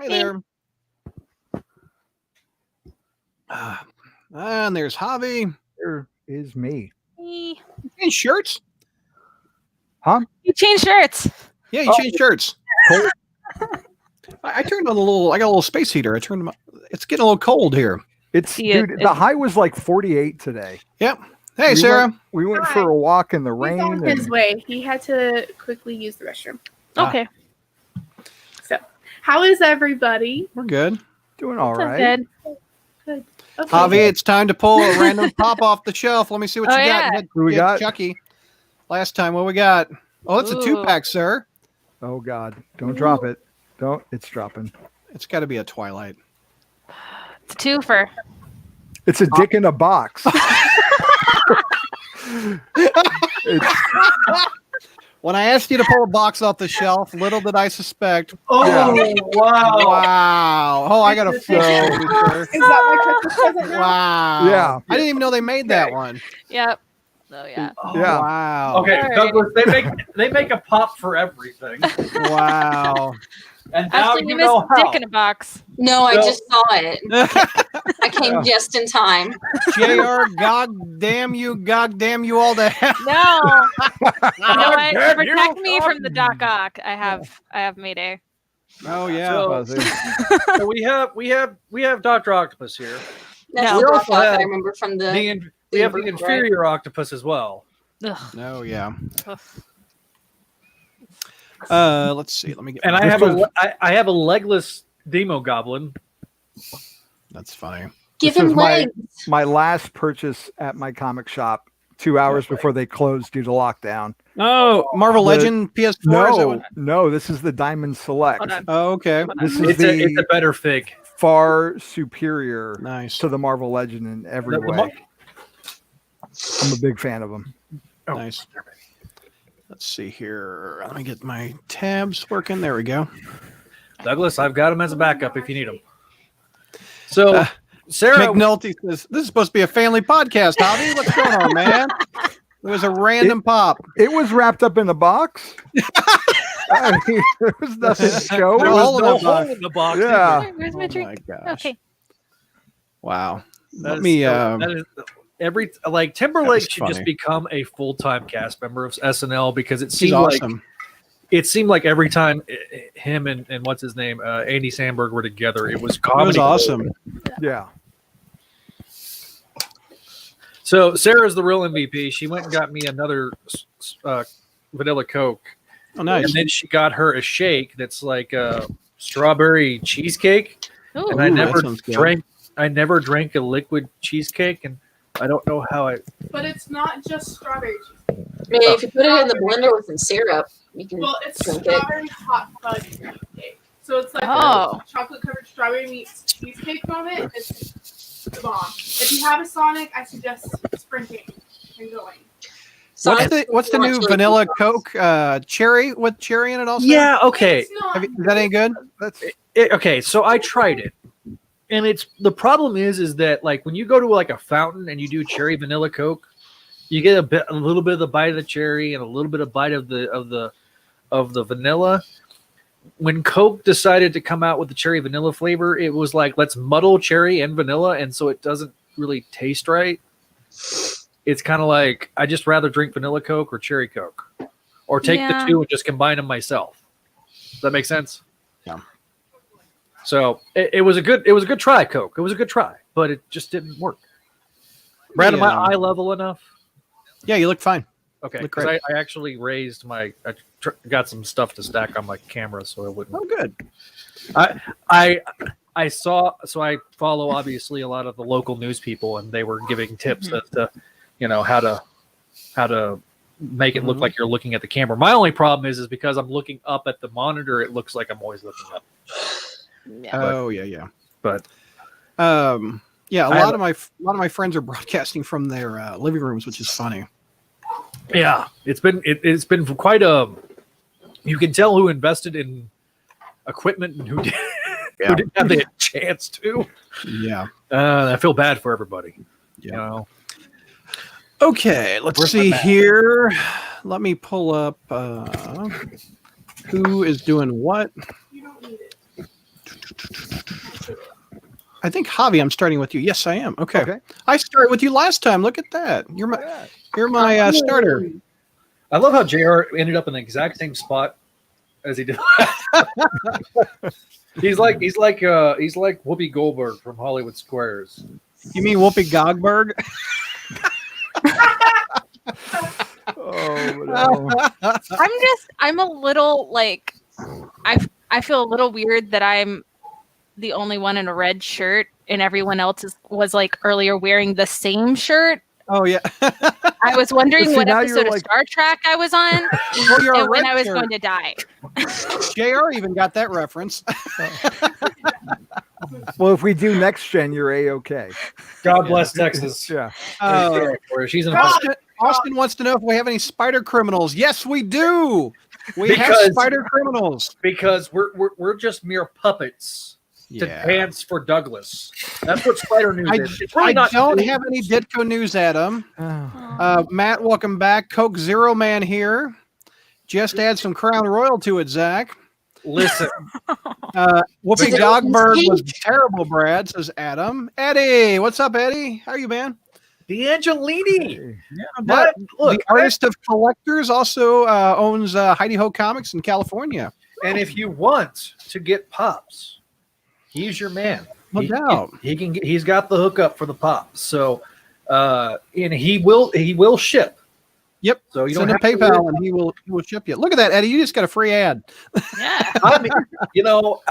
Hey there. And there's Javi. There is me. Hey. In shirts? Huh? You changed shirts. Yeah, you changed shirts. I turned on I got a little space heater. I turned them up. It's getting a little cold here. The high was like 48 today. Yep. Hey, Sarah. We went Hi. for a walk in the He's rain. on his way. He had to quickly use the restroom. Okay. So, how is everybody? We're good. Doing all Sounds right. good. Good. Okay. Javi, it's time to pull a random pop off the shelf. Let me see what Oh, you yeah. got. Who we got? Chucky. Last time, what we got? Oh, it's a Ooh. 2-pack, sir. Oh God! Don't drop it. Don't. It's dropping. It's got to be a Twilight. It's a twofer. It's a dick in a box. When I asked you to pull a box off the shelf, little did I suspect. Oh, Yeah. wow. Wow. Oh, I got a So- Is that my Christmas present now? Wow. Yeah. I didn't even know they made that one. Yep. Oh yeah. Oh, Yeah. Wow. Okay, All right. Douglas, they make a pop for everything. Wow. And now Actually, we you missed know how. dick in a box. No, I So- just saw it. I came just in time. JR, god damn you all to hell. No. You know what? damn To you. protect me from the Doc Ock, I have Mayday. Oh yeah. So- Fuzzy. So we have Dr. Octopus here. That's No. the We Doc also Ock have I remember from the. We have the Right. inferior octopus as well. Ugh. Oh yeah. Ugh. Let's see. Let me get And I have a legless Demo Goblin. That's funny. Give This him was my- legs. My last purchase at my comic shop 2 hours before they closed due to lockdown. Oh, Marvel The- Legend PS4. Is that No, what- no, this is the Diamond Select. Hold on. Oh, okay. This is It's a better fig. far superior Nice. to the Marvel Legend in every The- the way. I'm a big fan of them. Oh. Nice. Let's see here. Let me get my tabs working. There we go. Douglas, I've got him as a backup if you need him. So, Sarah, McNulty says, "This is supposed to be a family podcast, Javi. What's going on, man?" It was a random pop. It was wrapped up in a box. I mean, there was nothing to show. there No was hole in no the box. hole in the box. Yeah. either. Where's my Oh drink? my gosh. Okay. Wow. That Let is me. so- that is Timberlake should funny. just become a full-time cast member of SNL because it He's seemed like awesome. every time him and what's his name Andy Samberg were together, it was It comedy. was awesome. Yeah. So Sarah's the real MVP. She went and got me another vanilla Coke, Oh, nice. and then she got her a shake that's like a strawberry cheesecake. Ooh. And I Ooh, that never sounds good. drank a liquid cheesecake, and I don't know how I. But it's not just strawberry cheesecake. I mean, if you put it in the blender with some syrup, you can. Well, it's Drink it. strawberry hot fudge cheesecake. So it's like Oh. a chocolate covered strawberry meets cheesecake moment. It's the bomb. If you have a Sonic, I suggest sprinting and going. What's the new vanilla Coke? Cherry with cherry in it also? Yeah. Okay. It's not. Is that any good? That's Okay. So I tried it, and it's the problem is that like when you go to like a fountain and you do cherry vanilla Coke, you get a little bit of the bite of the cherry and a little bit of bite of the vanilla. When Coke decided to come out with the cherry vanilla flavor, it was like, let's muddle cherry and vanilla, and so it doesn't really taste right. It's kind of like, I just rather drink vanilla Coke or cherry Coke, or take Yeah. the two and just combine them myself. Does that make sense? Yeah. So it was a good try, Coke. It was a good try, but it just didn't work. Brad, am I eye level enough? Yeah, you look fine. Okay, Look because great. I actually raised I got some stuff to stack on my camera, so it wouldn't. Oh, good. I saw, so I follow obviously a lot of the local news people, and they were giving tips as to, how to make it look like you're looking at the camera. My only problem is because I'm looking up at the monitor, it looks like I'm always looking up. Yeah. Oh, yeah. But Yeah, a I have lot of my friends are broadcasting from their living rooms, which is funny. yeah, it's been quite a. You can tell who invested in equipment and who did, who didn't have the chance to. Yeah. I feel bad for everybody. Yeah. You know? Okay, let's Where's my see map? here. Let me pull up who is doing what. You don't need it. I think Javi, I'm starting with you. Yes, I am. Okay. I started with you last time. Look at that. You're my starter. I love how JR ended up in the exact same spot as he did. he's like Whoopi Goldberg from Hollywood Squares. You mean Whoopi Goldberg? Oh no. I'm a little like I feel a little weird that I'm the only one in a red shirt and everyone else was like earlier wearing the same shirt. Oh yeah. I was wondering See, what now episode you're of like- Star Trek I was on Well, you're a and when red I was shirt. going to die. JR even got that reference. Well, if we do next gen, you're a-okay. God bless Texas. Yeah. She's in Austin wants to know if we have any spider criminals. Yes, we do. We have Because- spider criminals. because we're just mere puppets to Yeah. dance for Douglas. That's what Spider News is. It's really I not don't news. have any Ditko news, Adam. Oh. Matt, welcome back. Coke Zero Man here. Just add some Crown Royal to it, Zach. Listen. Whoopi Did it Goldberg change? was terrible, Brad, says Adam. Eddie, what's up, Eddie? How are you, man? D'Angelini. But Look, the artist of collectors also owns Heidi Ho Comics in California. and if you want to get pops, he's your man. No doubt. He's got the hookup for the pops. So and he will ship. Yep. So you Send don't him have to PayPal and he will ship you. Look at that, Eddie. You just got a free ad. Yeah. I mean,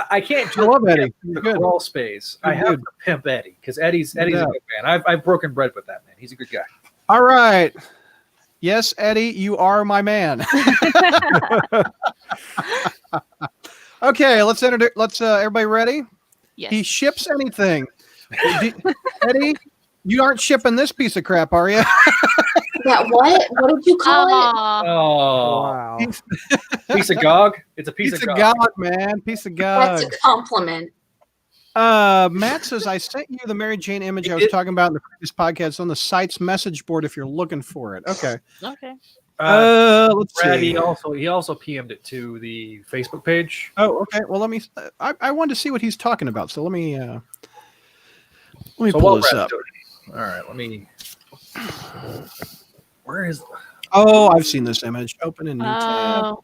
I can't I love Eddie. the Good. crawl space. I have Good. to pimp Eddie because Eddie's a Yeah. good man. I've broken bread with that man. He's a good guy. All right. Yes, Eddie, you are my man. Okay, let's everybody ready? Yes. He ships anything. Eddie, you aren't shipping this piece of crap, are you? That what? What did you call it? Aw. Oh, Wow. piece of gog. It's a piece Piece of of gog. God, man. Piece of That's God. a compliment. Matt says, I sent you the Mary Jane image I was talking about in the previous podcast on the site's message board if you're looking for it. Okay. Okay. Let's Brad, see. he also PM'd it to the Facebook page. Oh, okay. Well, let me. I wanted to see what he's talking about. So let me So pull while this Brad's up. doing it- all right, let me. Where is? Oh, I've seen this image. Open a new tab. Oh.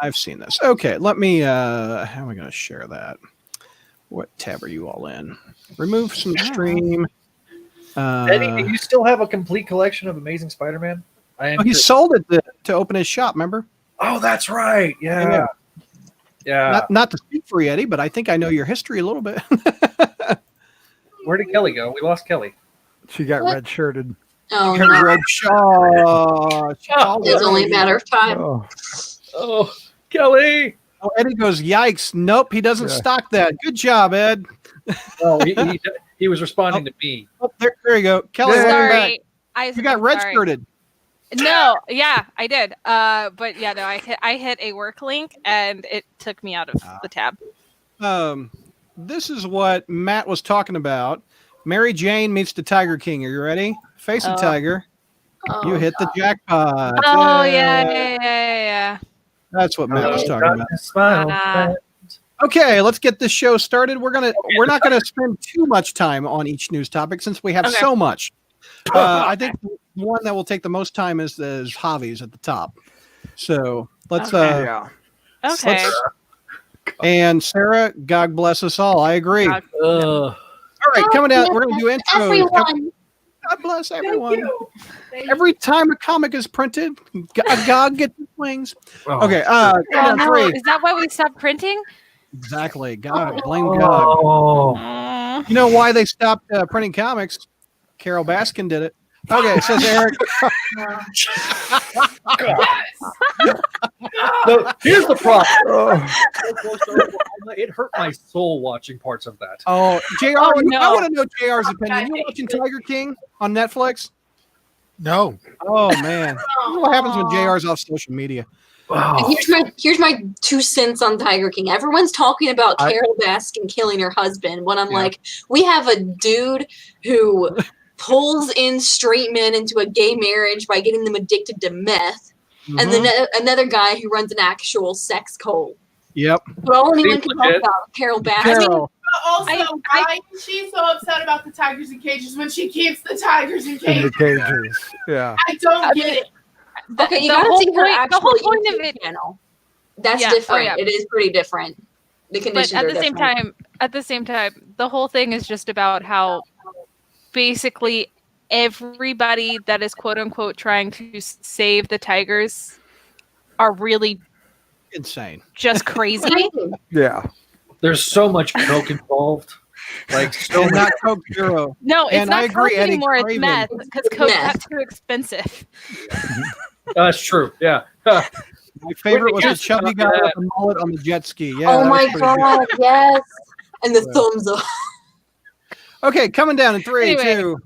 I've seen this. Okay, let me. How am I going to share that? What tab are you all in? Remove some stream. Eddie, do you still have a complete collection of Amazing Spider-Man? He sold it to open his shop. Remember? Oh, that's right. Yeah. Yeah. Not to speak for you, Eddie, but I think I know your history a little bit. Where did Kelly go? We lost Kelly. She got What? red shirted. Oh, no. Red Shaw. It's only a matter of time. Oh. Oh, Kelly. Oh, Eddie goes, yikes. Nope, he doesn't Yeah. stock that. Good job, Ed. Oh, he was responding to me. Oh, there you go. Kelly, welcome back. Sorry. You got red sorry. skirted. No, yeah, I did. But yeah, no, I hit a work link and it took me out of the tab. This is what Matt was talking about. Mary Jane meets the Tiger King. Are you ready? Face a Oh. tiger. Oh, You hit the jackpot. Oh Yay. yeah. That's what Matt was talking about. Smile. Okay, let's get this show started. We're not gonna spend too much time on each news topic since we have Okay. so much. I think the one that will take the most time is Javi's at the top. So let's Yeah. Okay. and Sarah, God bless us all. I agree. God. All right, coming out, we're gonna do intros. Everyone. God bless Thank everyone. you. Thank Every time a comic is printed, God gets his wings. Oh. Okay, Oh, count no, three. is that why we stopped printing? Exactly. God, blame God. Oh. You know why they stopped printing comics? Carol Baskin did it. Okay, says Eric. No, here's the problem. Oh. It hurt my soul watching parts of that. Oh, JR, Oh, I no. want to know JR's opinion. You watching Tiger King on Netflix? No. Oh, man. You know what happens when JR's off social media? Oh. Here's my 2 cents on Tiger King. Everyone's talking about Carol Baskin killing her husband when I'm like, we have a dude who pulls in straight men into a gay marriage by getting them addicted to meth, and then another guy who runs an actual sex cult. Yep. But all anyone Seems can talk legit. about Carol Baskin. Carol. But also, I- why is she so upset about the tigers in cages when she keeps the tigers in In cages? the cages. Yeah. I don't get it. Okay, you the gotta whole see her point- the actual whole point of YouTube it- channel. That's Yeah. Oh, different. yeah. It is pretty different. The conditions But are at the same different. time, the whole thing is just about how basically everybody that is quote unquote trying to save the tigers are really Insane. just crazy. Yeah. There's so much coke involved. Like so And much. not Coke Zero. No, it's And not I agree, coke Eddie anymore. It's Craven. meth because coke Meth. got too expensive. That's true. Yeah. My favorite was the Yes, chubby guy with the mullet on the jet ski. Yeah. Oh that my was pretty good. god, yes. And the Yeah. thumbs up. Okay, coming down in three, Anyway. 2.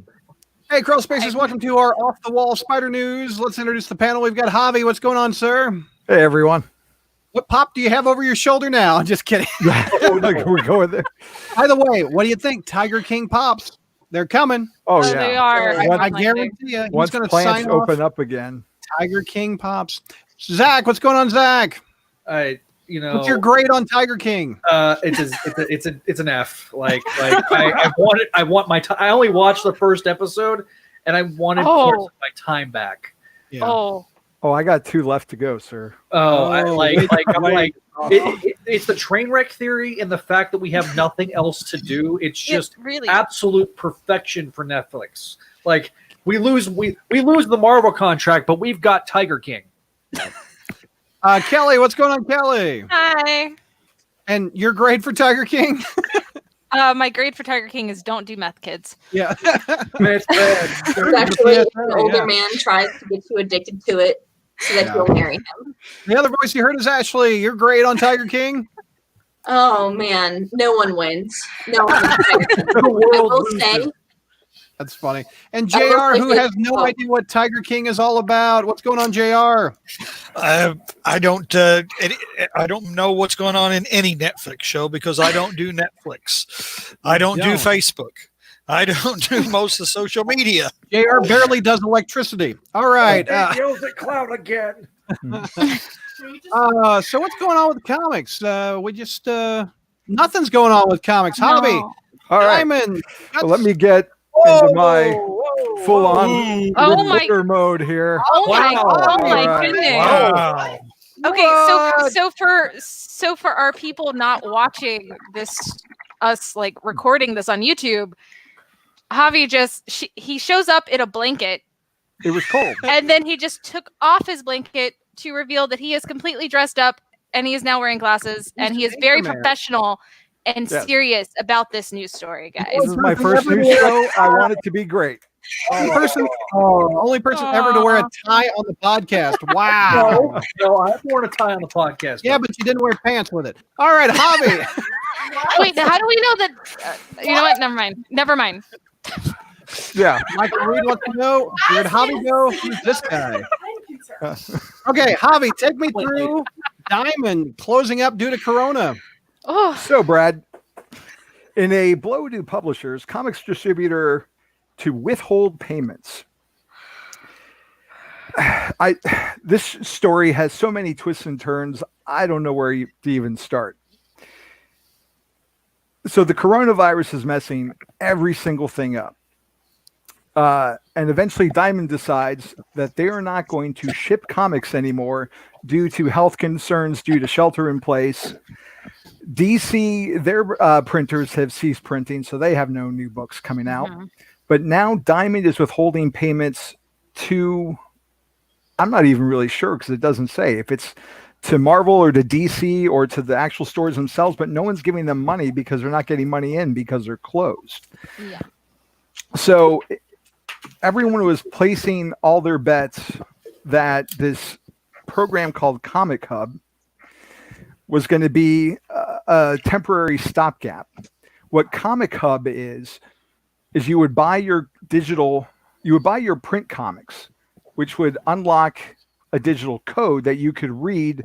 Hey, Crawl Spacers, welcome to our off the wall spider news. Let's introduce the panel. We've got Javi. What's going on, sir? Hey, everyone. What pop do you have over your shoulder now? Just kidding. We're going there. By the way, what do you think? Tiger King pops. They're coming. Oh, So they yeah. are. I unlikely. guarantee you. He's Once going to plants sign open off. up again. Tiger King pops. Zach, what's going on, Zach? What's your grade on Tiger King? It's an F. I only watched the first episode, and I wanted Oh. parts of my time back. Yeah. Oh, Oh, I got 2 left to go, sir. It's the train wreck theory and the fact that we have nothing else to do. It's just really. absolute perfection for Netflix. Like we lose the Marvel contract, but we've got Tiger King. Kelly, what's going on, Kelly? Hi. And your grade for Tiger King? My grade for Tiger King is don't do meth, kids. Yeah. It's bad. It's actually, Yeah. an older man tries to get you addicted to it so that you'll marry him. The other voice you heard is Ashley. Your grade on Tiger King? Oh man, no one wins. No one wins. The I world will loses. say, That's funny. And I will JR, say who that- has no idea what Tiger King is all about. What's going on, JR? I don't know what's going on in any Netflix show because I don't do Netflix. I don't do don't. Facebook. I don't do most of social media. JR barely does electricity. All right. yells at cloud again. Can we just- So what's going on with the comics? We just nothing's going on with comics. Hobby, No. All right. Diamond. Well, let me get into my full-on Oh my- reporter mode here. Oh my! Wow. Oh my Alright. goodness! Wow. Okay, What? so for our people not watching this, us like recording this on YouTube, Javi he shows up in a blanket, It was cold. and then he just took off his blanket to reveal that he is completely dressed up and he is now wearing glasses and he is very Anchorman. professional and Yes. serious about this news story, guys. This is my first news show. I want it to be great. Only person ever to wear a tie on the podcast. Wow. No, I've worn a tie on the podcast. Yeah, but you didn't wear pants with it. All right, Hobby. Wait, how do we know that? You know what? Never mind. Yeah. Michael Reed wants to know, where'd Hobby go? Who's this guy? I'm concerned. Okay, Hobby, take me through Diamond closing up due to Corona. Oh, So, Brad, in a blow to publishers, comics distributor to withhold payments. This story has so many twists and turns. I don't know where to even start. So the coronavirus is messing every single thing up. And eventually Diamond decides that they are not going to ship comics anymore due to health concerns, due to shelter in place. DC, their printers have ceased printing, so they have no new books coming out. Mhm. But now Diamond is withholding payments to, I'm not even really sure because it doesn't say if it's to Marvel or to DC or to the actual stores themselves, but no one's giving them money because they're not getting money in because they're closed. yeah. So everyone was placing all their bets that this program called Comic Hub was going to be a temporary stopgap. What Comic Hub is you would buy your print comics, which would unlock a digital code that you could read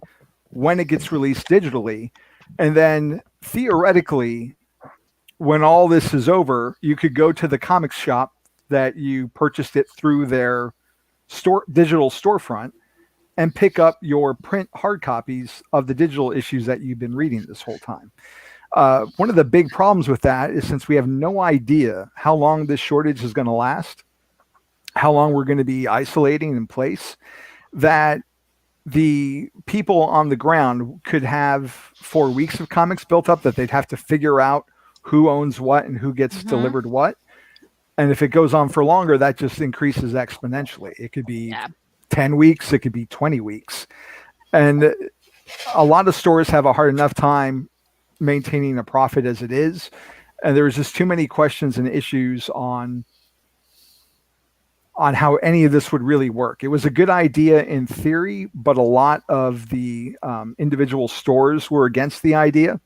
when it gets released digitally. And then theoretically, when all this is over, you could go to the comics shop that you purchased it through their digital storefront and pick up your print hard copies of the digital issues that you've been reading this whole time. One of the big problems with that is, since we have no idea how long this shortage is going to last, how long we're going to be isolating in place, that the people on the ground could have 4 weeks of comics built up that they'd have to figure out who owns what and who gets delivered what. And if it goes on for longer, that just increases exponentially. It could be 10 weeks, it could be 20 weeks. And a lot of stores have a hard enough time maintaining a profit as it is. And there's just too many questions and issues on how any of this would really work. It was a good idea in theory, but a lot of the individual stores were against the idea.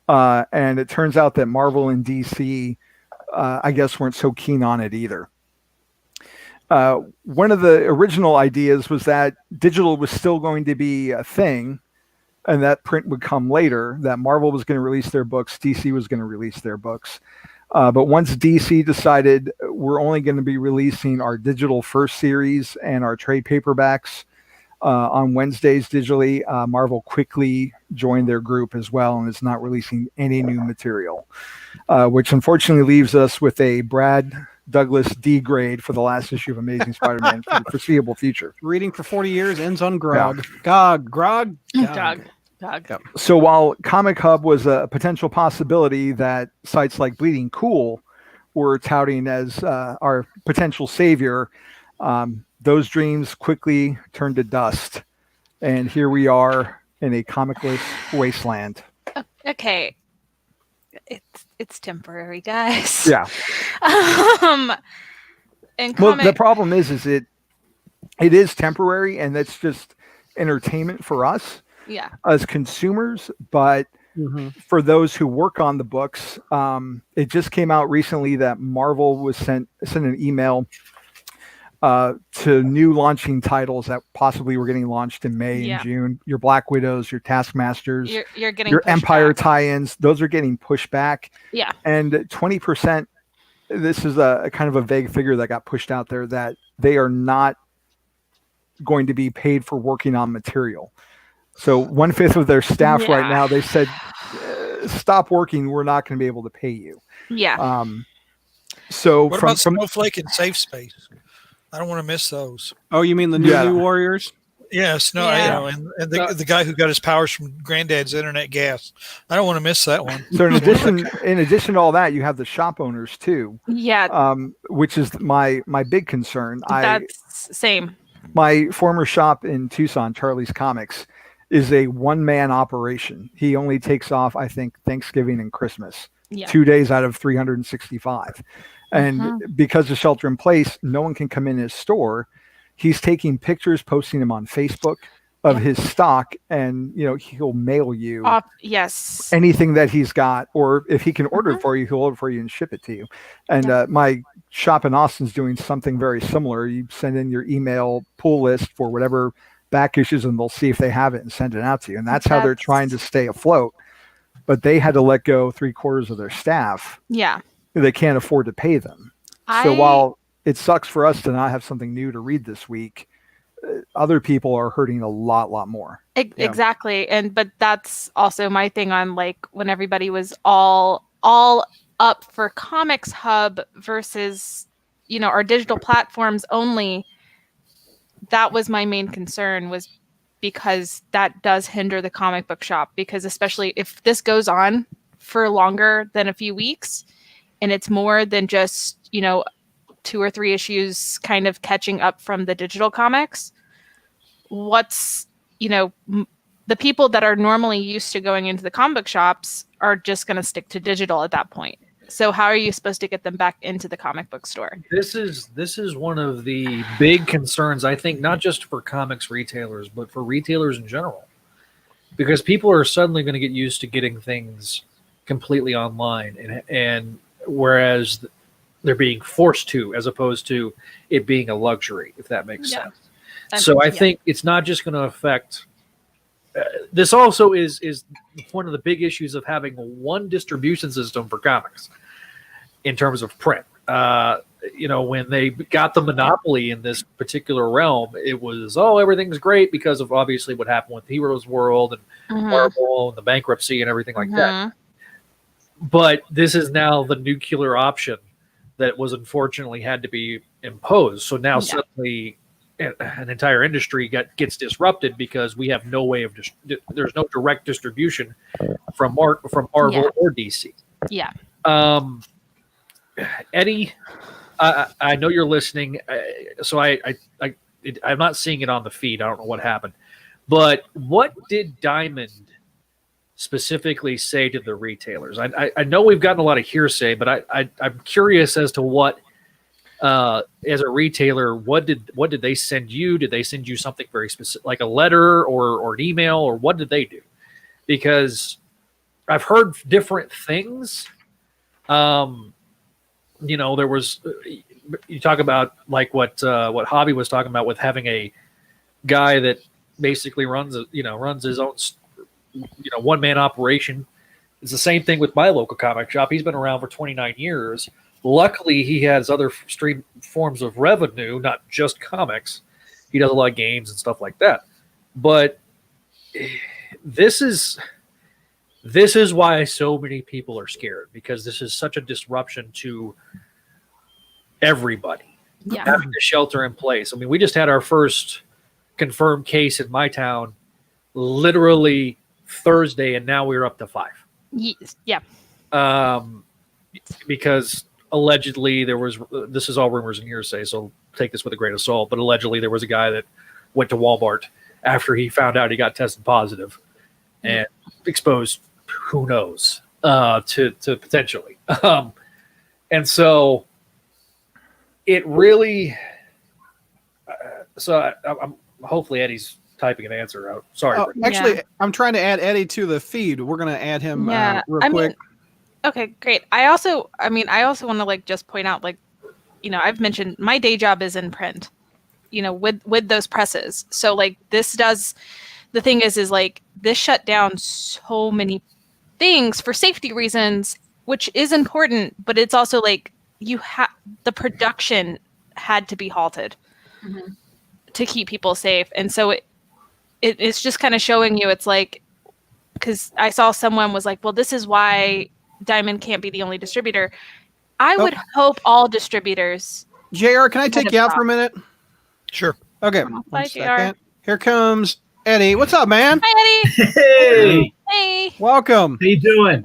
And it turns out that Marvel and DC, I guess, weren't so keen on it either. One of the original ideas was that digital was still going to be a thing, and that print would come later, that Marvel was going to release their books, DC was going to release their books. But once DC decided we're only going to be releasing our digital first series and our trade paperbacks on Wednesdays digitally, Marvel quickly joined their group as well and is not releasing any new material, which unfortunately leaves us with a Brad Douglas D grade for the last issue of Amazing Spider-Man for the foreseeable future. Reading for 40 years ends on grog. Yeah. Grog. Dog. Yep. So while Comic Hub was a potential possibility that sites like Bleeding Cool were touting as our potential savior, those dreams quickly turned to dust. And here we are in a comicless wasteland. Okay. It's temporary, guys. Yeah. And Well, the problem is it is temporary, and that's just entertainment for us. Yeah. As consumers, but for those who work on the books, it just came out recently that Marvel was sent an email to new launching titles that possibly were getting launched in May and June. Your Black Widows, your Taskmasters, you're getting your Empire back. tie-ins, those are getting pushed back. Yeah. And 20%, this is a kind of a vague figure that got pushed out there, that they are not going to be paid for working on material. So 1/5 of their staff right now, they said, stop working. We're not going to be able to pay you. Yeah. So what about Snowflake and Safe Space? I don't want to miss those. Oh, you mean the new Warriors? Yes, no, and the guy who got his powers from Granddad's internet gas. I don't want to miss that one. So in addition to all that, you have the shop owners too. Yeah. Which is my big concern. That's same. My former shop in Tucson, Charlie's Comics, is a one-man operation. He only takes off, I think, Thanksgiving and Christmas, 2 days out of 365. And because of shelter in place, no one can come in his store. He's taking pictures, posting them on Facebook of his stock, and he'll mail you anything that he's got, or if he can order it for you, he'll order for you and ship it to you. And my shop in Austin's doing something very similar. You send in your email pull list for whatever back issues, and they'll see if they have it and send it out to you. And that's how they're trying to stay afloat. But they had to let go 3/4 of their staff. Yeah. They can't afford to pay them. So while it sucks for us to not have something new to read this week, other people are hurting a lot more. Exactly. But that's also my thing on, like, when everybody was all up for Comics Hub versus, our digital platforms only. That was my main concern, was because that does hinder the comic book shop, because especially if this goes on for longer than a few weeks and it's more than just, 2 or 3 issues kind of catching up from the digital comics, what's, the people that are normally used to going into the comic book shops are just going to stick to digital at that point. So how are you supposed to get them back into the comic book store? This is one of the big concerns, I think, not just for comics retailers, but for retailers in general. Because people are suddenly going to get used to getting things completely online, and whereas they're being forced to, as opposed to it being a luxury, if that makes sense. So I think it's not just going to affect. This also is one of the big issues of having one distribution system for comics in terms of print. when they got the monopoly in this particular realm, it was, everything's great because of obviously what happened with Heroes World and Marvel and the bankruptcy and everything like that. But this is now the nuclear option that was unfortunately had to be imposed. So now suddenly an entire industry gets disrupted because we have no way of there's no direct distribution from Marvel or DC. Yeah. Eddie, I know you're listening, so I'm not seeing it on the feed. I don't know what happened, but what did Diamond specifically say to the retailers? I know we've gotten a lot of hearsay, but I'm curious as to what, as a retailer, what did they send you? Did they send you something very specific, like a letter or an email, or what did they do? Because I've heard different things. There was, you talk about like what Hobby was talking about with having a guy that basically runs his own, one-man operation. It's the same thing with my local comic shop. He's been around for 29 years. Luckily, he has other stream forms of revenue, not just comics. He does a lot of games and stuff like that. But this is why so many people are scared, because this is such a disruption to everybody. Yeah. Having the shelter in place. I mean, we just had our first confirmed case in my town literally Thursday, and now we're up to 5. Yeah. Because allegedly there was, this is all rumors and hearsay, so take this with a grain of salt, but allegedly there was a guy that went to Walmart after he found out he got tested positive and exposed, who knows, to potentially. And so it really, I'm hopefully Eddie's typing an answer out. Sorry. Actually, I'm trying to add Eddie to the feed. We're going to add him real quick. Okay, great. I also want to like just point out, like, I've mentioned my day job is in print, with those presses. So like the thing is like this shut down so many things for safety reasons, which is important, but it's also like the production had to be halted to keep people safe. And so it's just kind of showing you, it's like, because I saw someone was like, well, this is why Diamond can't be the only distributor. I would hope all distributors. JR, can I take you out for a minute? Sure. Okay. Bye, JR. Here comes Eddie. What's up, man? Hi, Eddie. Hey, Hey. Welcome. how you doing?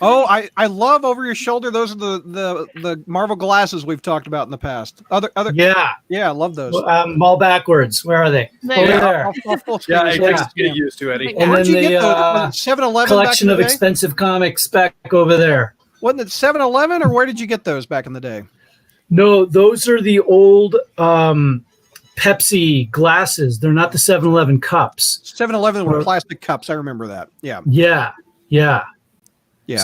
Oh, I love over your shoulder. Those are the Marvel glasses we've talked about in the past. Other Yeah, yeah, I love those. I'm all backwards. Where are they? There. Over Yeah, there. I'll full screen Yeah, this it one. takes getting used to, Eddie. And Where'd then you get those? the Was it 7-Eleven collection back of in the day? expensive comics back over there. Wasn't it 7-Eleven, or where did you get those back in the day? No, those are the old Pepsi glasses. They're not the 7-Eleven cups. 7-Eleven were plastic cups. I remember that. Yeah. Yeah. Yeah.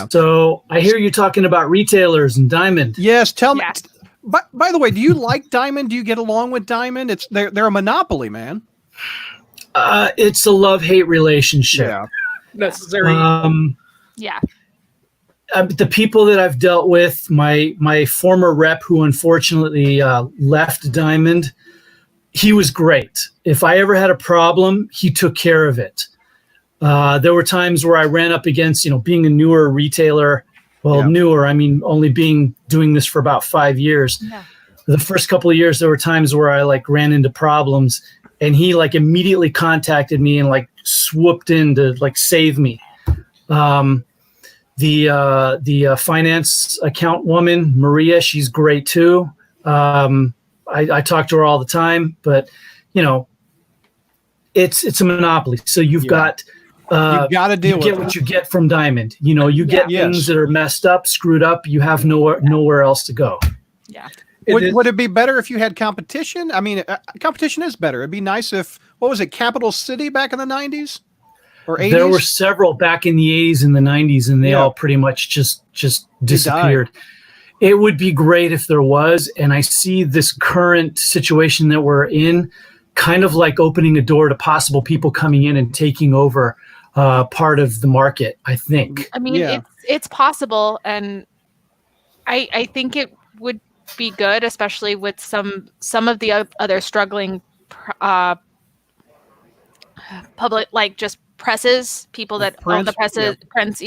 So I hear you talking about retailers and Diamond. Yes. Tell me. Yes. By the way, do you like Diamond? Do you get along with Diamond? They're a monopoly, man. It's a love-hate relationship. Yeah. Necessary. Yeah. The people that I've dealt with, my former rep who unfortunately left Diamond, he was great. If I ever had a problem, he took care of it. There were times where I ran up against, being a newer retailer. Well, newer, I mean, only doing this for about 5 years. Yeah. The first couple of years, there were times where I ran into problems, and he immediately contacted me and swooped in to save me. The finance account woman, Maria, she's great too. I talk to her all the time, but it's a monopoly. So you've got to deal with get it. what you get from Diamond. You get things that are messed up, screwed up. You have nowhere else to go. Yeah. Would it be better if you had competition? I mean, competition is better. It'd be nice if, what was it, Capital City back in the 90s or 80s? There were several back in the 80s and the 90s, and they all pretty much just disappeared. It would be great if there was, and I see this current situation that we're in kind of like opening a door to possible people coming in and taking over part of the market, I think. I mean, it's possible, and I think it would be good, especially with some of the other struggling public, like just presses, people that own the presses, prints,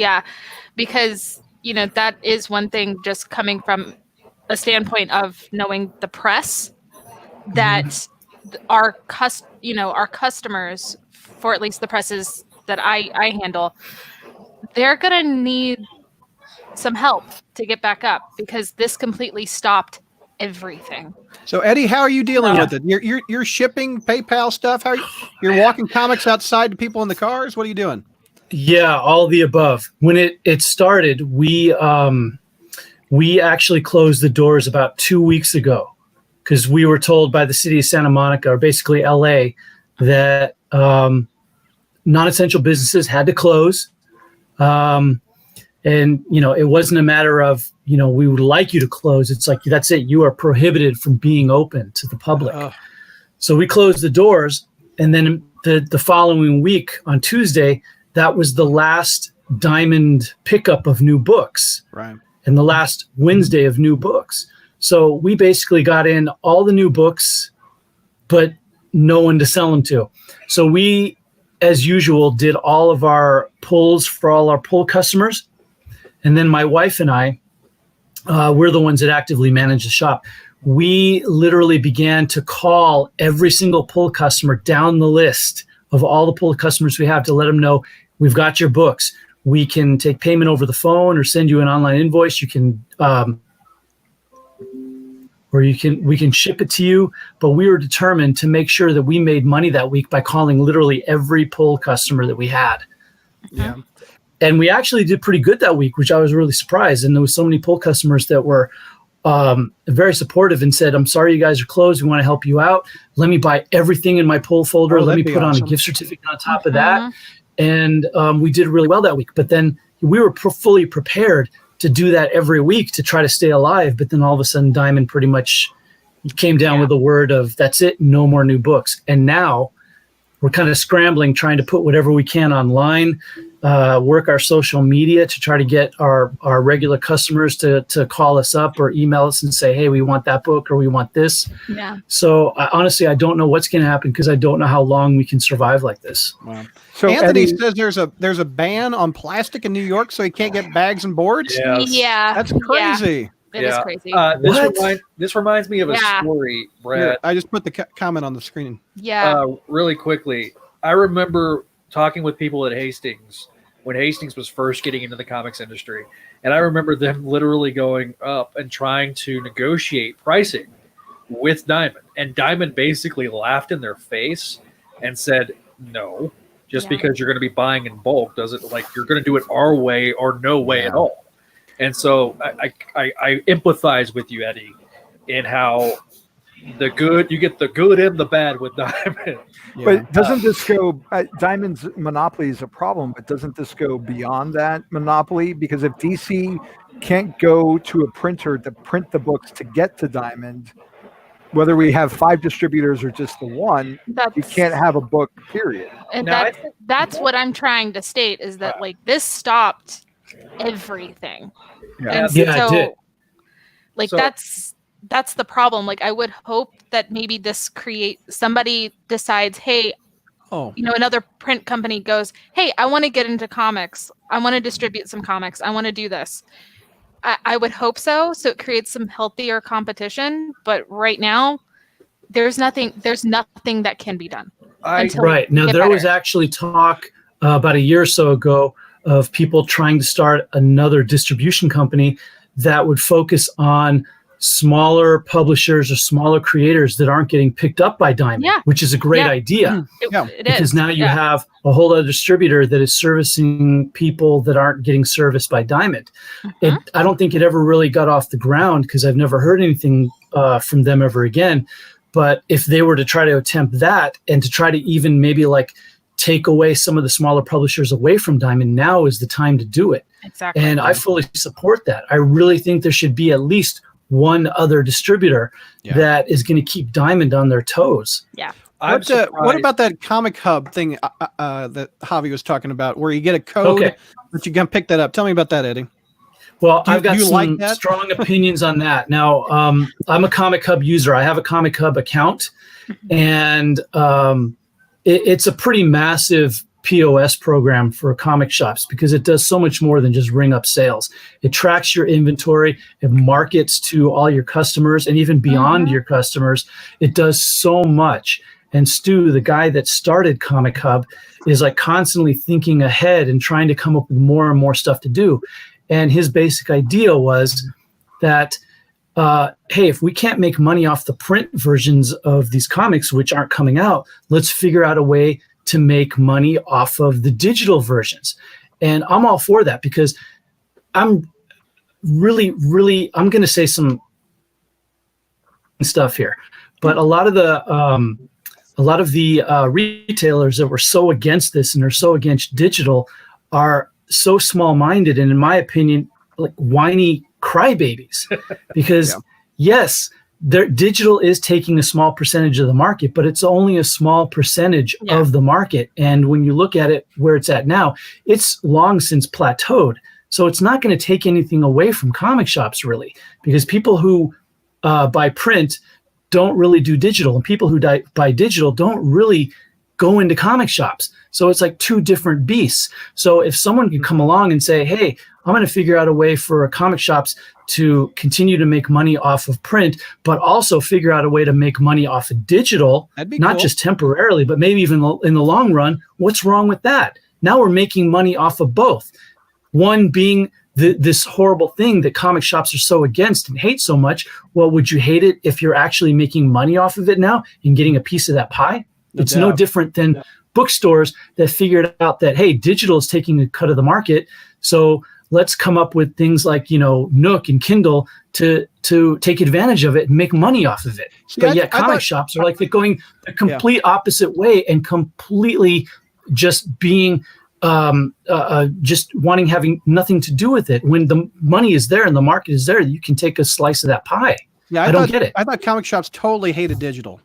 because that is one thing. Just coming from a standpoint of knowing the press, that our customers, for at least the presses that I handle, they're gonna need some help to get back up, because this completely stopped everything. So Eddie, how are you dealing with it? You're shipping PayPal stuff. You're walking comics outside to people in the cars? What are you doing? Yeah, all the above. When it started, we actually closed the doors about 2 weeks ago, because we were told by the city of Santa Monica, or basically LA, that non-essential businesses had to close. And, it wasn't a matter of, we would like you to close. It's like, that's it. You are prohibited from being open to the public. So we closed the doors. And then the following week on Tuesday, that was the last Diamond pickup of new books. Right. And the last Wednesday of new books. So we basically got in all the new books, but no one to sell them to. So we, as usual, did all of our pulls for all our pull customers. And then my wife and I, we're the ones that actively manage the shop. We literally began to call every single pull customer down the list of all the pull customers we have to let them know, we've got your books. We can take payment over the phone or send you an online invoice. You can, we can ship it to you. But we were determined to make sure that we made money that week by calling literally every pull customer that we had. Yeah. And we actually did pretty good that week, which I was really surprised. And there was so many pull customers that were very supportive and said, I'm sorry you guys are closed. We want to help you out. Let me buy everything in my pull folder. Let me put on a gift certificate on top of that. And we did really well that week. But then we were fully prepared to do that every week to try to stay alive. But then all of a sudden, Diamond pretty much came down with the word of, that's it, no more new books. And now we're kind of scrambling, trying to put whatever we can online, work our social media to try to get our regular customers to call us up or email us and say, hey, we want that book or we want this. Yeah. So honestly, I don't know what's going to happen, because I don't know how long we can survive like this. Wow. So Anthony Eddie, says there's a ban on plastic in New York, so you can't get bags and boards. Yeah. That's crazy. It is crazy. This reminds me of a story, Brad. Here, I just put the comment on the screen. Yeah. Really quickly, I remember talking with people at Hastings when Hastings was first getting into the comics industry. And I remember them literally going up and trying to negotiate pricing with Diamond. And Diamond basically laughed in their face and said, no, just because you're going to be buying in bulk doesn't, like, you're going to do it our way or no way at all. And so I empathize with you, Eddie, in how you get the good and the bad with Diamond. Yeah. But doesn't this go, Diamond's monopoly is a problem, but doesn't this go beyond that monopoly? Because if DC can't go to a printer to print the books to get to Diamond, whether we have 5 distributors or just the one, you can't have a book, period. And that's what I'm trying to state, is that like this stopped everything. Yeah. And it did. Like that's the problem. Like I would hope that maybe this somebody decides, hey, another print company goes, hey, I want to get into comics. I want to distribute some comics. I want to do this. I would hope so. So it creates some healthier competition. But right now, there's nothing that can be done. Right. Now, there was actually talk about a year or so ago of people trying to start another distribution company that would focus on smaller publishers or smaller creators that aren't getting picked up by Diamond, which is a great idea. Because now you have a whole other distributor that is servicing people that aren't getting serviced by Diamond. I don't think it ever really got off the ground, because I've never heard anything from them ever again. But if they were to try to attempt that, and to try to even maybe like take away some of the smaller publishers away from Diamond, now is the time to do it. Exactly. And I fully support that. I really think there should be at least one other distributor that is going to keep Diamond on their toes. Yeah. What about that Comic Hub thing that Javi was talking about, where you get a code that you can pick that up? Tell me about that, Eddie. Well, Do you- I've got do you some like that? strong opinions on that. Now, I'm a Comic Hub user. I have a Comic Hub account, and it's a pretty massive POS program for comic shops because it does so much more than just ring up sales. It tracks your inventory, it markets to all your customers and even beyond your customers. It does so much. And Stu, the guy that started Comic Hub, is like constantly thinking ahead and trying to come up with more and more stuff to do. And his basic idea was that, hey, if we can't make money off the print versions of these comics, which aren't coming out, let's figure out a way to make money off of the digital versions. And I'm all for that because I'm really, I'm going to say some stuff here, but a lot of the retailers that were so against this and are so against digital are so small-minded and, in my opinion, like whiny crybabies. Because yes, digital is taking a small percentage of the market, but it's only a small percentage of the market. And when you look at it where it's at now, it's long since plateaued. So it's not going to take anything away from comic shops, really, because people who buy print don't really do digital, and people who buy digital don't really go into comic shops. So it's like two different beasts. So if someone can come along and say, hey, I'm going to figure out a way for comic shops to continue to make money off of print, but also figure out a way to make money off of digital, not just temporarily, but maybe even in the long run, what's wrong with that? Now we're making money off of both. One being this horrible thing that comic shops are so against and hate so much. Well, would you hate it if you're actually making money off of it now and getting a piece of that pie? It's no different than bookstores that figured out that, hey, digital is taking a cut of the market. So let's come up with things like, Nook and Kindle to take advantage of it and make money off of it. But yet comic shops are like they're going the complete opposite way and completely just being just having nothing to do with it. When the money is there and the market is there, you can take a slice of that pie. Yeah, I don't get it. I thought comic shops totally hated digital.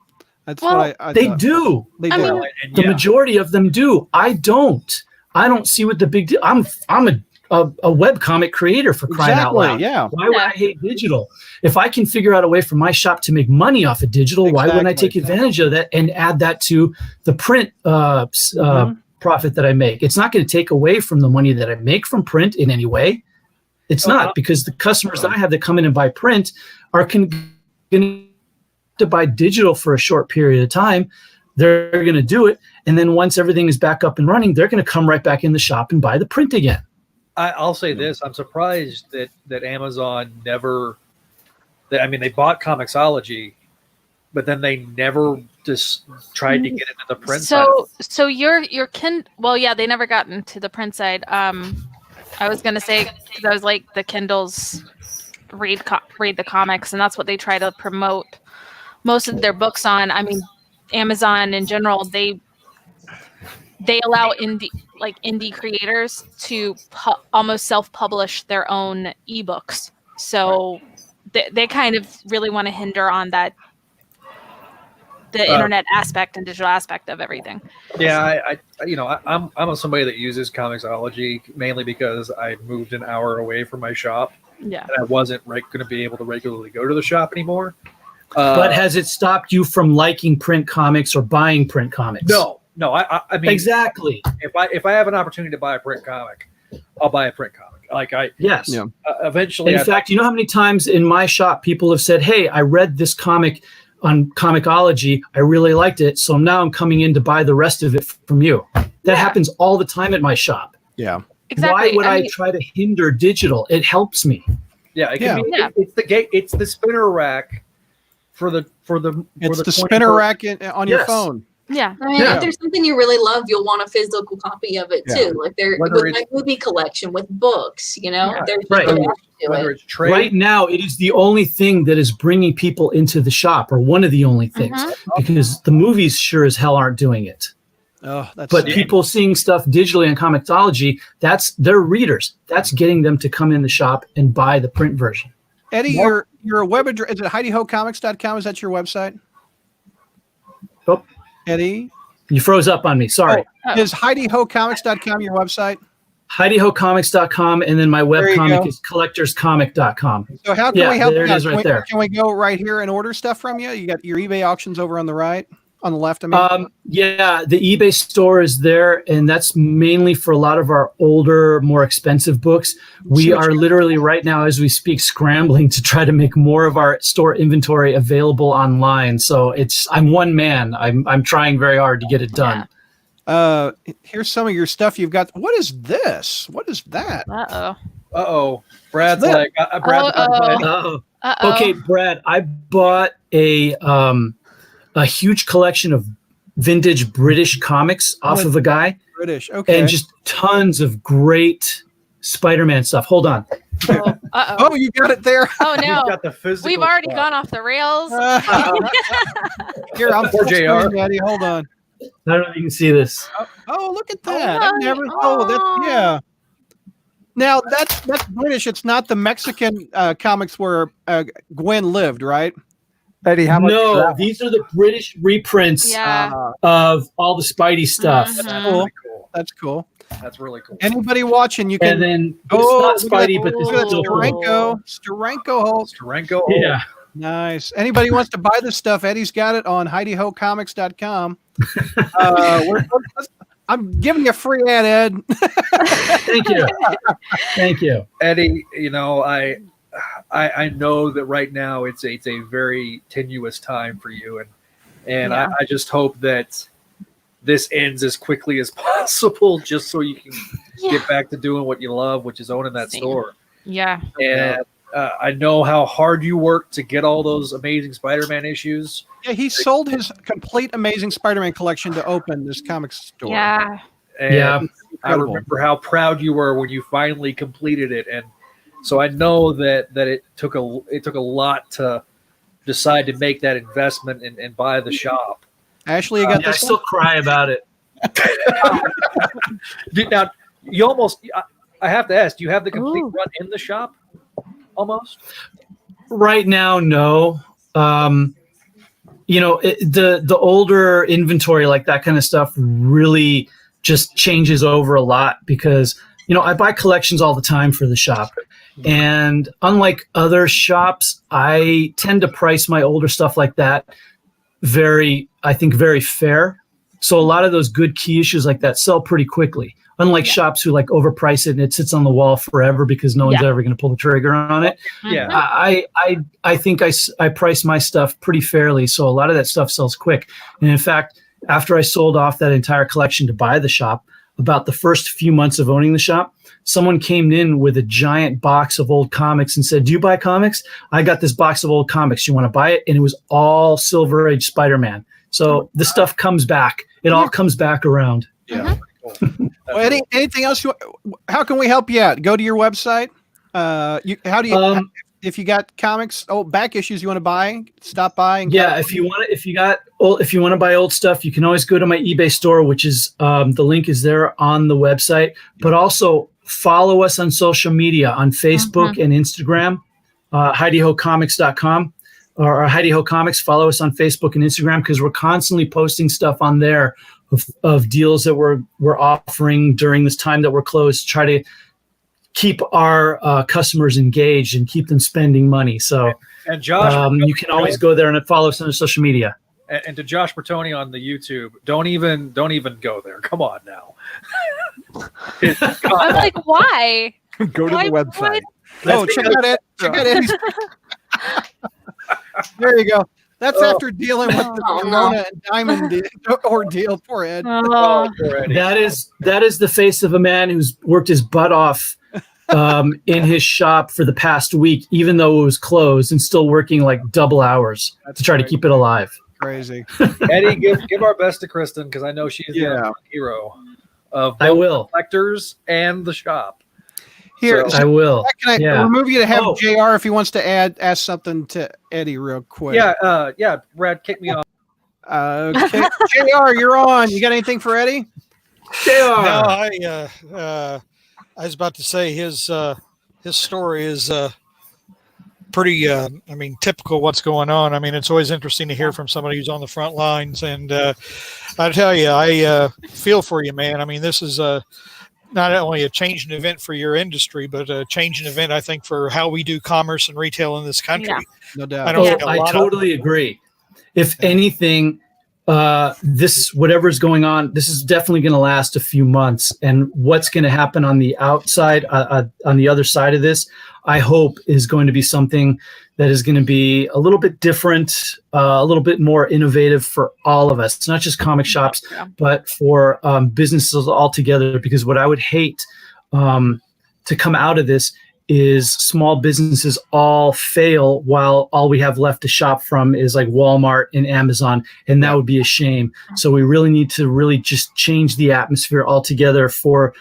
That's what I they thought. do. They do. The majority of them do. I don't see what the big deal. I'm a web comic creator, for crying out loud. Yeah. Why would I hate digital? If I can figure out a way for my shop to make money off of digital, why wouldn't I take advantage of that and add that to the print profit that I make? It's not going to take away from the money that I make from print in any way. It's not, because the customers that I have that come in and buy print are going to buy digital for a short period of time. They're going to do it. And then once everything is back up and running, they're going to come right back in the shop and buy the print again. I'll say this. I'm surprised that Amazon never, they bought Comixology, but then they never just tried to get into the print side. So your well, yeah, they never got into the print side. I was gonna say, because I was like, the Kindles read the comics, and that's what they try to promote most of their books on. I mean, Amazon in general, they allow indie creators to almost self-publish their own ebooks. So they kind of really want to hinder on that, the internet aspect and digital aspect of everything. Yeah, I'm somebody that uses Comixology mainly because I moved an hour away from my shop. Yeah, and I wasn't going to be able to regularly go to the shop anymore. But has it stopped you from liking print comics or buying print comics? No. I mean, exactly. If I have an opportunity to buy a print comic, I'll buy a print comic. Yes. Eventually. In fact, you know how many times in my shop people have said, "Hey, I read this comic on Comixology. I really liked it, so now I'm coming in to buy the rest of it from you." That happens all the time at my shop. Yeah. Exactly. Why would I try to hinder digital? It helps me. Yeah. It can be. It's the gate. It's the spinner rack for the. It's the spinner rack on your phone. Yeah. I mean, if there's something you really love, you'll want a physical copy of it too. Like with my movie collection, with books, there's right now, it is the only thing that is bringing people into the shop, or one of the only things, because the movies sure as hell aren't doing it. Oh, that's but people seeing stuff digitally on Comixology, that's their readers. That's getting them to come in the shop and buy the print version. Eddie, your web address, is it HeidiHoComics.com? Is that your website? Oh. Eddie, you froze up on me. Sorry. Is HeidiHoComics.com your website? HeidiHoComics.com, and then my There you webcomic go. is collectorscomic.com. So how can we help there you it out? is right there. Can we go right here and order stuff from you? You got your eBay auctions over on the right, on the left, I mean. Yeah, the eBay store is there, and that's mainly for a lot of our older, more expensive books. We are literally right now, as we speak, scrambling to try to make more of our store inventory available online. So I'm one man. I'm trying very hard to get it done. Here's some of your stuff you've got. What is this? What is that? Uh-oh. Brad's What's like, Okay, Brad, I bought a huge collection of vintage British comics off of a guy. British, okay. And just tons of great Spider-Man stuff. Hold on. Uh-oh. Oh, you got it there. Oh, no. got the physical We've already stuff. gone off the rails. Here, I'm Poor full JR. screen, Daddy. Hold on. I don't know if you can see this. Oh, look at that. I've never. Oh, that's yeah. Now that's British. It's not the Mexican comics where Gwen lived, right? Eddie, how much? is No, that? these are the British reprints Yeah. of all the Spidey stuff. Mhm. That's Cool. really cool. That's cool. That's really cool. Anybody watching, you can. And then Oh, it's not look at Spidey, that- but this look at is that still Steranko. Steranko Hulk. Steranko. Yeah. Nice. Anybody wants to buy this stuff, Eddie's got it on HeidiHoComics.com. I'm giving you a free ad, Ed. Thank you. Thank you. Eddie, you know, I know that right now it's a very tenuous time for you, and Yeah. I just hope that this ends as quickly as possible, just so you can get back to doing what you love, which is owning that Same. store. Yeah. And I know how hard you worked to get all those Amazing Spider-Man issues. Yeah, he sold his complete Amazing Spider-Man collection to open this comic store. Yeah. And Yeah. I remember how proud you were when you finally completed it, and so I know that it took a lot to decide to make that investment and buy the shop. Ashley, you got Yeah, I this still one? cry about it. Now, you almost. I have to ask. Do you have the complete Ooh. run in the shop? Almost. Right now, no. The older inventory, like that kind of stuff, really just changes over a lot because I buy collections all the time for the shop, and unlike other shops, I tend to price my older stuff like that very fair. So a lot of those good key issues like that sell pretty quickly. Unlike shops who like overprice it and it sits on the wall forever because no one's ever going to pull the trigger on it. Yeah. I think I price my stuff pretty fairly, so a lot of that stuff sells quick. And in fact, after I sold off that entire collection to buy the shop, about the first few months of owning the shop, someone came in with a giant box of old comics and said, "Do you buy comics? I got this box of old comics. You want to buy it?" And it was all Silver Age Spider-Man. So the stuff comes back. It all comes back around. Yeah. Well, Eddie, anything else? How can we help you out? Go to your website. If you got comics, back issues you want to buy, stop by. And if you want to buy old stuff, you can always go to my eBay store, which is the link is there on the website. But also follow us on social media on Facebook and Instagram, HeidiHoComics.com or Heidi Ho Comics. Follow us on Facebook and Instagram because we're constantly posting stuff on there of deals that we're offering during this time that we're closed. Try to keep our customers engaged and keep them spending money. So, and Josh, you can always go there and follow us on social media. And to Josh Bertoni on the YouTube, don't even go there. Come on now. I'm like, why? Go to the website. Oh, check out Ed. Check out Eddie's. There you go. That's after dealing with the Corona and Diamond ordeal. Poor Ed. That is the face of a man who's worked his butt off in his shop for the past week, even though it was closed, and still working like double hours to try to keep it alive. Crazy. Eddie, give our best to Kristen because I know she's the hero of both collectors and the shop. Here, I will. Can I remove you to have JR if he wants to ask something to Eddie real quick? Yeah. Brad, kick me off. Okay, JR, you're on. You got anything for Eddie? JR. No, I was about to say his story is pretty. Typical what's going on. I mean, it's always interesting to hear from somebody who's on the front lines, and I tell you, I feel for you, man. I mean, this is not only a changing event for your industry, but a changing event, I think, for how we do commerce and retail in this country. Yeah. No doubt. I don't think a I lot totally agree. If anything, this whatever's going on, this is definitely going to last a few months. And what's going to happen on the outside, on the other side of this, I hope is going to be something that is going to be a little bit different, a little bit more innovative for all of us. It's not just comic shops, but for businesses altogether. Because what I would hate to come out of this is small businesses all fail while all we have left to shop from is like Walmart and Amazon, and that would be a shame. So we really need to really just change the atmosphere altogether for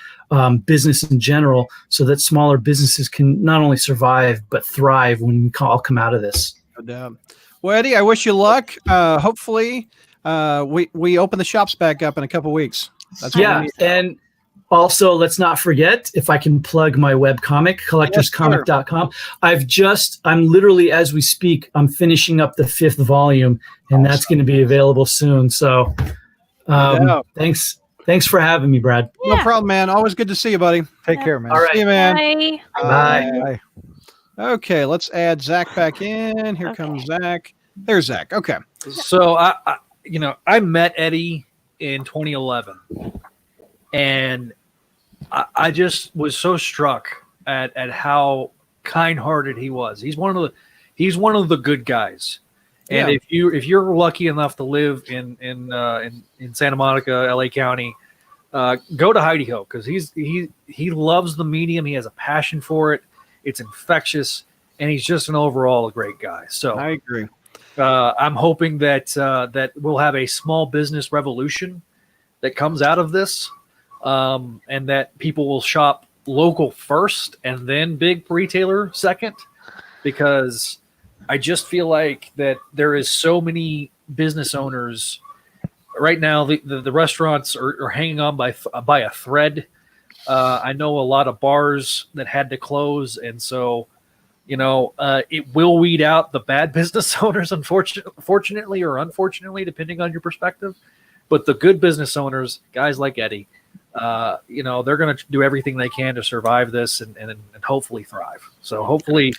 business in general, so that smaller businesses can not only survive but thrive when we all come out of this. No doubt. Well, Eddie, I wish you luck. Hopefully, we open the shops back up in a couple weeks. That's what we need. And also, let's not forget, if I can plug my webcomic, collectorscomic.com. I'm literally, as we speak, I'm finishing up the 5th volume, and that's going to be available soon. So thanks for having me, Brad. No problem, man. Always good to see you, buddy. Take care, man. All right. See you, man. Bye. Bye. Bye. Okay, let's add Zach back in. Here comes Zach. There's Zach. Okay. So I met Eddie in 2011, and I just was so struck at how kind-hearted he was. He's one of the good guys. And if you're lucky enough to live in Santa Monica, LA County, go to Heidi Ho, because he loves the medium. He has a passion for it. It's infectious, and he's just an overall a great guy. So I agree. I'm hoping that we'll have a small business revolution that comes out of this, and that people will shop local first and then big retailer second, because I just feel like that there is so many business owners right now. The restaurants are hanging on by a thread. I know a lot of bars that had to close, and so it will weed out the bad business owners, fortunately or unfortunately, depending on your perspective. But the good business owners, guys like Eddie, they're going to do everything they can to survive this and hopefully thrive. So hopefully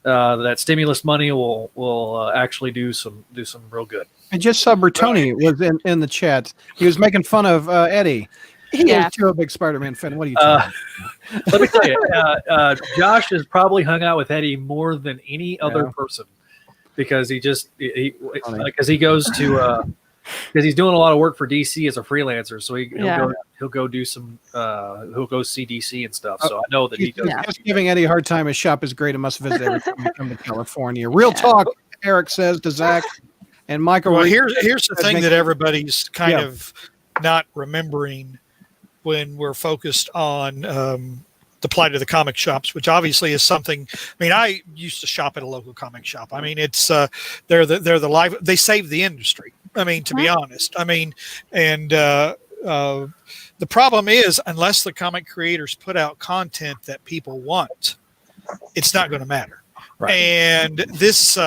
that stimulus money will actually do some real good. I just saw Bertoni was in the chat. He was making fun of Eddie. He is too a big Spider-Man fan. What are you talking about? Let me tell you, Josh has probably hung out with Eddie more than any other person, because he goes to because he's doing a lot of work for DC as a freelancer. So he'll go do some he'll go see DC and stuff. So I know that he goes. Just giving Eddie a hard time. His shop is great. A must visit every time you come to California. Real talk, Eric says to Zach and Michael. Well, here's the thing that everybody's kind of not remembering when we're focused on the plight of the comic shops, which obviously is something. I mean, I used to shop at a local comic shop. I mean, it's they're the live. They saved the industry. I mean, to be honest. I mean, and the problem is, unless the comic creators put out content that people want, it's not going to matter. Right. And this,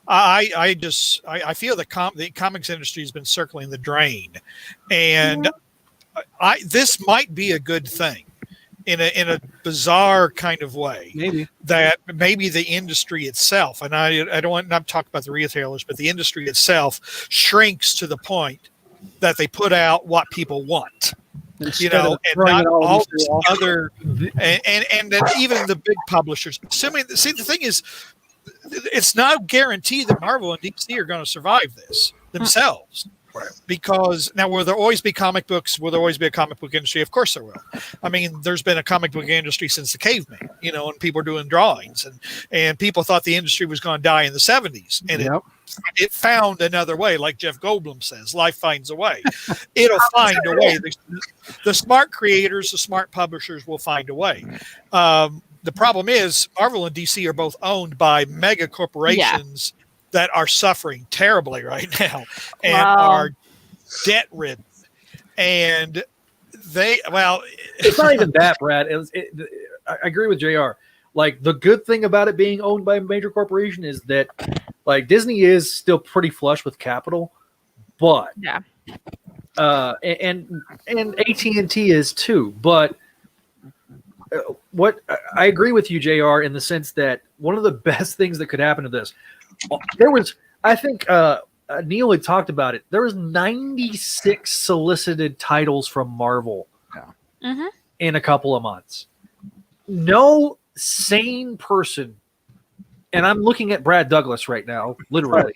I feel the comics industry has been circling the drain, and this might be a good thing in a bizarre kind of way. Maybe the industry itself, and I don't want to talk about the retailers, but the industry itself shrinks to the point that they put out what people want. And not all this other, and then even the big publishers. See, the thing is, it's not guaranteed that Marvel and DC are going to survive this themselves. Right. Because now, will there always be comic books? Will there always be a comic book industry? Of course there will. I mean, there's been a comic book industry since the caveman, and people are doing drawings, and people thought the industry was going to die in the 70s, and it found another way. Like Jeff Goldblum says, life finds a way. It'll find a way. The smart creators, the smart publishers will find a way. The problem is Marvel and DC are both owned by mega corporations that are suffering terribly right now and are debt ridden. And it's not even that, Brad. I agree with JR. Like, the good thing about it being owned by a major corporation is that, like, Disney is still pretty flush with capital, but and AT&T is too. But what I agree with you, JR, in the sense that one of the best things that could happen to this, there was, I think Neil had talked about it. There was 96 solicited titles from Marvel in a couple of months. No sane person, and I'm looking at Brad Douglas right now, literally,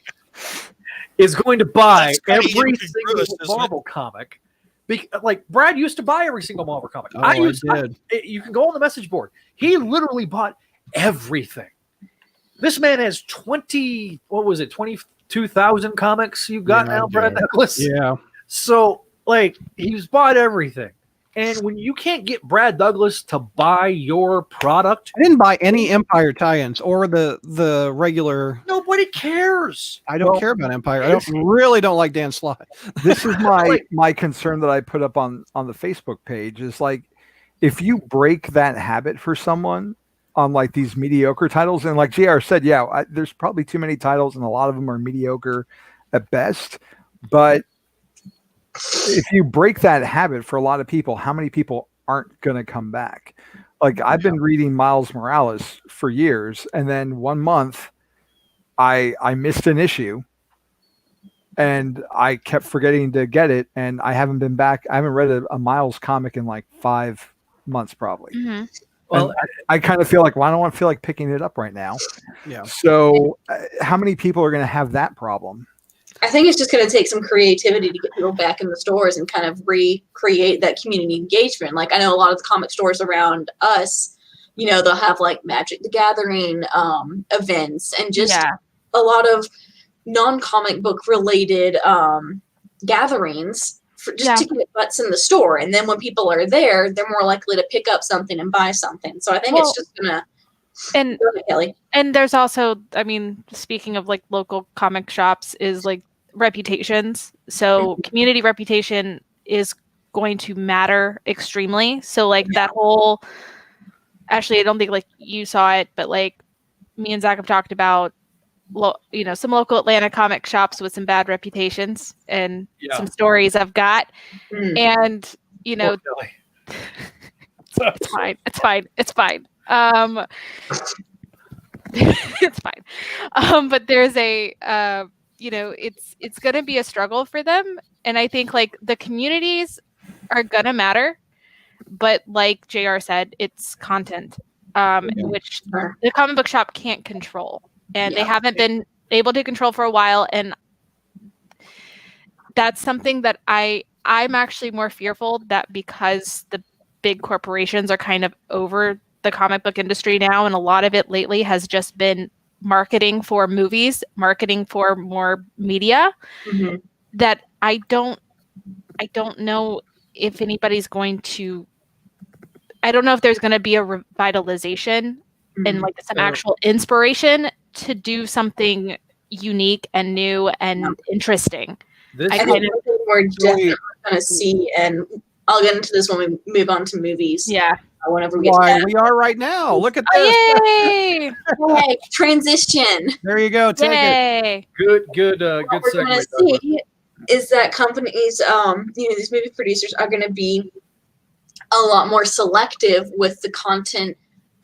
is going to buy every single Marvel comic. Like Brad used to buy every single Marvel comic. Oh, I did. You can go on the message board. He literally bought everything. This man has 22,000 comics you've got now, Brad Douglas. Yeah. So, like, he's bought everything. And when you can't get Brad Douglas to buy your product, I didn't buy any Empire tie-ins or the regular. Nobody cares. I don't care about Empire. I really don't like Dan Slott. This is my concern that I put up on the Facebook page is like, if you break that habit for someone on like these mediocre titles, and like JR said, there's probably too many titles and a lot of them are mediocre at best, but if you break that habit for a lot of people, how many people aren't going to come back? Like I've been reading Miles Morales for years, and then one month I missed an issue and I kept forgetting to get it, and I haven't been back. I haven't read a Miles comic in like 5 months probably. Mm-hmm. Well, I kind of feel like, well, I don't feel like picking it up right now. Yeah. So how many people are going to have that problem? I think it's just going to take some creativity to get people back in the stores and kind of recreate that community engagement. Like I know a lot of the comic stores around us, you know, they'll have like Magic the Gathering events and just a lot of non-comic book related gatherings to get butts in the store. And then when people are there, they're more likely to pick up something and buy something. So I think it's just going to. And and there's also, I mean, speaking of like local comic shops, is like reputations. So community reputation is going to matter extremely. So like that whole, actually, I don't think like you saw it, but like me and Zach have talked about, you know, some local Atlanta comic shops with some bad reputations and some stories I've got. And, you know, it's fine. It's fine. It's fine. It's fine. But there's a, you know, it's going to be a struggle for them. And I think like the communities are going to matter, but like JR said, it's content, which the comic book shop can't control, and they haven't been able to control for a while. And that's something that I'm actually more fearful that, because the big corporations are kind of over the comic book industry now, and a lot of it lately has just been marketing for movies, marketing for more media, that I don't know if anybody's going to, I don't know if there's going to be a revitalization and like some actual inspiration to do something unique and new and interesting. I think we're definitely going to see, and I'll get into this when we move on to movies. Yeah. Whenever we get to that. We are right now. Look at this. Yay! Yay! Transition. There you go. Take it. Good What we're going to see is that companies, you know, these movie producers are going to be a lot more selective with the content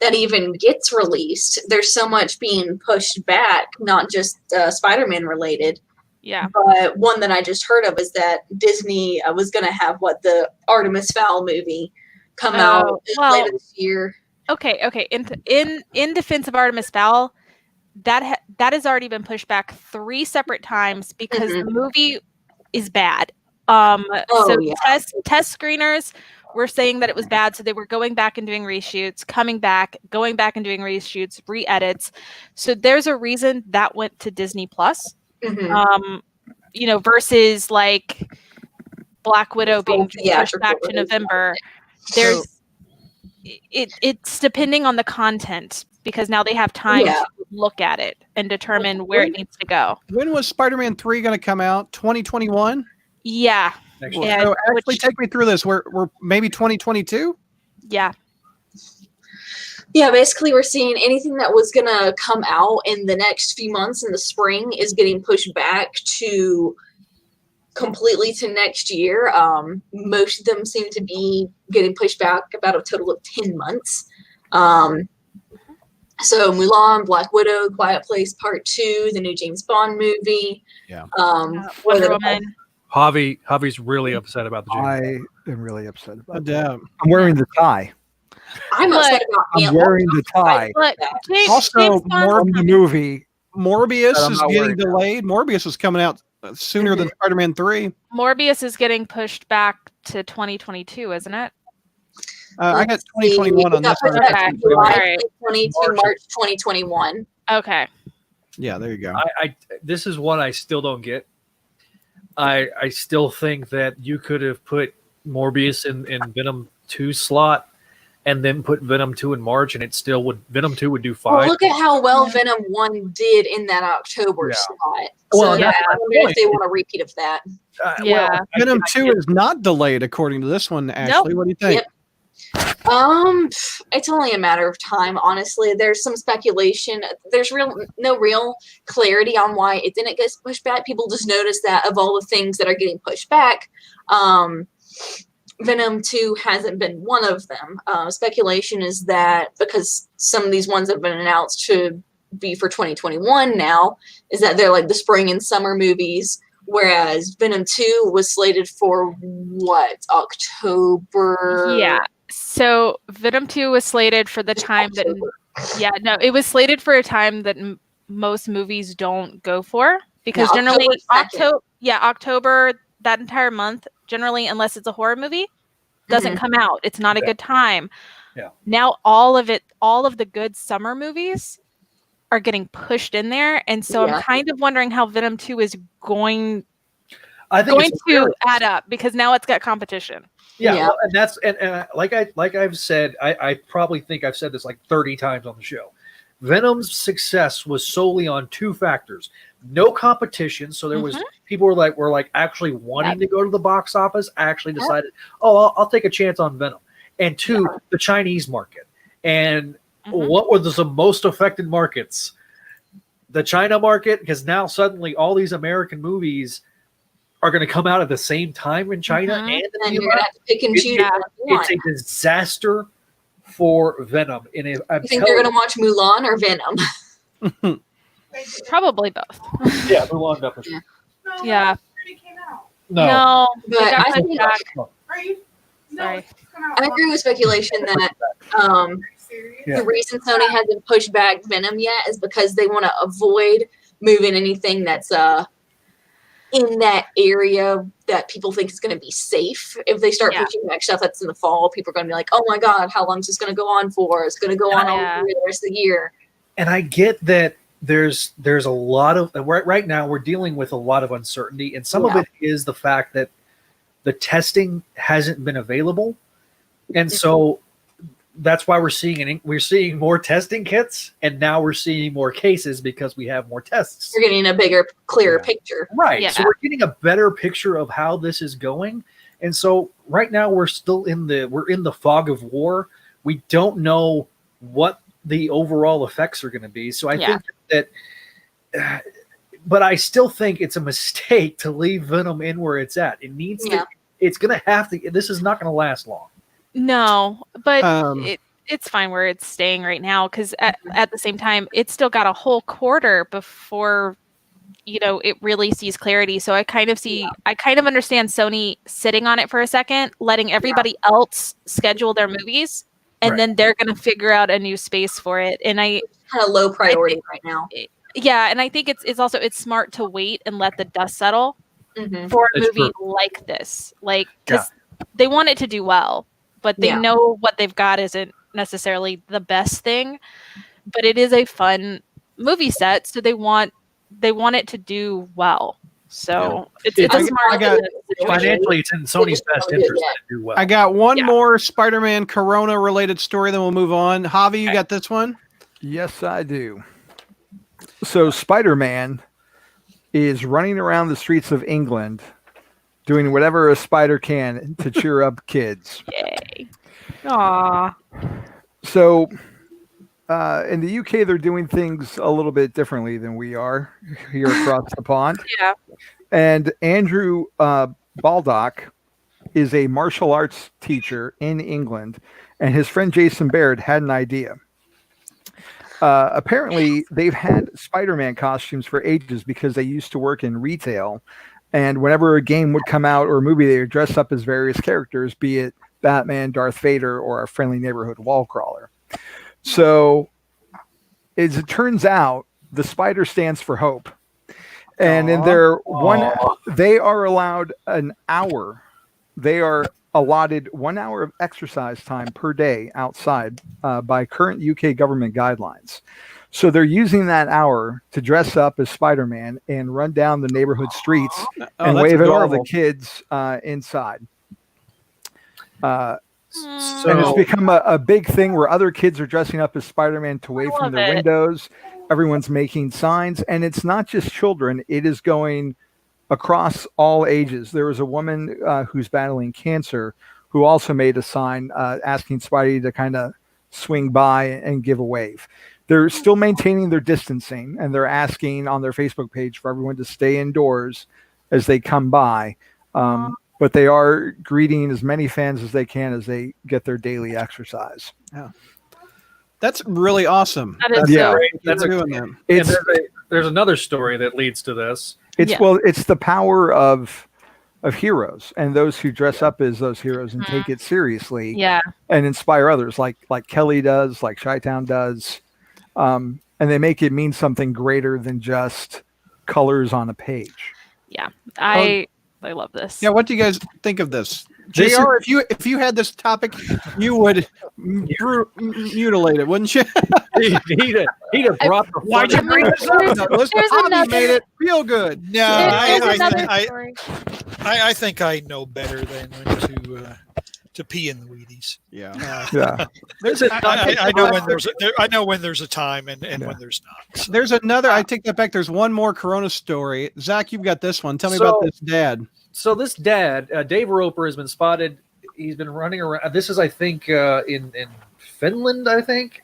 that even gets released. There's so much being pushed back, not just Spider-Man related. Yeah. But one that I just heard of is that Disney was going to have the Artemis Fowl movie come out later this year. Okay. In defense of Artemis Fowl, that has already been pushed back 3 separate times because the movie is bad. Test screeners were saying that it was bad, so they were going back and doing reshoots, going back and doing reshoots, re-edits. So there's a reason that went to Disney Plus. You know, versus like Black Widow being pushed back to November. There's it's depending on the content, because now they have time to look at it and determine where it needs to go. When was Spider-Man 3 going to come out? 2021? Yeah. So actually take me through this. We're maybe 2022? Yeah. Yeah, basically we're seeing anything that was going to come out in the next few months in the spring is getting pushed back to completely to next year. Most of them seem to be getting pushed back about a total of 10 months. So Mulan, Black Widow, Quiet Place Part 2, the new James Bond movie. Yeah. Wonder Woman. Javi's really upset about the James. I am really upset No about that. doubt. I'm wearing the tie. I'm upset about I'm wearing the tie Look, James Also, Bond- from the movie. Morbius But I'm is not getting worried about delayed. Morbius is coming out sooner than Spider-Man 3. Morbius is getting pushed back to 2022, isn't it? I got 2021 on this one. Okay. July Alright. 2020 to March 2021. Okay. Yeah, there you go. I this is what I still don't get. I still think that you could have put Morbius in Venom 2 slot and then put Venom 2 in March, and it still would Venom 2 would do fine. Well, look at how well Venom 1 did in that October Yeah. slot. Well, So that's I my wonder point. if they want a repeat of that. Yeah. Venom 2 is not delayed according to this one, Ashley. What do you think? Yep. It's only a matter of time, honestly. There's some speculation. There's no real clarity on why it didn't get pushed back. People just noticed that of all the things that are getting pushed back, Venom 2 hasn't been one of them. Speculation is that because some of these ones have been announced to be for 2021 now, is that they're like the spring and summer movies, whereas Venom 2 was slated for October? Yeah. So Venom 2 was slated for the time that it was slated for a time that most movies don't go for, because generally October, that entire month, generally, unless it's a horror movie, doesn't come out. It's not a good time. Yeah. Now all of the good summer movies are getting pushed in there, and so I'm kind of wondering how Venom 2 is going to add up, because now it's got competition. Yeah. Well, and that's and like I've said, I probably think I've said this like 30 times on the show. Venom's success was solely on two factors: no competition. So there was people were like actually wanting to go to the box office. Actually decided, I'll take a chance on Venom. And two, the Chinese market. And what were the most affected markets? The China market, because now suddenly all these American movies are going to come out at the same time in China, and you're going to have to pick and choose. It's a disaster for Venom. And you think they're going to watch Mulan or Venom? Probably both. Yeah, Mulan definitely. No, Yeah. it already came out. No. But I think Are you? No, Sorry. it's come out. I agree with speculation that Are you serious? Yeah. the reason Sony hasn't pushed back Venom yet is because they want to avoid moving anything that's in that area that people think is going to be safe. If they start pushing back stuff that's in the fall, people are going to be like, oh my God, how long is this going to go on for? It's going to go on all the rest of the year. And I get that there's a lot of right now we're dealing with a lot of uncertainty, and some of it is the fact that the testing hasn't been available, and so that's why we're seeing more testing kits, and now we're seeing more cases because we have more tests. You're getting a bigger, clearer picture, right? Yeah. So we're getting a better picture of how this is going, and so right now we're still in the fog of war. We don't know what the overall effects are going to be. So I think that, but I still think it's a mistake to leave Venom in where it's at. It needs to. It's going to have to. This is not going to last long. No, but it's fine where it's staying right now, because at the same time, it's still got a whole quarter before it really sees clarity. So I kind of understand Sony sitting on it for a second, letting everybody else schedule their movies, and then they're going to figure out a new space for it. And I kind of low priority right now. Yeah, and I think it's also smart to wait and let the dust settle for a movie like this, because they want it to do well, but they know what they've got isn't necessarily the best thing, but it is a fun movie set, so they want it to do well. So it's a smart. Financially, it's in Sony's best interest to do well. I got one more Spider-Man Corona related story, then we'll move on. Javi, you got this one? Yes, I do. So Spider-Man is running around the streets of England doing whatever a spider can to cheer up kids. Yay. Aww. So in the UK, they're doing things a little bit differently than we are here across the pond. Yeah. And Andrew Baldock is a martial arts teacher in England, and his friend Jason Baird had an idea. Apparently, they've had Spider-Man costumes for ages because they used to work in retail. And whenever a game would come out or a movie, they would dress up as various characters, be it Batman, Darth Vader, or a friendly neighborhood wall crawler. So, as it turns out, the spider stands for hope. And in their they are allowed an hour. They are allotted 1 hour of exercise time per day outside by current UK government guidelines. So they're using that hour to dress up as Spider-Man and run down the neighborhood streets and wave at all the kids inside. And it's become a big thing where other kids are dressing up as Spider-Man to wave from their windows. Everyone's making signs, and it's not just children. It is going across all ages. There was a woman who's battling cancer who also made a sign asking Spidey to kind of swing by and give a wave. They're still maintaining their distancing, and they're asking on their Facebook page for everyone to stay indoors as they come by. But they are greeting as many fans as they can as they get their daily exercise. Yeah. That's really awesome. That is so great. That's there's another story that leads to this. It's the power of heroes and those who dress up as those heroes and take it seriously. Yeah. And inspire others like Kelly does, like Chi-Town does. And they make it mean something greater than just colors on a page. Yeah. I love this. Yeah, what do you guys think of this? JR, if you had this topic, you would mutilate it, wouldn't you? he'd have brought the Why'd you bring this up? Hobby made it feel good. No, I think I know better than when to pee in the Wheaties. Yeah. I know when there's a time and when there's not. So. There's another. I take that back. There's one more Corona story. Zach, you've got this one. Tell me about this dad. So this dad, Dave Roper, has been spotted. He's been running around. This is, I think, in Finland. I think.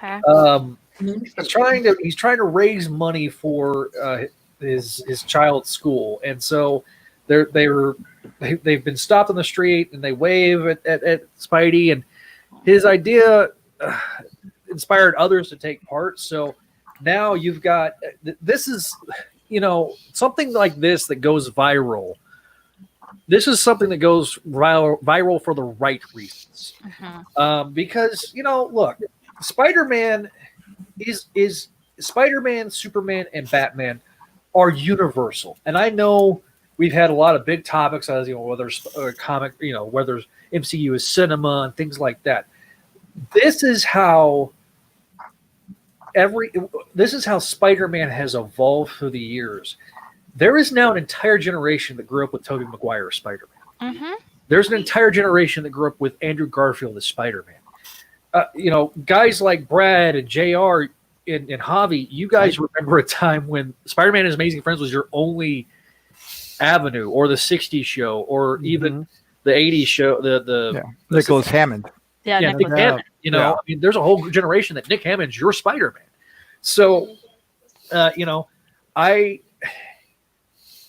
Okay. He's trying to raise money for his child's school, and so they've been stopped on the street and they wave at Spidey, and his idea inspired others to take part. So now you've got this is something like this that goes viral. This is something that goes viral for the right reasons. Because look, Spider-Man is Spider-Man, Superman, and Batman are universal, and I know we've had a lot of big topics as whether it's comic, whether MCU is cinema and things like that. This is how Spider-Man has evolved through the years. There is now an entire generation that grew up with Tobey Maguire as Spider-Man. There's an entire generation that grew up with Andrew Garfield as Spider-Man. Guys like Brad and JR and Javi, you guys remember a time when Spider-Man and His Amazing Friends was your only avenue, or the 60s show, or even the 80s show, the Nicholas Hammond. Yeah, Nick Hammond. I mean, there's a whole generation that Nick Hammond's your Spider-Man. So,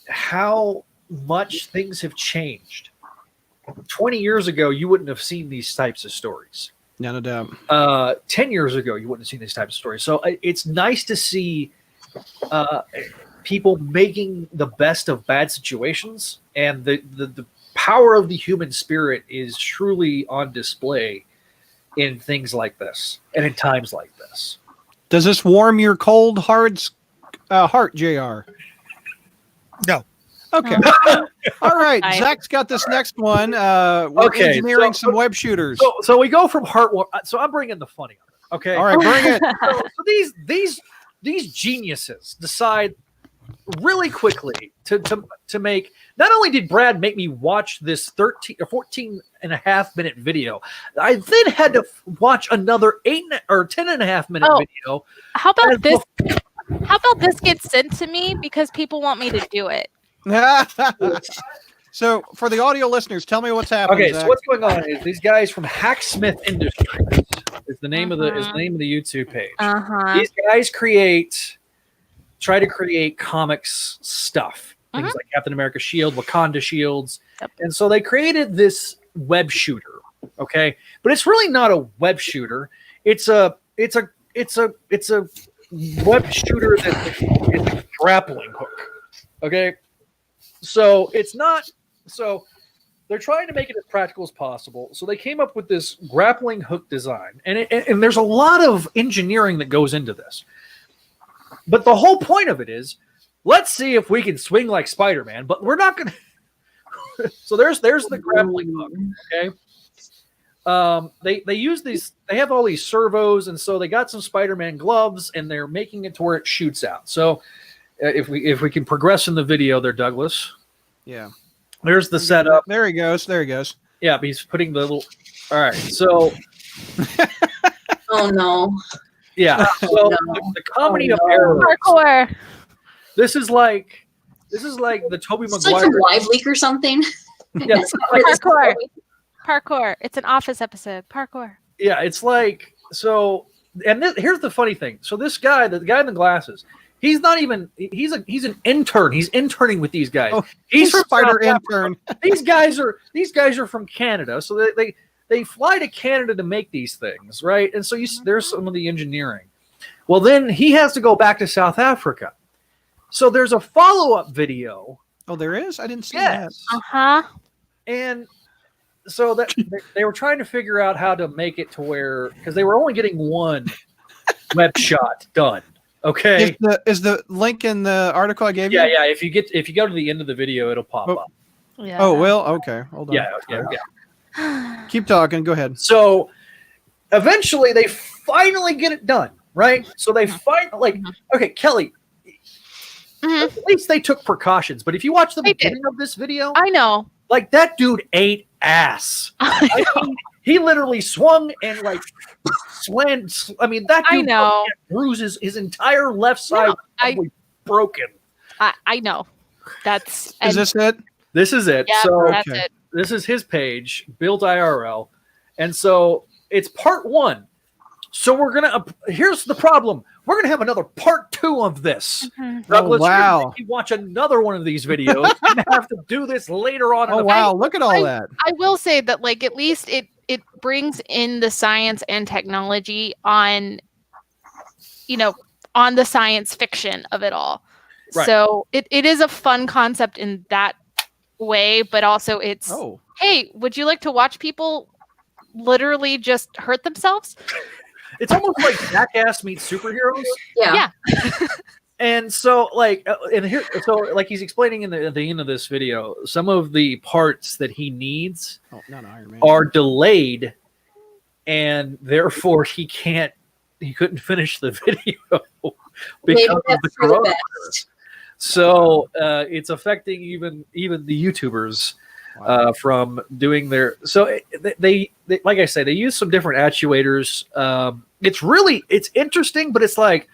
how much things have changed. 20 years ago, you wouldn't have seen these types of stories. No doubt. 10 years ago, you wouldn't have seen these types of stories. So it's nice to see people making the best of bad situations, and the power of the human spirit is truly on display in things like this and in times like this. Does this warm your cold heart, JR? No. Okay. All right. Zach's got this next one. We're engineering some web shooters. So we go from heartwarming. So I'm bringing the funny on it. Okay. All right. Bring it. So these geniuses decide really quickly to make. Not only did Brad make me watch this 14 and a half minute video, I then had to watch another 10 and a half minute video. How about this? How about this gets sent to me because people want me to do it? So for the audio listeners, tell me what's happening. Okay, Zach. so what's going on is these guys from Hacksmith Industries is the name of the YouTube page. These guys try to create comics stuff. things like Captain America shield, Wakanda shields. Yep. And so they created this web shooter. Okay. But it's really not a web shooter. It's a web shooter that's a grappling hook. Okay. So it's not, so they're trying to make it as practical as possible. So they came up with this grappling hook design. And there's a lot of engineering that goes into this. But the whole point of it is, let's see if we can swing like Spider-Man, but we're not going to. So there's the grappling hook. Okay. They use these, they have all these servos. And so they got some Spider-Man gloves and they're making it to where it shoots out. So if we can progress in the video there, Douglas. Yeah. There's the setup. There he goes. There he goes. Yeah, but he's putting the little. All right, so. Oh no. Yeah. So the comedy of errors. Parkour. This is like the Tobey It's Maguire. like from Live Leak or something. Yeah, Parkour. Parkour. It's an Office episode. Parkour. yeah, it's like so. And here's the funny thing. So this guy, the guy in the glasses, he's not even. He's an intern. He's interning with these guys. Oh, he's from Spider South intern. Africa. These guys are from Canada, so they fly to Canada to make these things, right? And so there's some of the engineering. Well, then he has to go back to South Africa. So there's a follow-up video. Oh, there is? I didn't see that. Uh-huh. And so that they were trying to figure out how to make it to where, because they were only getting one web shot done. Okay. Is the link in the article I gave you? Yeah. If you go to the end of the video, it'll pop up. Yeah. Oh, well, okay. Hold on. Yeah. Keep talking. Go ahead. So eventually they finally get it done, right? So they okay, Kelly, at least they took precautions. But if you watch the beginning of this video, I know. like that dude ate ass. I mean, he literally swung and like slammed. I mean, that dude bruises his entire left side probably broken. I know. Is this it? This is it. Yeah, so that's it. This is his page, Build IRL. And so it's part 1. So here's the problem. We're going to have another part 2 of this. Douglas, wow. you're gonna make me watch another one of these videos. You're going to have to do this later on. Oh, wow. Look at all that. I will say that, like, at least it brings in the science and technology on, on the science fiction of it all. Right. So it is a fun concept in that way, but also it's, hey, would you like to watch people literally just hurt themselves? It's almost like Jackass meets superheroes. Yeah. And so, like he's explaining in the end of this video, some of the parts that he needs are delayed, and therefore he couldn't finish the video because of the coronavirus. So it's affecting even the YouTubers from doing their. So they like I say, they use some different actuators. It's interesting, but it's like,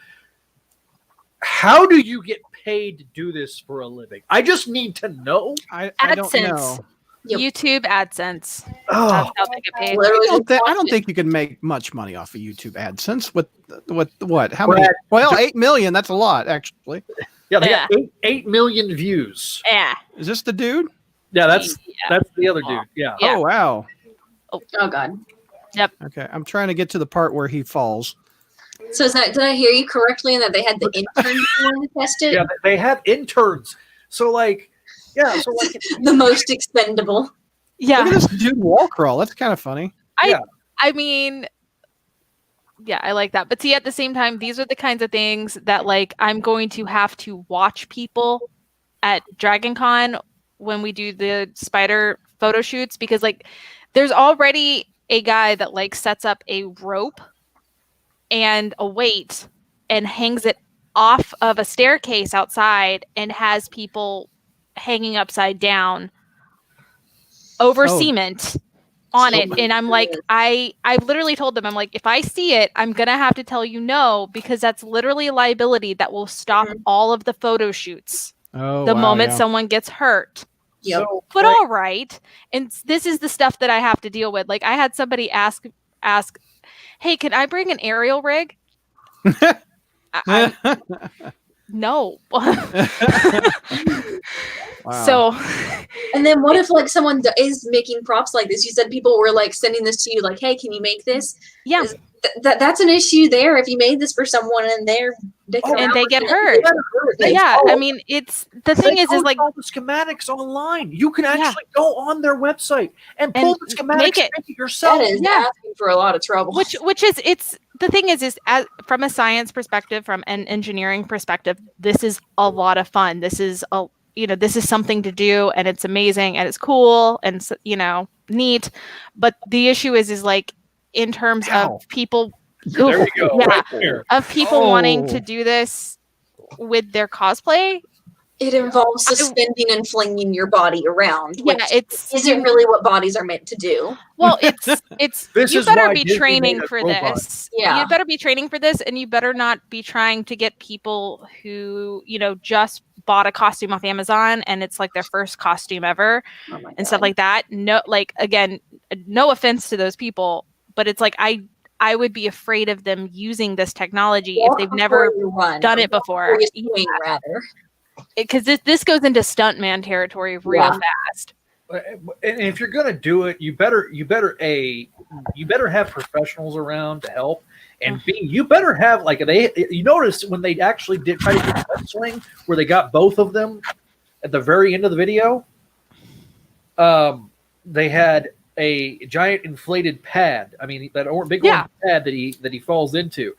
how do you get paid to do this for a living? I just need to know. I don't know. YouTube AdSense. Oh, that's how they get paid. I don't think you can make much money off of YouTube AdSense. With what? How many? Well, 8 million. That's a lot, actually. Yeah, they got 8 million views. Yeah. Is this the dude? Yeah, that's the other dude. Yeah. Oh, wow. Oh God. Yep. Okay, I'm trying to get to the part where he falls. So did I hear you correctly in that they had the interns to test it? Yeah, they have interns. So the most expendable. Yeah. Look at this dude wall crawl. That's kind of funny. I mean, yeah, I like that. But see, at the same time, these are the kinds of things that, like, I'm going to have to watch people at Dragon Con when we do the spider photo shoots, because, like, there's already a guy that, like, sets up a rope and a weight and hangs it off of a staircase outside and has people hanging upside down over cement on it. And I'm like, I literally told them, I'm like, if I see it, I'm going to have to tell you no, because that's literally a liability that will stop all of the photo shoots the moment someone gets hurt. Yep. But all right. And this is the stuff that I have to deal with. Like, I had somebody ask, hey, can I bring an aerial rig? no. Wow. So, And then what if like someone is making props like this? You said people were like sending this to you, like, "Hey, can you make this?" yeah, That's an issue there. If you made this for someone and they're dicking and around they with get it, hurt. Like, Yeah, oh, I mean, it's the thing is like all the schematics online. You can Yeah. actually go on their website and pull And the schematics make and it. make it yourself. that is Yeah. asking for a lot of trouble. Which is it's the thing is as from a science perspective, from an engineering perspective, this is a lot of fun. This is this is something to do, and it's amazing and it's cool and neat. But the issue is like in terms Ow. of people, There you go. yeah, Right there. of people wanting Oh. to do this with their cosplay. It involves suspending and flinging your body around. Yeah, which it's isn't really what bodies are meant to do. well, it's This you is better why be Disney training made us for robots. this. Yeah. You better be training for this, and you better not be trying to get people who just bought a costume off Amazon and it's like their first costume ever Oh my and stuff God. like that. No, like again, no offense to those people, but it's like I would be afraid of them using this technology Walk if they've before never you run, done or it walk before. before you swing, rather. Because this goes into stuntman territory real Yeah. fast. And if you're gonna do it, you better have professionals around to help, and B, you better have like you notice when they actually did try to do the web swing where they got both of them at the very end of the video, they had a giant inflated pad. I mean that big Yeah. orange pad that he falls into.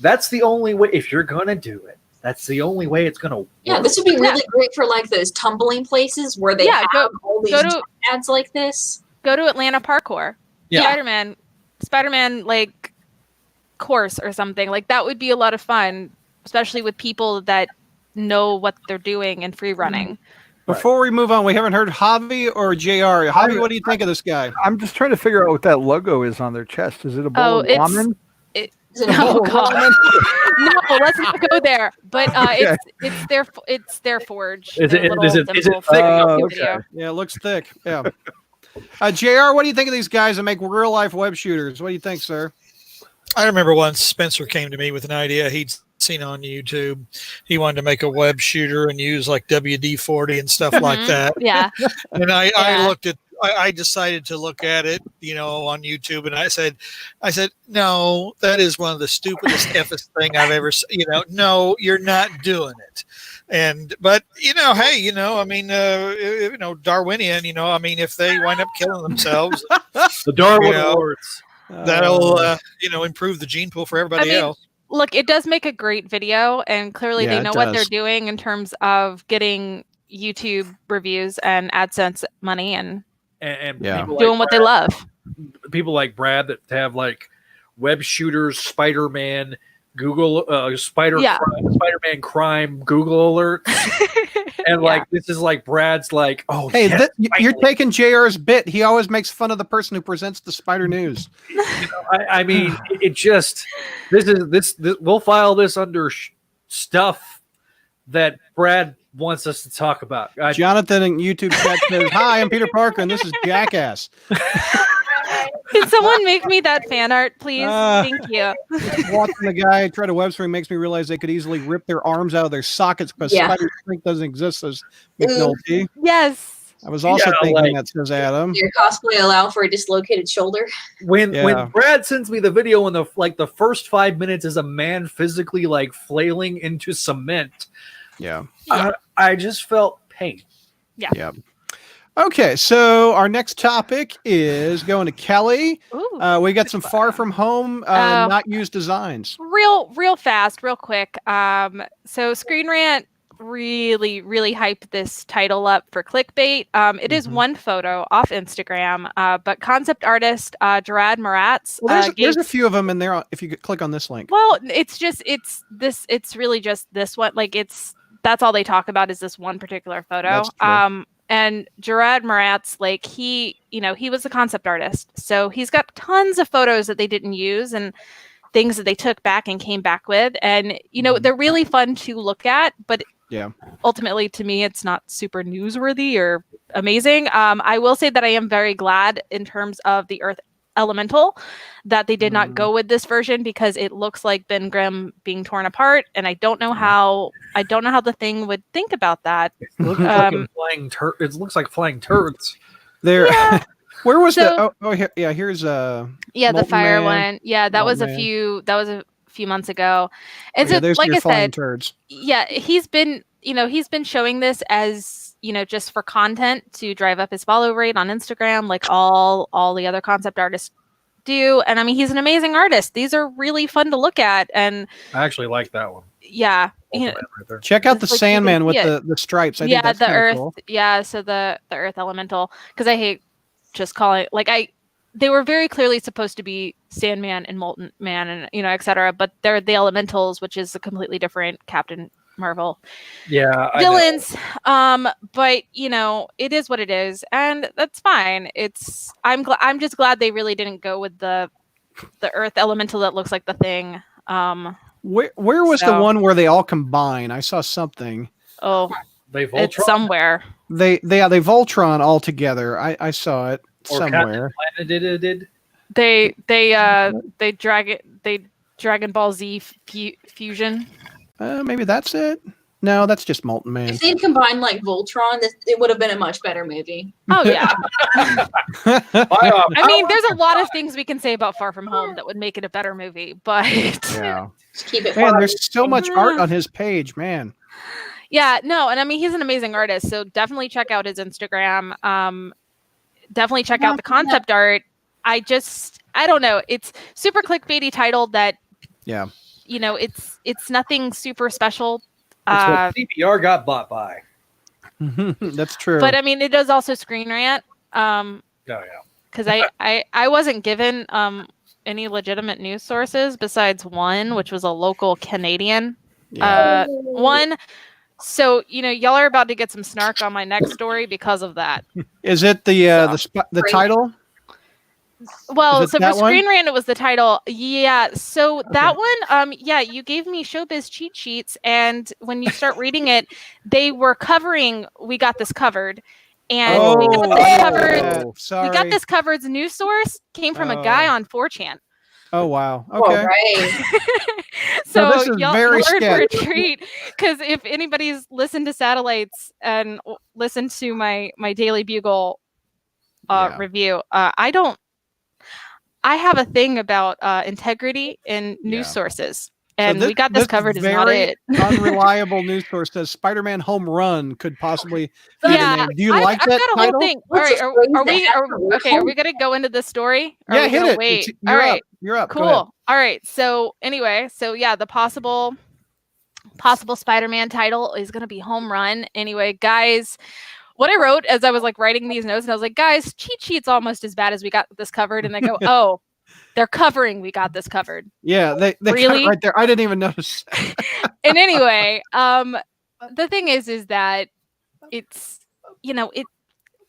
That's the only way if you're gonna do it. That's the only way it's gonna work. Yeah, this would be really great for like those tumbling places where they Yeah, have all these go to- ads like this. Go to Atlanta Parkour. Yeah. Spider-Man like course or something. Like that would be a lot of fun, especially with people that know what they're doing in free running. Before we move on, we haven't heard Javi or JR. Javi, what do you think of this guy? I'm just trying to figure out what that logo is on their chest. Is it a bowl of ramen? Is it Oh all god. No, let's not go there. But Okay. it's their forge. Is their it little thick symbol enough? for the Okay. video. Yeah, it looks thick. Yeah. JR, what do you think of these guys that make real life web shooters? What do you think, sir? I remember once Spencer came to me with an idea he'd seen on YouTube. He wanted to make a web shooter and use like WD-40 and stuff like that. Yeah. And I Yeah. looked at, I decided to look at it, on YouTube, and I said, no, that is one of the stupidest effest thing I've ever seen. No, you're not doing it. But hey, Darwinian, if they wind up killing themselves, The Darwin You know, Awards. that'll, improve the gene pool for everybody else. Look, it does make a great video, and clearly Yeah, they it know what they're does. doing in terms of getting YouTube reviews and AdSense money and And Yeah. people doing like what they Brad, love. people like Brad that have like web shooters, Spider-Man, Google, Spider-Man crime, Google alerts, and like this is like Brad's like, oh, Hey, yes, you're taking JR's bit. He always makes fun of the person who presents the Spider News. I mean, it just this we'll file this under stuff that Brad wants us to talk about. Jonathan in YouTube chat says, "Hi, I'm Peter Parker, and this is Jackass." Can someone make me that fan art, please? Uh, Thank you. Watching the guy try to web stream makes me realize they could easily rip their arms out of their sockets because Yeah. Spider Strength doesn't exist. Says McNulty. Yes. I was also Yeah, thinking like- that, says Adam. your cosplay allow for a dislocated shoulder? When Yeah. Brad sends me the video and the first 5 minutes is a man physically like flailing into cement, Yeah. I just felt pain. Yeah. Okay, so our next topic is going to Kelly. Ooh. We got some Far From Home Oh. not used designs. Real fast, real quick. So Screen Rant really hyped this title up for clickbait. It is one photo off Instagram, but concept artist Gerard Moratz. Well, there's a few of them in there. If you could click on this link. Well, it's really just this one. Like that's all they talk about is this one particular photo. That's true. And Gerard Moratz, like he was a concept artist, so he's got tons of photos that they didn't use and things that they took back and came back with, and they're really fun to look at, but Yeah. ultimately to me it's not super newsworthy or amazing. I will say that I am very glad in terms of the Earth Elemental that they did not go with this version because it looks like Ben Grimm being torn apart, and I don't know how the Thing would think about that. It looks like it looks like flying turds. There. Yeah. Where was So- the? Here's the Molten fire Man. one. Yeah, that was Molten a few months ago. And so, there's like your I flying said, turds. yeah, he's been showing this as, just for content to drive up his follow rate on Instagram, like all the other concept artists do. And I mean, he's an amazing artist. These are really fun to look at. And I actually like that one. yeah, Right there. Check out the It's like you can Sandman with see it. the stripes. I think yeah, that's the kinda earth. cool. Yeah, so the earth elemental, because I hate just calling it they were very clearly supposed to be Sandman and Molten Man and etc. But they're the elementals, which is a completely different Captain Marvel Yeah, villains. But it is what it is, and that's fine. I'm just glad they really didn't go with the earth elemental that looks like the Thing. Where was the So- one where they all combine? I saw something. Oh, They it's Voltron somewhere. They Voltron all together. I saw it or somewhere. Captain did. They Dragon Ball Z fusion. Maybe that's it. No, that's just Molten Man. If they'd combined like Voltron, it would have been a much better movie. Oh yeah. I I mean, there's a lot of things we can say about Far From Home that would make it a better movie, but Yeah. Just keep it Man, far. there's so much art on his page, man. yeah, no, and I mean, he's an amazing artist, so definitely check out his Instagram. Definitely check out the concept art. I don't know. It's super clickbaity titled that, Yeah. it's nothing super special. It's what CBR got bought by. That's true. But I mean, it does also Screen Rant. Oh yeah. Because I wasn't given any legitimate news sources besides one, which was a local Canadian one. So y'all are about to get some snark on my next story because of that. Is it the title? Well, Is it so for that one? Screen Rant, it was the title. Yeah. So that one, you gave me Showbiz cheat sheets, and when you start reading it, they were covering "We Got This Covered," and we got this covered's news source came from a guy on 4chan. Oh wow. All Okay. right. So this is y'all very are in for a sketch. treat, because if anybody's listened to Satellites and listened to my Daily Bugle review, I have a thing about integrity in news sources, and We Got This Covered is not very it. unreliable news source says Spider-Man Home Run could possibly be the Yeah, name. Do you I've like that got a title? whole thing. All Let's right, just raise are the we? after Okay, are we gonna go into this story? Or are Yeah, we hit gonna it. Wait. You're All up. right, You're up. Go cool. ahead. All right. So anyway, the possible Spider-Man title is gonna be Home Run. Anyway, guys. What I wrote as I was writing these notes, and I was like, guys, cheat sheet's almost as bad as We Got This Covered, and they go, oh, they're covering We Got This Covered. Yeah, they got Really? it right there. I didn't even notice. And anyway, the thing is that it's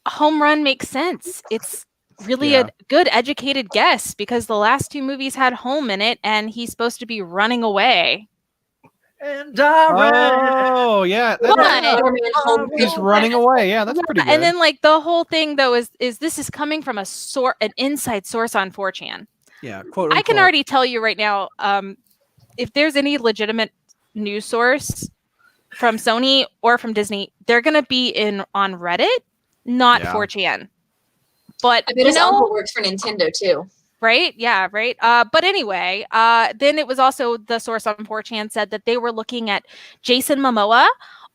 Home Run makes sense. It's really a good educated guess because the last two movies had home in it, and he's supposed to be running away. And I ran. Oh yeah, But- Spider-Man Home he's running away. Yeah, that's pretty good. And then the whole thing though is this is coming from an inside source on 4chan. Yeah, quote. I can unquote. already tell you right now, if there's any legitimate news source from Sony or from Disney, they're gonna be on Reddit, not 4chan. But I bet his uncle works for Nintendo too. right? Yeah, right. But anyway, then it was also the source on 4chan said that they were looking at Jason Momoa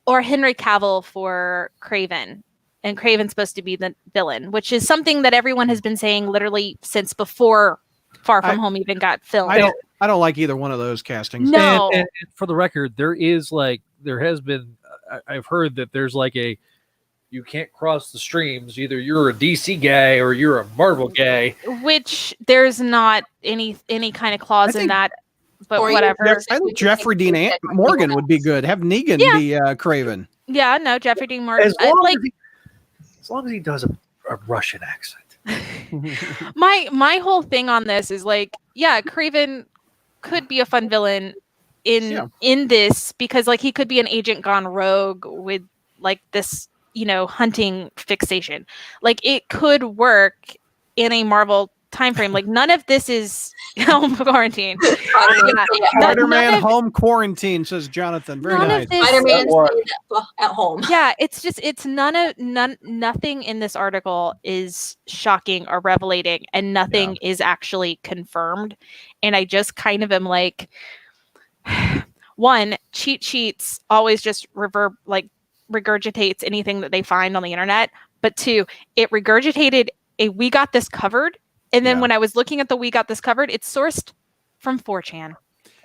or Henry Cavill for Kraven. And Kraven's supposed to be the villain, which is something that everyone has been saying literally since before Far From Home even got filmed. I don't like either one of those castings. No. And for the record, there has been. I've heard that there's you can't cross the streams. Either you're a DC guy or you're a Marvel guy. Which there's not any kind of clause in that, but Or you- whatever. I think Jeffrey Dean Morgan would be good. Have Negan be Craven. Yeah, no, Jeffrey Dean Morgan. As long as he does a Russian accent. My whole thing on this is Craven could be a fun villain in this because he could be an agent gone rogue with this hunting fixation. It could work in a Marvel time frame. Like none of this is home quarantine. Spider-Man home quarantine, says Jonathan. Very None nice. of this. Spider-Man at home. Yeah, it's just nothing in this article is shocking or revelating, and nothing is actually confirmed. And I just kind of am like, one, cheat sheets always just regurgitates anything that they find on the internet. But two, it regurgitated a "we got this covered," and then when I was looking at the "we got this covered," it's sourced from 4chan.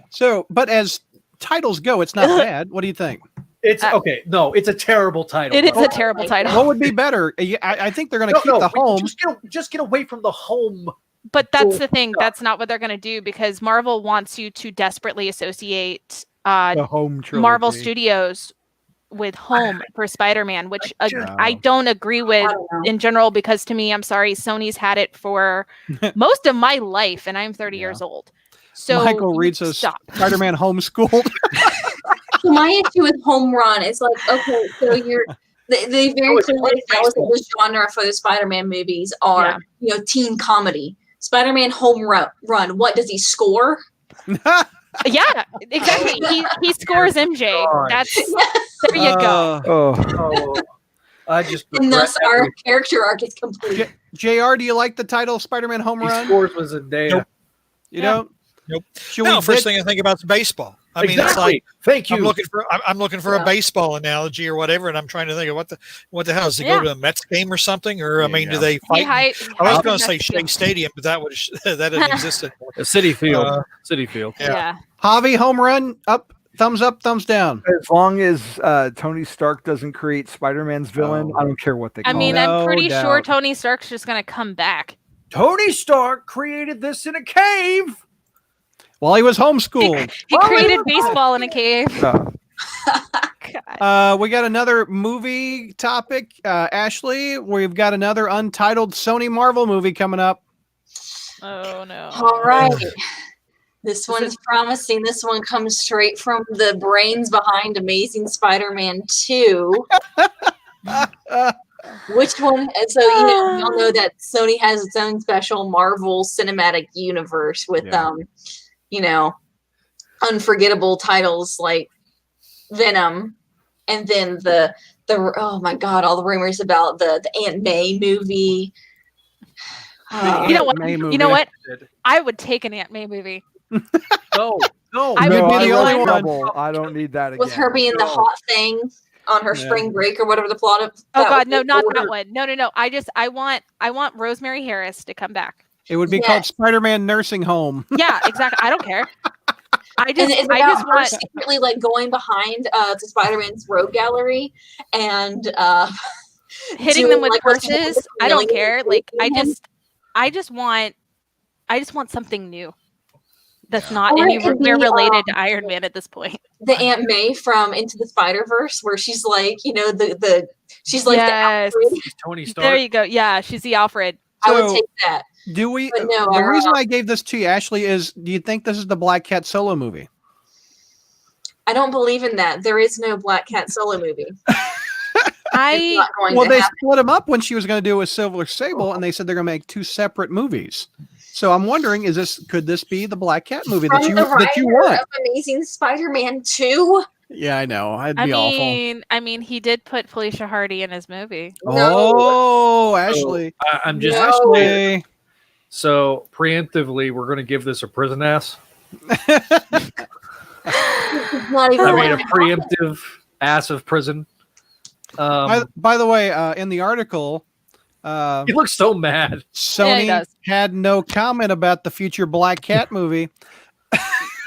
So, but as titles go, it's not bad. What do you think? It's okay. No, it's a terrible title. It is a terrible title. What would be better? I think they're going to keep the home. Just get away from the home. But that's the thing. That's not what they're going to do, because Marvel wants you to desperately associate The home trilogy. Marvel Studios with home for Spider-Man, which I don't agree with in general, because to me, I'm sorry, Sony's had it for most of my life, and I'm 30 years old. So Michael reads us Spider-Man homeschooled. So my issue with home run is like, okay, so they very clearly established that the genre for the Spider-Man movies are teen comedy. Spider-Man home run. What does he score? Yeah, exactly. He scores MJ. That's there you go. I just and thus our character arc is complete. JR, do you like the title Spider-Man Home Run? He scores was a day. Nope. You don't? Nope. No, first thing I think about is baseball. I mean, it's like, thank you. I'm looking for a baseball analogy or whatever, and I'm trying to think of what the hell does he go to a Mets game or something, or I mean, do they fight? I was going to say Shea Stadium, but that doesn't exist anymore. City Field. City Field. Yeah. Javi, home run, up, thumbs down. As long as Tony Stark doesn't create Spider-Man's villain, I don't care what they call I mean, it. I'm pretty sure Tony Stark's just going to come back. Tony Stark created this in a cave. While he was homeschooled. He created baseball in a cave. We got another movie topic. Ashley, we've got another untitled Sony Marvel movie coming up. Oh, no. All right. This one's promising. This one comes straight from the brains behind Amazing Spider-Man 2. Which one? So, we all know that Sony has its own special Marvel Cinematic Universe with unforgettable titles like Venom, and then the oh my god, all the rumors about the Aunt May movie. You know what? I would take an Aunt May movie. No. I would be the only one. I don't need that again. With her being the hot thing on her spring break or whatever the plot of. Oh god, no, not that one. No. I want Rosemary Harris to come back. It would be called Spider-Man Nursing Home. Yeah, exactly. I don't care. I just want secretly like going behind to Spider-Man's rogue gallery and hitting them with horses. I don't care. Like I just want something new that's not anywhere related to Iron Man at this point. The Aunt May from Into the Spider-Verse, where she's like, she's like the Alfred. Tony Stark. There you go. Yeah, she's the Alfred. I would take that. Do we? The reason I gave this to you, Ashley, is do you think this is the Black Cat solo movie? I don't believe in that. There is no Black Cat solo movie. They split them up when she was going to do with Silver Sable, and they said they're going to make two separate movies. So I'm wondering, could this be the Black Cat movie that you want? Of Amazing Spider-Man 2? Yeah, I know. I'd be awful. I mean, he did put Felicia Hardy in his movie. Oh, Ashley. I'm just Ashley. So preemptively, we're going to give this a prison ass. Not even a preemptive ass of prison. By the way, in the article, he looks so mad. Sony had no comment about the future Black Cat movie.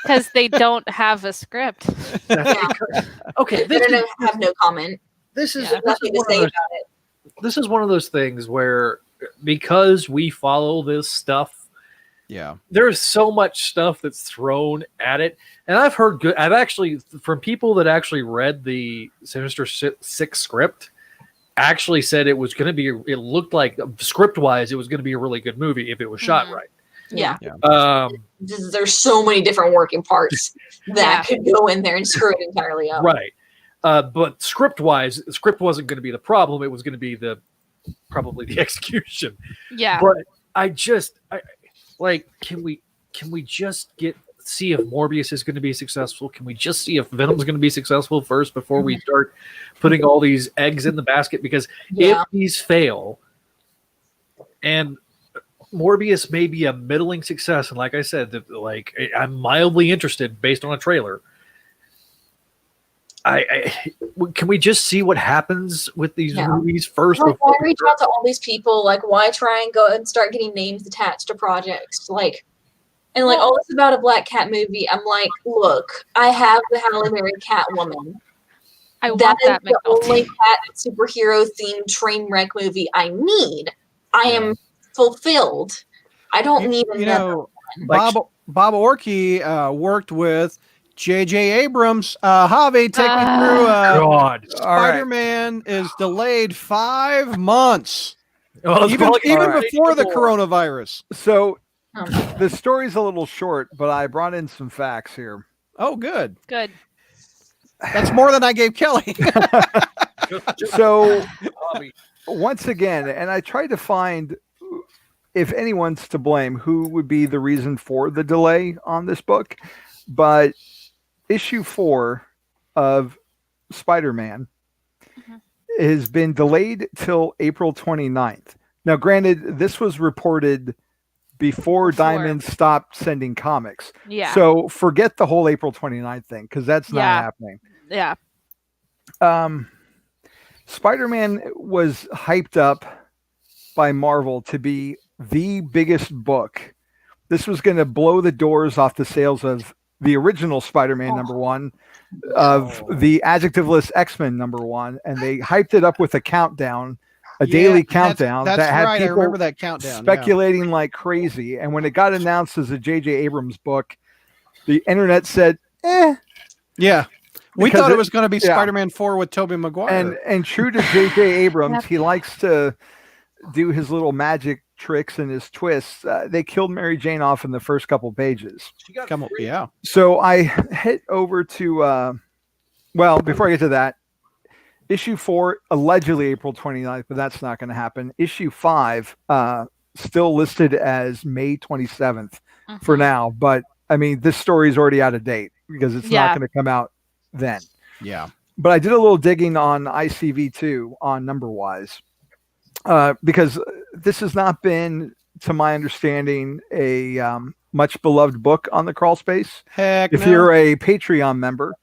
Because they don't have a script. Okay, they don't have no comment. This is nothing to say about it. This is one of those things where, because we follow this stuff, there's so much stuff that's thrown at it, and I've actually from people that actually read the Sinister Six script, actually said it was going to be. It looked like script wise, it was going to be a really good movie if it was shot right. Yeah. There's so many different working parts that could go in there and screw it entirely up. Right. But script wasn't going to be the problem. It was going to be probably the execution. Yeah. But can we just see if Morbius is going to be successful? Can we just see if Venom's going to be successful first before we start putting all these eggs in the basket? Because if these fail, and Morbius may be a middling success, and like I said, I'm mildly interested based on a trailer. Can we just see what happens with these movies first? Like, why reach out to all these people? Like, why try and go and start getting names attached to projects? Like, and like, all this about a Black Cat movie. I'm like, look, I have the Halle Berry Catwoman. That is the only cat superhero themed train wreck movie I need. I am fulfilled. I don't need another one. Bob Orkey worked with J.J. Abrams. Javi, take me through. Spider-Man is delayed 5 months. Even before the coronavirus. So the story's a little short, but I brought in some facts here. Oh, good. Good. That's more than I gave Kelly. So once again, and I tried to find if anyone's to blame, who would be the reason for the delay on this book. But issue 4 of Spider-Man has been delayed till April 29th. Now, granted, this was reported before Diamond stopped sending comics. Yeah. So forget the whole April 29th thing, because that's not happening. Yeah. Spider-Man was hyped up by Marvel to be the biggest book. This was going to blow the doors off the sales of the original Spider-Man #1, of the adjectiveless X-Men #1, and they hyped it up with a countdown, a daily countdown that's that had right. people I remember that countdown, speculating like crazy. And when it got announced as a J.J. Abrams book, the internet said, Yeah. We thought it was going to be Spider-Man 4 with Tobey Maguire. And true to J.J. Abrams, he likes to do his little magic tricks and his twists. They killed Mary Jane off in the first couple pages. So I hit over to, before I get to that, issue 4, allegedly April 29th, but that's not going to happen. Issue 5, still listed as May 27th for now. But, I mean, this story is already out of date because it's not going to come out then. Yeah. But I did a little digging on ICV2 on number-wise. Because this has not been, to my understanding, a much beloved book on the crawl space. If you're a Patreon member,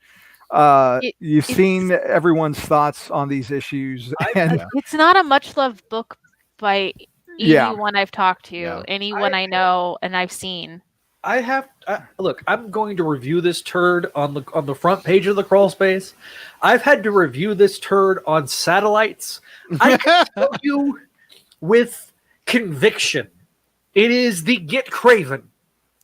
you've seen everyone's thoughts on these issues. And it's not a much loved book by anyone I've talked to, anyone I know and I've seen. Look, I'm going to review this turd on the front page of the crawl space. I've had to review this turd on satellites. I can tell you with conviction, it is the Get Craven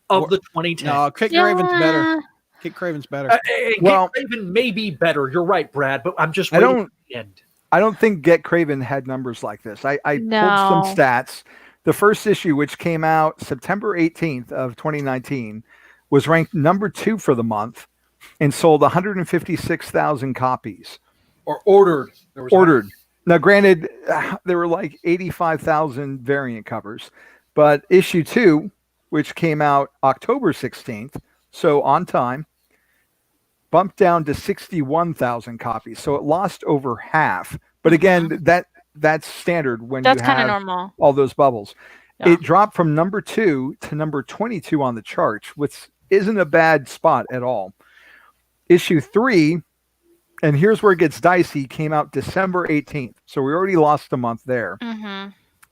of the 2010s. No, Kit Craven's better. Kit Craven's better. Get Craven may be better. You're right, Brad, but I'm just waiting for the end. I don't think Get Craven had numbers like this. I pulled some stats. The first issue, which came out September 18th of 2019, was ranked number 2 for the month and sold 156,000 copies. Or ordered. Ordered. Now, granted, there were like 85,000 variant covers, but issue 2, which came out October 16th, so on time, bumped down to 61,000 copies. So it lost over half. But again, that's standard when you have normal. All those bubbles. Yeah. It dropped from number 2 to number 22 on the charts, which isn't a bad spot at all. Issue 3, and here's where it gets dicey, came out December 18th. So we already lost a month there.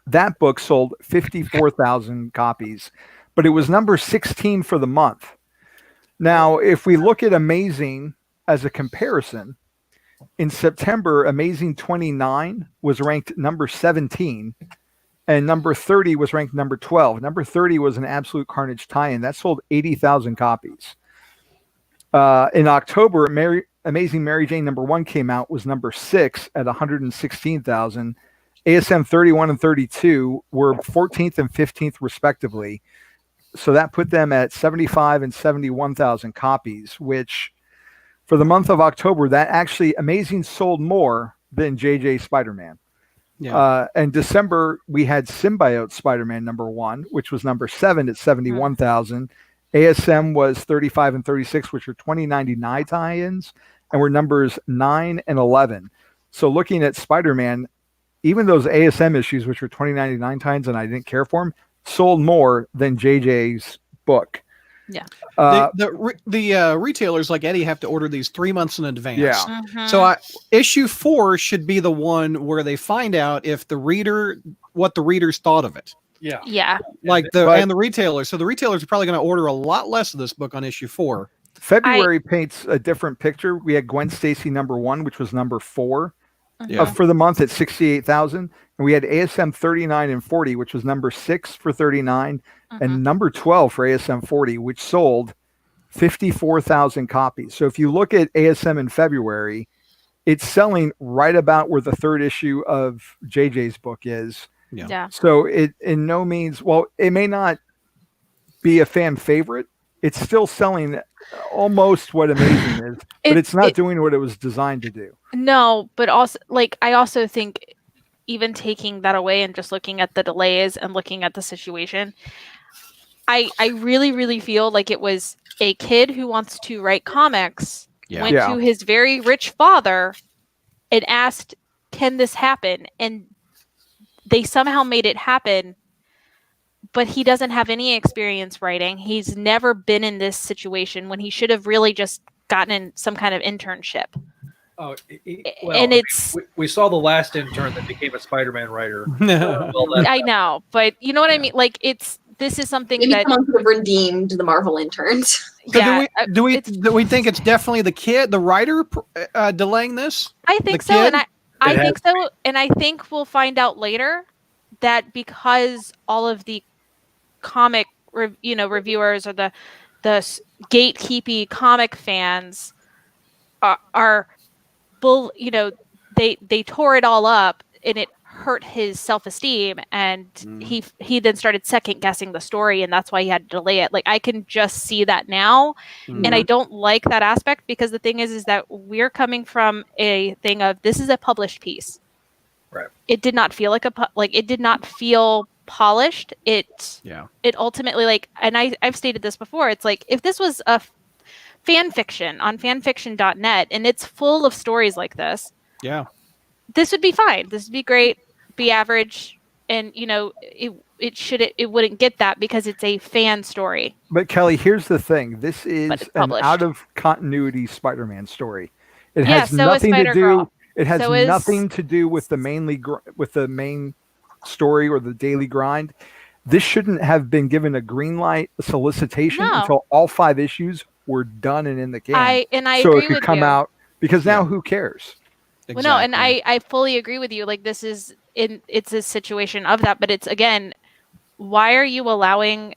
That book sold 54,000 copies, but it was number 16 for the month. Now, if we look at Amazing as a comparison, in September, Amazing 29 was ranked number 17, and number 30 was ranked number 12. Number 30 was an Absolute Carnage tie-in. That sold 80,000 copies. In October, Amazing Mary Jane #1 came out, was number 6 at 116,000. ASM 31 and 32 were 14th and 15th respectively. So that put them at 75 and 71,000 copies, which for the month of October, that actually Amazing sold more than JJ Spider-Man. Yeah. In December, we had Symbiote Spider-Man #1, which was number 7 at 71,000. ASM was 35 and 36, which are 2099 tie-ins, and were numbers 9 and 11. So looking at Spider-Man, even those ASM issues, which were 2099 tie-ins, and I didn't care for them, sold more than JJ's book. Yeah. The retailers like Eddie have to order these 3 months in advance. Yeah. So issue 4 should be the one where they find out if what the readers thought of it. Yeah. Yeah. Like the retailers. So the retailers are probably going to order a lot less of this book on issue 4. February paints a different picture. We had Gwen Stacy #1, which was number 4 Yeah. for the month at 68,000. And we had ASM 39 and 40, which was number 6 for 39, and number 12 for ASM 40, which sold 54,000 copies. So if you look at ASM in February, it's selling right about where the 3rd issue of JJ's book is. Yeah. So it in no means, well, it may not be a fan favorite. It's still selling almost what Amazing is, but it's not doing what it was designed to do. No, but also, like, I also think even taking that away and just looking at the delays and looking at the situation, I really, really feel like it was a kid who wants to write comics went to his very rich father and asked, can this happen? And they somehow made it happen, but he doesn't have any experience writing. He's never been in this situation when he should have really just gotten in some kind of internship. Oh, and it's we saw the last intern that became a Spider-Man writer. I know, but you know what I mean? Like, this is something Maybe that someone could have redeemed the Marvel interns. So do we think it's definitely the writer delaying this? I think so, and I think so, and I think we'll find out later that because all of the comic reviewers or the gatekeepy comic fans are they tore it all up and it hurt his self-esteem, and he then started second guessing the story, and that's why he had to delay it. Like, I can just see that now, and I don't like that aspect, because the thing is that we're coming from a thing of, this is a published piece. Right. It did not feel it did not feel polished. It ultimately, like, and I've stated this before, it's like, if this was a fan fiction on fanfiction.net and it's full of stories like this, this would be fine. This would be great, be average, and it wouldn't get that because it's a fan story. But Kelly, here's the thing: this is an out of continuity Spider-Man story. It has nothing to do. It has nothing to do with the main story or the daily grind. This shouldn't have been given a green light, a solicitation until all 5 issues were done and in the can. I so agree it could with come you. out, because now who cares? Well, no, and I fully agree with you. Like, it's a situation of that, but it's, again, why are you allowing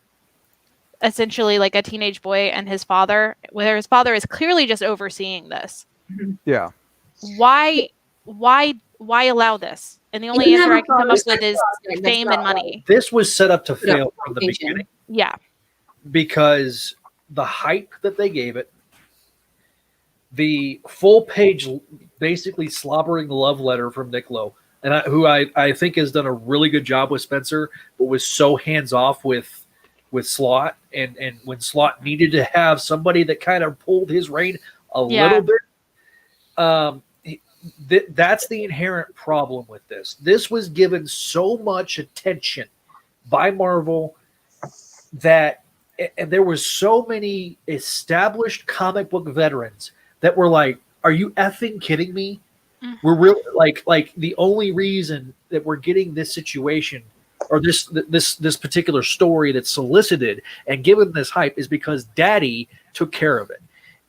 essentially like a teenage boy and his father, where his father is clearly just overseeing this? Yeah. Why allow this? And the only answer I can come up with is fame and money. This was set up to fail from the beginning. Yeah. Because the hype that they gave it, the full page, basically slobbering love letter from Nick Lowe, and who I think has done a really good job with Spencer, but was so hands off with Slott, and when Slott needed to have somebody that kind of pulled his rein a little bit. That's the inherent problem with this. This was given so much attention by Marvel that, and there was so many established comic book veterans that were like, "Are you effing kidding me? We're really like the only reason that we're getting this situation or this particular story that's solicited and given this hype is because Daddy took care of it."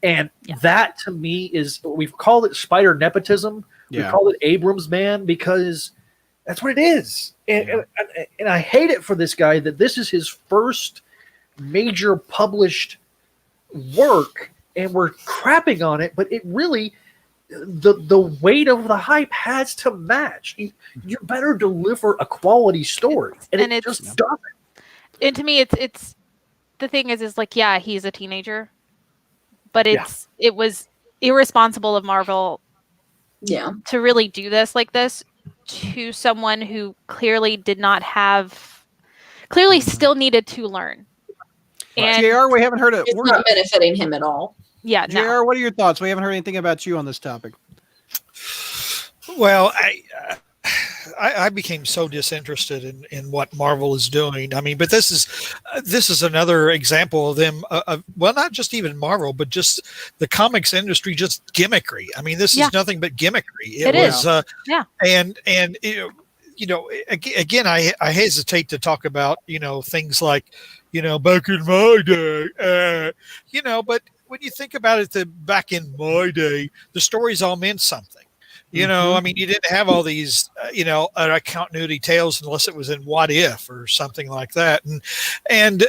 And that, to me, is, we've called it spider nepotism. We call it Abrams man, because that's what it is. And I hate it for this guy that this is his first major published work, and we're crapping on it, but it really, the weight of the hype has to match. You better deliver a quality story, and it just doesn't. And to me, it's the thing is like, yeah, he's a teenager, but it was irresponsible of Marvel, to really do this like this, to someone who clearly still needed to learn. And JR, we haven't heard it. It's not benefiting him at all. Yeah, JR, no. what are your thoughts? We haven't heard anything about you on this topic. Well, I became so disinterested in what Marvel is doing. I mean, but this is another example of them. Well, not just even Marvel, but just the comics industry, just gimmickry. I mean, this is nothing but gimmickry. It was, and again, I hesitate to talk about things like back in my day, but when you think about it, back in my day, the stories all meant something. I mean, you didn't have all these, continuity tales unless it was in What If or something like that. And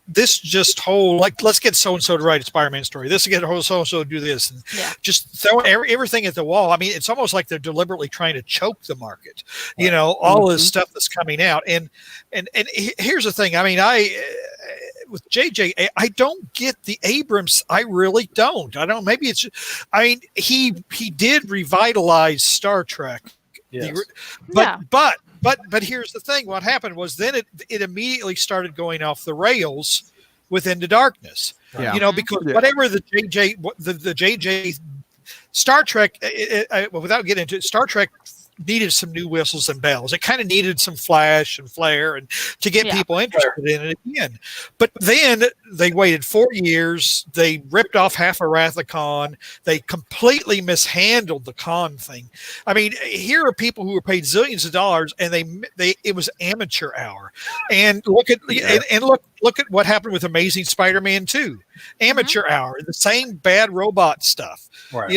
this just whole, like, let's get so-and-so to write a Spider-Man story. This get so-and-so to do this. And just throw everything at the wall. I mean, it's almost like they're deliberately trying to choke the market, all this stuff that's coming out. And here's the thing. I mean, with JJ, I don't get the Abrams. I really don't. I don't. Maybe it's. I mean, he did revitalize Star Trek. Yes. But here's the thing. What happened was then it immediately started going off the rails with Into Darkness. Yeah. Because whatever the JJ Star Trek, without getting into it, Star Trek needed some new whistles and bells. It kind of needed some flash and flare and to get people interested in it again. But then they waited 4 years. They ripped off half of Wrath of Khan. They completely mishandled the Khan thing. I mean, here are people who were paid zillions of dollars, and it was amateur hour. And look at look at what happened with Amazing Spider-Man 2. Amateur hour, the same bad robot stuff. Right.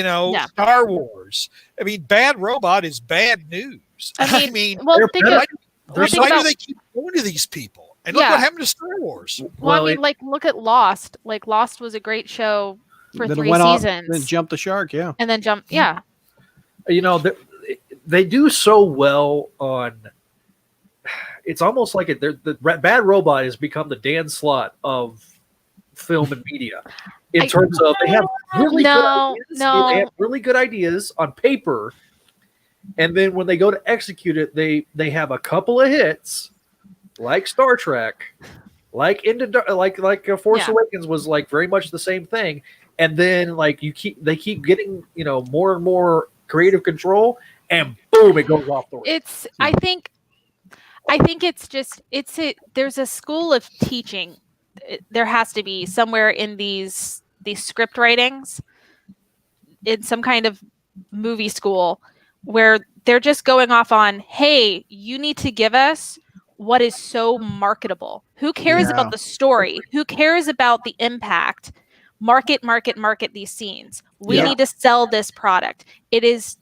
Star Wars. I mean, bad robot is bad news. Why do they keep going to these people? And look what happened to Star Wars. Well, look at Lost. Like, Lost was a great show for 3 seasons. Then jumped the shark, and then jumped, They do so well on. It's almost like the Bad Robot has become the Dan Slott of film and media. In terms of they have really good ideas. They have really good ideas on paper, and then when they go to execute it, they have a couple of hits, like Star Trek, like Force Awakens was like very much the same thing, and then they keep getting more and more creative control, and boom, it goes off the rails. I think there's a school of teaching. There has to be somewhere in these script writings in some kind of movie school where they're just going off on, hey, you need to give us what is so marketable. Who cares about the story? Who cares about the impact? Market these scenes. We need to sell this product. I've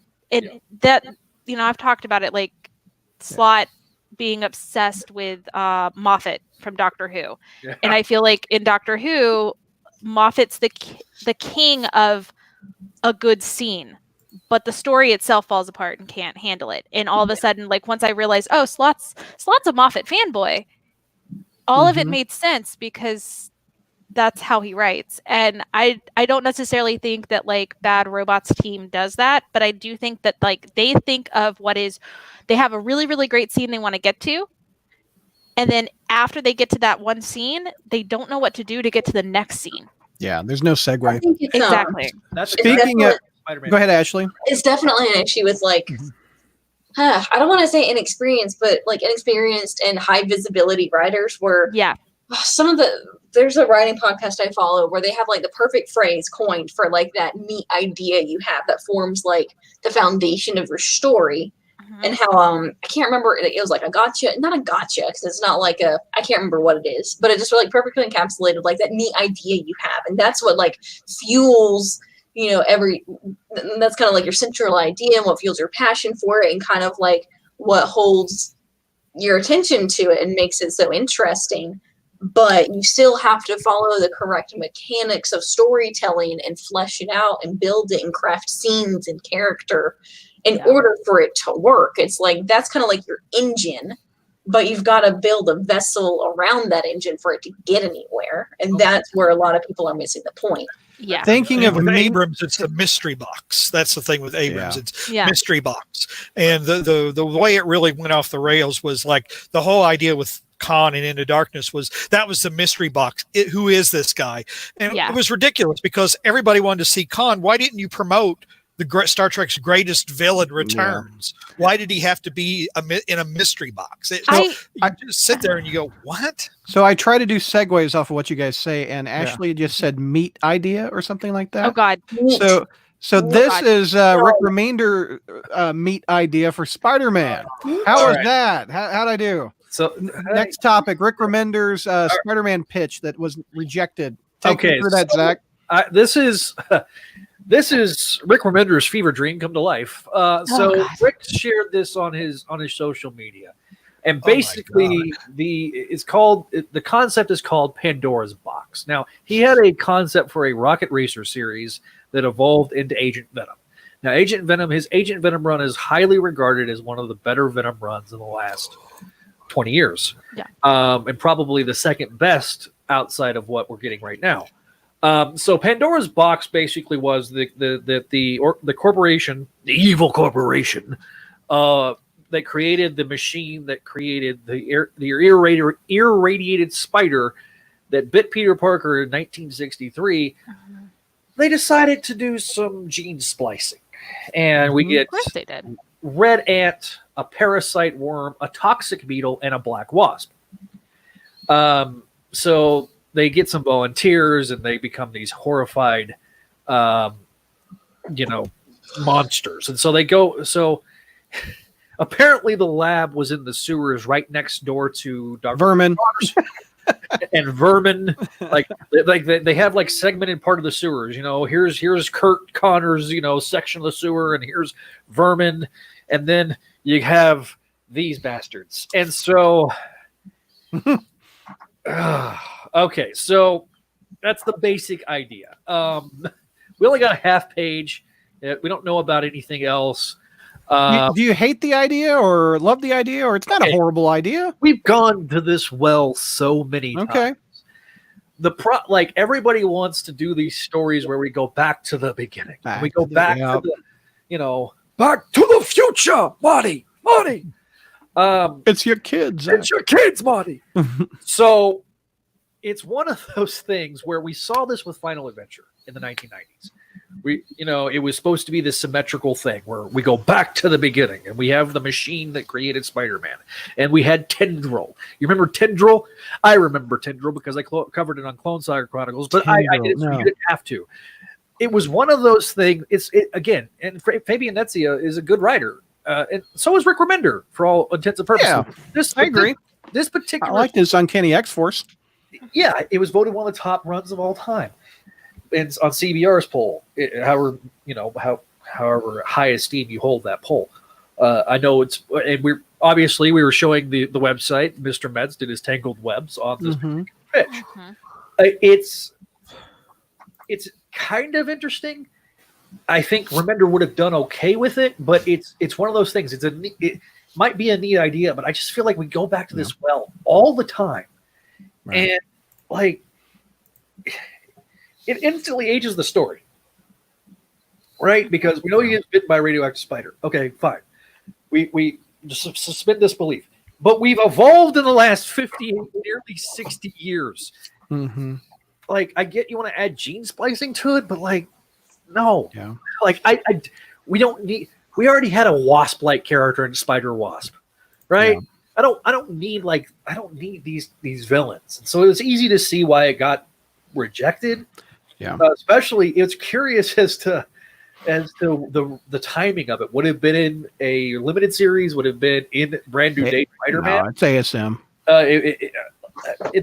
talked about it, like Slott being obsessed with Moffat from Doctor Who. Yeah. And I feel like in Doctor Who, Moffat's the king of a good scene, but the story itself falls apart and can't handle it. And all of a sudden, like, once I realized, oh, Slott's a Moffat fanboy, all of it made sense because that's how he writes. And I don't necessarily think that like Bad Robot's team does that, but I do think that like they think of they have a really, really great scene they want to get to. And then after they get to that one scene, they don't know what to do to get to the next scene. Yeah, there's no segue. I think Exactly. Speaking of, go ahead, Ashley. It's definitely an issue with like, I don't want to say inexperienced, but like inexperienced and high visibility writers where there's a writing podcast I follow where they have like the perfect phrase coined for like that neat idea you have that forms like the foundation of your story. And how I can't remember, it was like not a gotcha because it's not like I can't remember what it is, but it just like perfectly encapsulated like that neat idea you have, and that's what like fuels that's kind of like your central idea and what fuels your passion for it, and kind of like what holds your attention to it and makes it so interesting. But you still have to follow the correct mechanics of storytelling and flesh it out and build it and craft scenes and character in order for it to work. It's like, that's kind of like your engine, but you've got to build a vessel around that engine for it to get anywhere. And that's where a lot of people are missing the point. Yeah. Thinking And of with me, Abrams, it's the mystery box. That's the thing with Abrams. Yeah. It's Yeah. mystery box. And the way it really went off the rails was like the whole idea with Khan and Into Darkness was the mystery box. Who is this guy? And Yeah. it was ridiculous because everybody wanted to see Khan. Why didn't you promote Star Trek's greatest villain returns? Why did he have to be in a mystery box? You just sit there and you go, what? So I try to do segues off of what you guys say, and Ashley just said meat idea or something like that. Oh God. So this God. is Rick Remender meat idea for Spider-Man. How was that? How'd I do? So Next topic, Rick Remender's Spider-Man pitch that was rejected. Take me through that, Zach. This is Rick Remender's fever dream come to life. Rick shared this on his social media, and basically the concept is called Pandora's Box. Now he had a concept for a Rocket Racer series that evolved into Agent Venom. Now his Agent Venom run is highly regarded as one of the better Venom runs in the last 20 years. Yeah. And probably the second best outside of what we're getting right now. So Pandora's Box basically was the corporation, the evil corporation, that created the machine that created the irradiated spider that bit Peter Parker in 1963. They decided to do some gene splicing, and we get Of course they did. red ant, a parasite worm, a toxic beetle, and a black wasp. So they get some volunteers, and they become these horrified, monsters. And so they go. So apparently, the lab was in the sewers right next door to Dr. Vermin. And Vermin, like they have like segmented part of the sewers. Here's Kurt Connor's section of the sewer, and here's Vermin, and then you have these bastards. And so, okay, so that's the basic idea. We only got a half page. We don't know about anything else. Do you hate the idea or love the idea, or it's not a horrible idea? We've gone to this well so many times. Okay. Everybody wants to do these stories where we go back to the beginning. We go back to the, back to the future, Marty. It's your kids. It's your kids, Marty. So it's one of those things where we saw this with Final Adventure in the 1990s. It was supposed to be this symmetrical thing where we go back to the beginning, and we have the machine that created Spider-Man, and we had Tendril. You remember Tendril? I remember Tendril because I covered it on Clone Saga Chronicles, but I didn't. You didn't have to. It was one of those things. Again, and Fabian Netzia is a good writer, and so is Rick Remender for all intents and purposes. Yeah, I agree. This particular, I like this Uncanny X-Force. Yeah, it was voted one of the top runs of all time. And on CBR's poll, however high esteem you hold that poll. I know it's, and we were showing the website. Mr. Metz did his Tangled Webs on this pitch. It's kind of interesting. I think Remender would have done okay with it, but it's one of those things. It might be a neat idea, but I just feel like we go back to this well all the time, and it instantly ages the story, right? Because we know he gets bitten by a radioactive spider. Okay, fine. We just suspend disbelief. But we've evolved in the last 50, nearly 60 years. Mm-hmm. I get you want to add gene splicing to it, but no. Yeah. We don't need. We already had a wasp-like character in Spider Wasp, right? Yeah. I don't need these villains. And so it was easy to see why it got rejected. Yeah. Especially, it's curious as to the timing of it. Would have been in a limited series. Would have been in Brand New Day Spider-Man. No, it's ASM.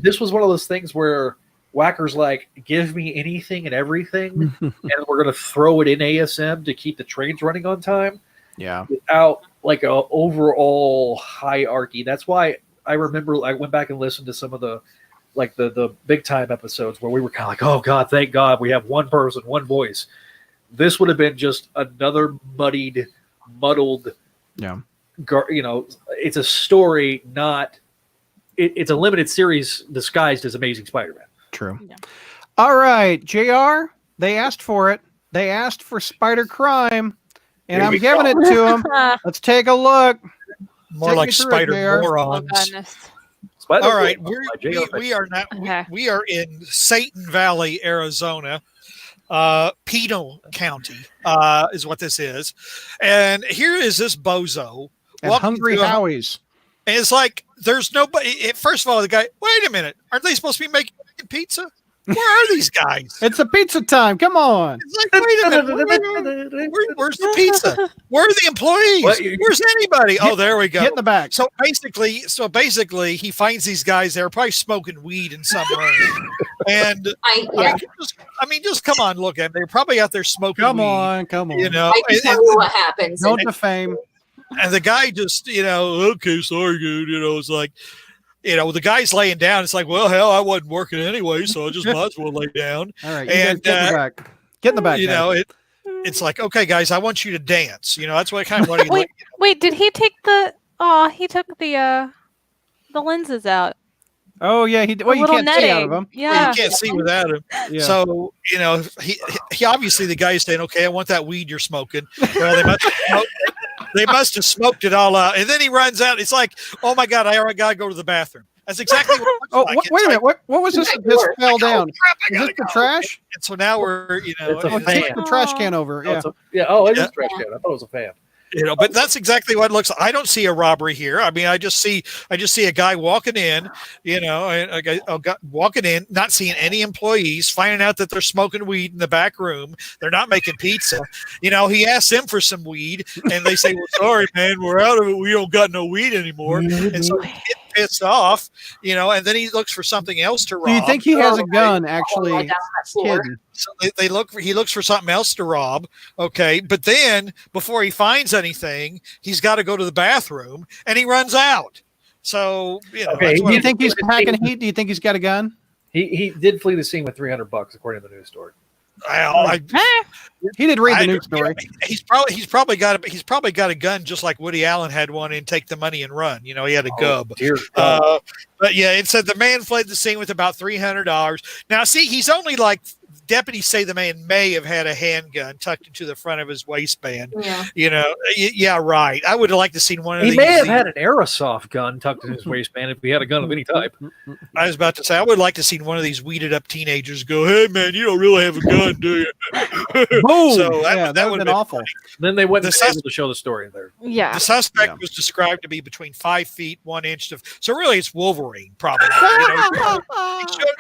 This was one of those things where Wacker's like, give me anything and everything, and we're going to throw it in ASM to keep the trains running on time. Yeah. Without a overall hierarchy. That's why I remember I went back and listened to some of the big time episodes where we were kind of like, oh God, thank God we have one person, one voice. This would have been just another muddled. Yeah. It's a story, it's a limited series disguised as Amazing Spider-Man. True. Yeah. All right, JR, They asked for it. They asked for Spider Crime, and Here I'm we giving it to them. Let's take a look. More Take like me through it, spider JR. Oh morons. goodness. Spider All right, Woman by J.R. we are not Okay. we are in Satan Valley, Arizona, Pinal County is what this is, and here is this bozo And walking Hungry through a- Howie's. and it's like there's nobody. First of all, the guy. Wait a minute, aren't they supposed to be making pizza? Where are these guys? It's a pizza time. Come on. It's like, wait a minute, where's the pizza? Where are the employees? What? Where's anybody? Oh, there we go. Get in the back. So basically, he finds these guys. They're probably smoking weed in some room, and Yeah. I mean, just come on, look at them. They're probably out there smoking. Come weed, on. Come on. you know. I can tell you what happens. Don't defame. And the guy just, okay, sorry, dude. It's like, the guy's laying down. It's like, well, hell, I wasn't working anyway, so I just might as well lay down. All right. You guys get in the back. Get in the back. guys. It's like, okay, guys, I want you to dance. That's what I kind of want to. Wait, did he take the? Oh, he took the lenses out. Oh yeah, he. Well, you little can't see out of him. Yeah. You can't see without him. Yeah. So, he obviously, the guy's saying, okay, I want that weed you're smoking. Well, they must have smoked it all out. And then he runs out. It's like, oh my God, I already got to go to the bathroom. That's exactly what it looks Oh, like. wait a minute. What was this that just fell down? Crap, I Is gotta this the go. trash? And so now we're, It's a Oh, fan. take the trash can over. Yeah. Oh, it is Yeah. trash can. I thought it was a fan. but that's exactly what it looks like. I don't see a robbery here. I mean, I just see a guy walking in, a guy walking in, not seeing any employees, finding out that they're smoking weed in the back room. They're not making pizza. He asks them for some weed, and they say, "Well, sorry, man, we're out of it. We don't got no weed anymore." And so he gets pissed off, and then he looks for something else to rob. Do you think he has a gun? Actually, Right down that floor. hidden? So he looks for something else to rob. Okay. But then before he finds anything, he's got to go to the bathroom and he runs out. So, Okay, that's Do what you I'm- think he's packing heat? Do you think he's got a gun? He did flee the scene with $300, according to the news story. He did read the news story. He's probably got a gun, just like Woody Allen had one, and take the money and run. He had a gub. Dear God. But yeah, it said the man fled the scene with about $300. Now, see, he's only like. Deputies say the man may have had a handgun tucked into the front of his waistband. Yeah. Yeah, right. I would have liked to seen one of He these. may have had an airsoft gun tucked in his waistband if he had a gun of any type. I was about to say, I would like to see one of these weeded up teenagers go, "Hey, man, you don't really have a gun, do you?" Boom! So that would have been awful. Then they wouldn't The be able to show the story there. Yeah. The suspect was described to be between 5 feet 1 inch so really it's Wolverine, probably.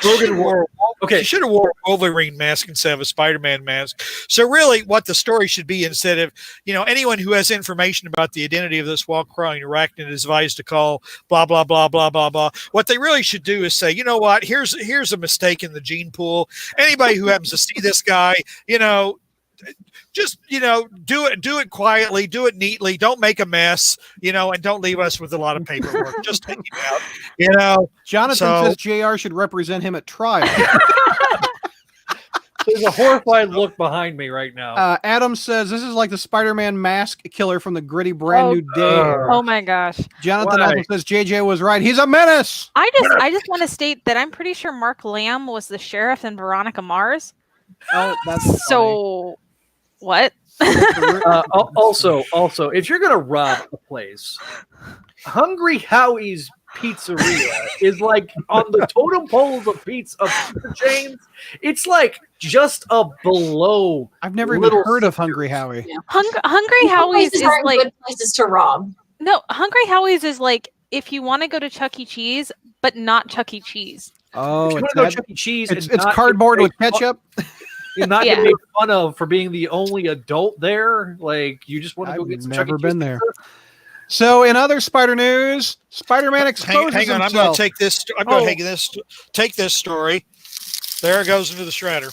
Logan wore He should have wore a Wolverine mask instead of a Spider-Man mask. So really what the story should be, instead of, anyone who has information about the identity of this wall-crawling arachnid is advised to call blah, blah, blah, blah, blah, blah. What they really should do is say, you know what, here's a mistake in the gene pool. Anybody who happens to see this guy, just do it quietly, do it neatly, don't make a mess, and don't leave us with a lot of paperwork. Just take him out. Jonathan says JR should represent him at trial. There's a horrified look behind me right now. Adam says this is like the Spider-Man mask killer from the gritty Brand New Day. Oh my gosh. Jonathan Why? also says JJ was right. He's a menace. I just want to state that I'm pretty sure Mark Lamb was the sheriff in Veronica Mars. Oh, that's So what? Also, if you're gonna rob a place, Hungry Howie's Pizzeria is like on the totem poles of pizza chains. It's like just a below. I've never even heard of Hungry Howie. Yeah. Hungry Howie's Places is aren't like good places to rob. no. Hungry Howie's is like if you want to go to Chuck E. Cheese, but not Chuck E. Cheese. Oh, If you want to go to Chuck E. Cheese, it's and not cardboard get with made ketchup. You're not Yeah. getting made fun of for being the only adult there. Like you just want to go I've get some never Chuck E. been Cheese there. pizza. So, in other Spider news, Spider-Man exposes Hang on, I'm himself. going to take this. I'm going to take this story. There it goes into the shredder.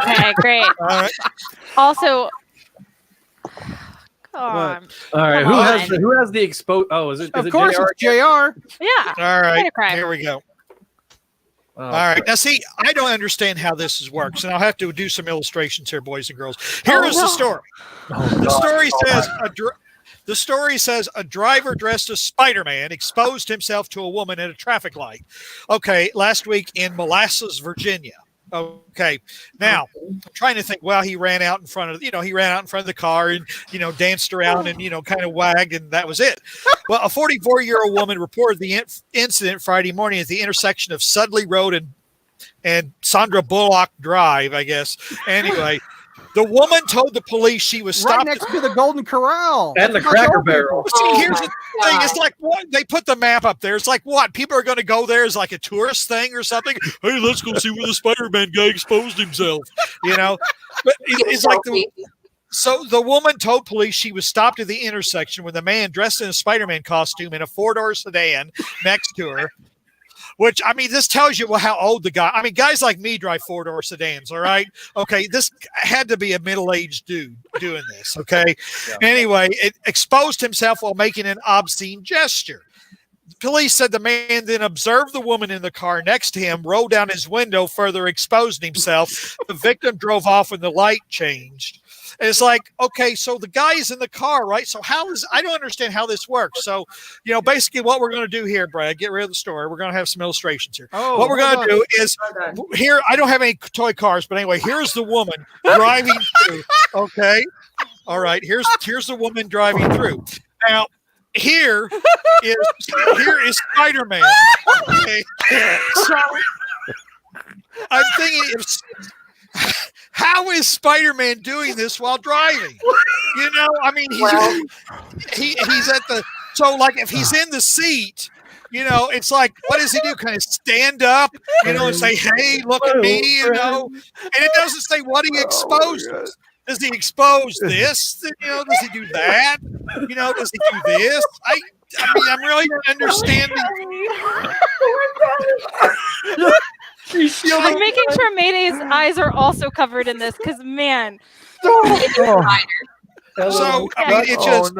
Okay, great. All right. Also, God. All right, Come who has the expose? Oh, is it? Of it course, JR? it's JR. Yeah. All right. Spider crime. Here we go. Oh, All right. Now, see, I don't understand how this works, and I'll have to do some illustrations here, boys and girls. Here is the story. The story says the story says a driver dressed as Spider-Man exposed himself to a woman at a traffic light. Okay, last week in Molasses, Virginia. Okay. Now I'm trying to think. Well, he ran out in front of the car and danced around and kind of wagged, and that was it. Well, a 44-year-old woman reported the incident Friday morning at the intersection of Sudley Road and Sandra Bullock Drive, I guess. Anyway, the woman told the police she was right stopped next to the Golden Corral and the Cracker Barrel. See, here's the thing. It's like what they put the map up there. It's like what people are going to go there as like a tourist thing or something. Hey, let's go see where the Spider-Man guy exposed himself. But it's like so the woman told police she was stopped at the intersection when the man dressed in a Spider-Man costume in a 4-door sedan next to her. Which, I mean, this tells you how old the guy. I mean, guys like me drive 4-door sedans. All right. Okay. This had to be a middle-aged dude doing this. Okay. Yeah. Anyway, it exposed himself while making an obscene gesture. Police said the man then observed the woman in the car next to him, rolled down his window, further exposing himself. The victim drove off when the light changed. And it's like, okay, so the guy is in the car, right? So I don't understand how this works. So, basically what we're going to do here, Brad, get rid of the story. We're going to have some illustrations here. What we're going to do is here, I don't have any toy cars, but anyway, here's the woman driving through. Okay. All right. Here's the woman driving through. Now, here is Spider-Man. Okay. So I'm thinking how is Spider-Man doing this while driving? I mean, he's at the like if he's in the seat, it's like what does he do? Kind of stand up, and say, "Hey, look at me," and it doesn't say what he exposes. Does he expose this? Does he do that? Does he do this? I mean, I'm really understanding. I'm making sure Mayday's eyes are also covered in this because, man. So I mean, it just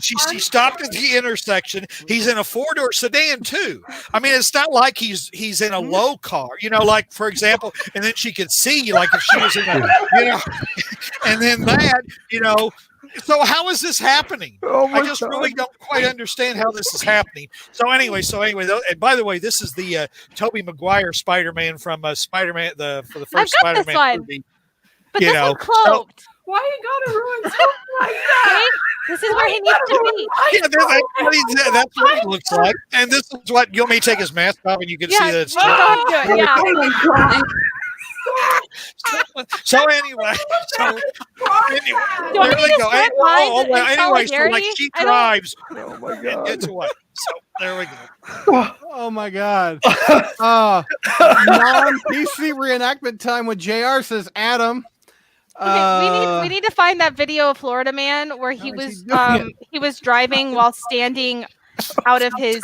she stopped at the intersection. He's in a 4-door sedan too. I mean, it's not like he's in a low car, like for example. And then she could see, like if she was in a, and then that, So how is this happening? I just really don't quite understand how this is happening. So anyway, and by the way, this is the Tobey Maguire Spider-Man from Spider-Man for the first Spider-Man movie. But this one cloaked. Why you gotta ruin something like that? This is where he needs to be. Yeah, that's what it looks like. And this is what you want me to take his mask off, and you can see that it's. So anyway, there we go. Anyway, so like she drives. Oh my god! It's what? So there we go. Oh my god! Non-PC reenactment time with JR, says Adam. Okay, we need to find that video of Florida Man where he was driving while standing out of his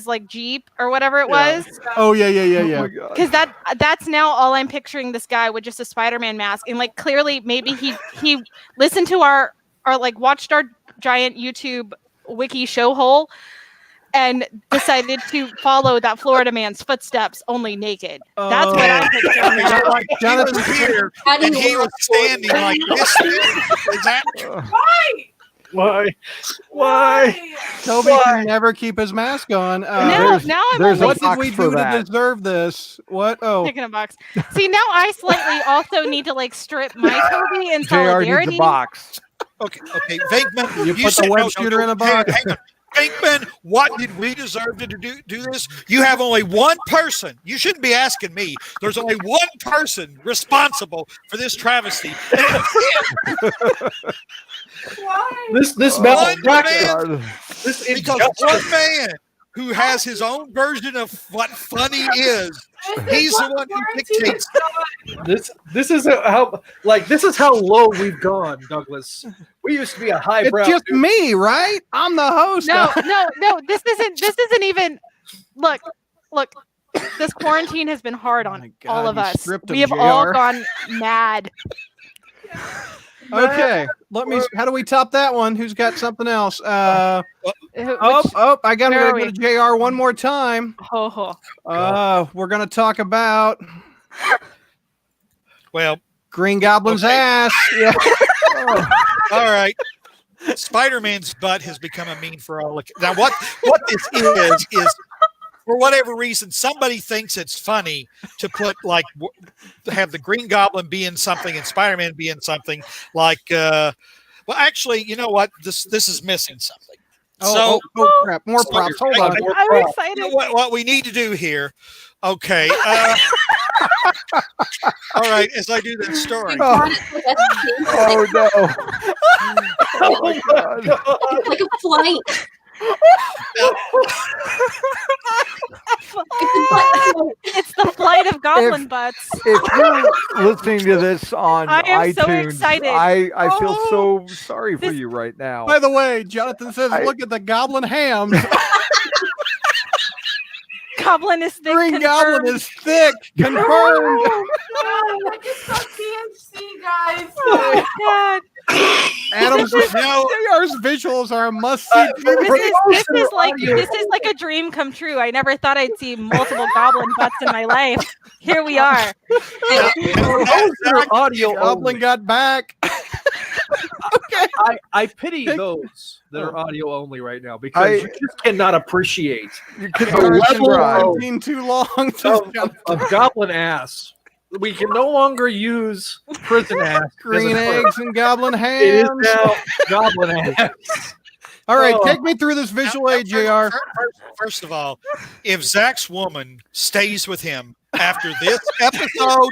like Jeep or whatever it was. Oh yeah. Because that's now all I'm picturing this guy with just a Spider-Man mask, and like clearly maybe he listened to our like watched our giant YouTube wiki show hole and decided to follow that Florida man's footsteps, only naked. That's what I'm picturing. Like Jonathan was here, and he was standing like this. Exactly. Why? Toby can never keep his mask on. Now I'm what did we do to deserve this? What? Oh, picking a box. See, now I slightly also need to like strip my Toby in solidarity. JR needs a box. Okay. Venkman, you put the web shooter in a box. Hang on. Venkman, what did we deserve to do this? You have only one person. You shouldn't be asking me. There's only one person responsible for this travesty. Why? This one man, because one man who has his own version of what funny is. He's the one who dictates. This is how low we've gone, Douglas. We used to be a highbrow. It's just me, right? I'm the host. No. This isn't even. Look. This quarantine has been hard on all of us. We have all gone mad. Okay, how do we top that one? Who's got something else? I got to go to JR one more time. We're going to talk about Green Goblin's ass. Yeah. All right. Spider-Man's butt has become a meme for all. Now, what this is for whatever reason, somebody thinks it's funny to put like have the Green Goblin be in something and Spider-Man be in something like. Well, actually, you know what? This is missing something. Oh crap! More props. Hold on. I'm excited. You know what we need to do here? Okay. All right. As I do that story. Oh no! Oh my god! It's like a flight. It's the flight of goblin butts. If you're listening to this on I am iTunes, so excited. I feel so sorry for you right now. By the way, Jonathan says, "Look at the goblin hams." Goblin is thick. Green confirmed. Goblin is thick. Confirmed. No, I just saw CNC, guys. Oh God. Adam's JR's visuals are a must-see. This is like a dream come true. I never thought I'd see multiple goblin butts in my life. Here we are. Audio Goblin got back. Okay. I pity those that are audio only right now because you just cannot appreciate The level been too long. of goblin ass. We can no longer use prison ass. Green eggs and goblin hams. It is now goblin ass. All right, take me through this visual aid, JR. First of all, if Zach's woman stays with him after this episode,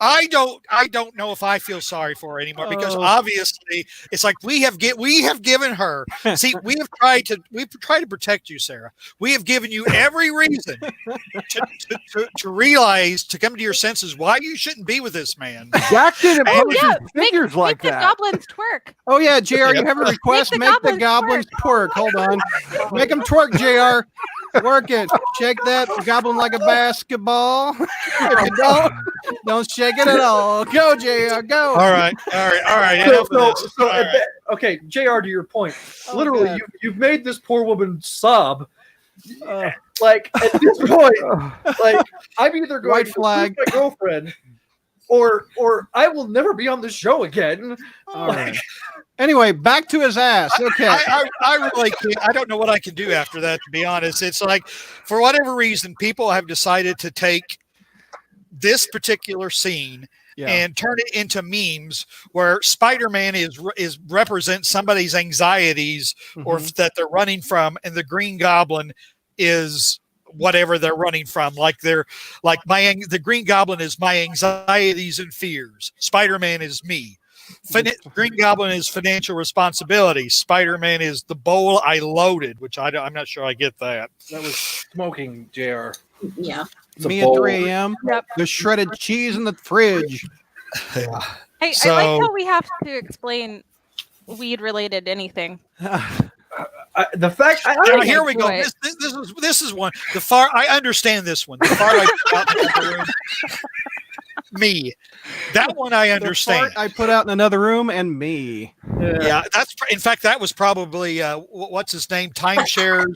I don't know if I feel sorry for her anymore because obviously it's like we have given her. See, we've tried to protect you, Sarah. We have given you every reason to realize, to come to your senses why you shouldn't be with this man. Zach didn't pose his Make fingers like the that. goblins twerk. Oh yeah, JR, you have a request. Make the goblins twerk. Hold on. Make them twerk, JR. Work it. Shake that goblin like a basketball. If you don't shake it at all. Go, JR. Go. All right. Okay, JR, to your point, literally, God. you've made this poor woman sob. Like at this point, like I'm either going White to flag. lose my girlfriend, or I will never be on the show again. All right. Anyway, back to his ass. Okay. I really can't. I don't know what I can do after that, to be honest. It's like, for whatever reason, people have decided to take this particular scene and turn it into memes where Spider-Man is represents somebody's anxieties or that they're running from, and the Green Goblin is whatever they're running from. Like the Green Goblin is my anxieties and fears. Spider-Man is me. Green Goblin is financial responsibility. Spider-Man is the bowl I loaded, which I'm not sure I get that. That was smoking, JR. Yeah. Me at 3 a.m. Yep. The shredded cheese in the fridge. Yeah. Hey, I like how we have to explain weed-related anything. The fact here we go. This is one. I understand this one. The far I put out in the room. Me. That one I understand. I put out in another room and me. Yeah, in fact, that was probably what's his name? Timeshare's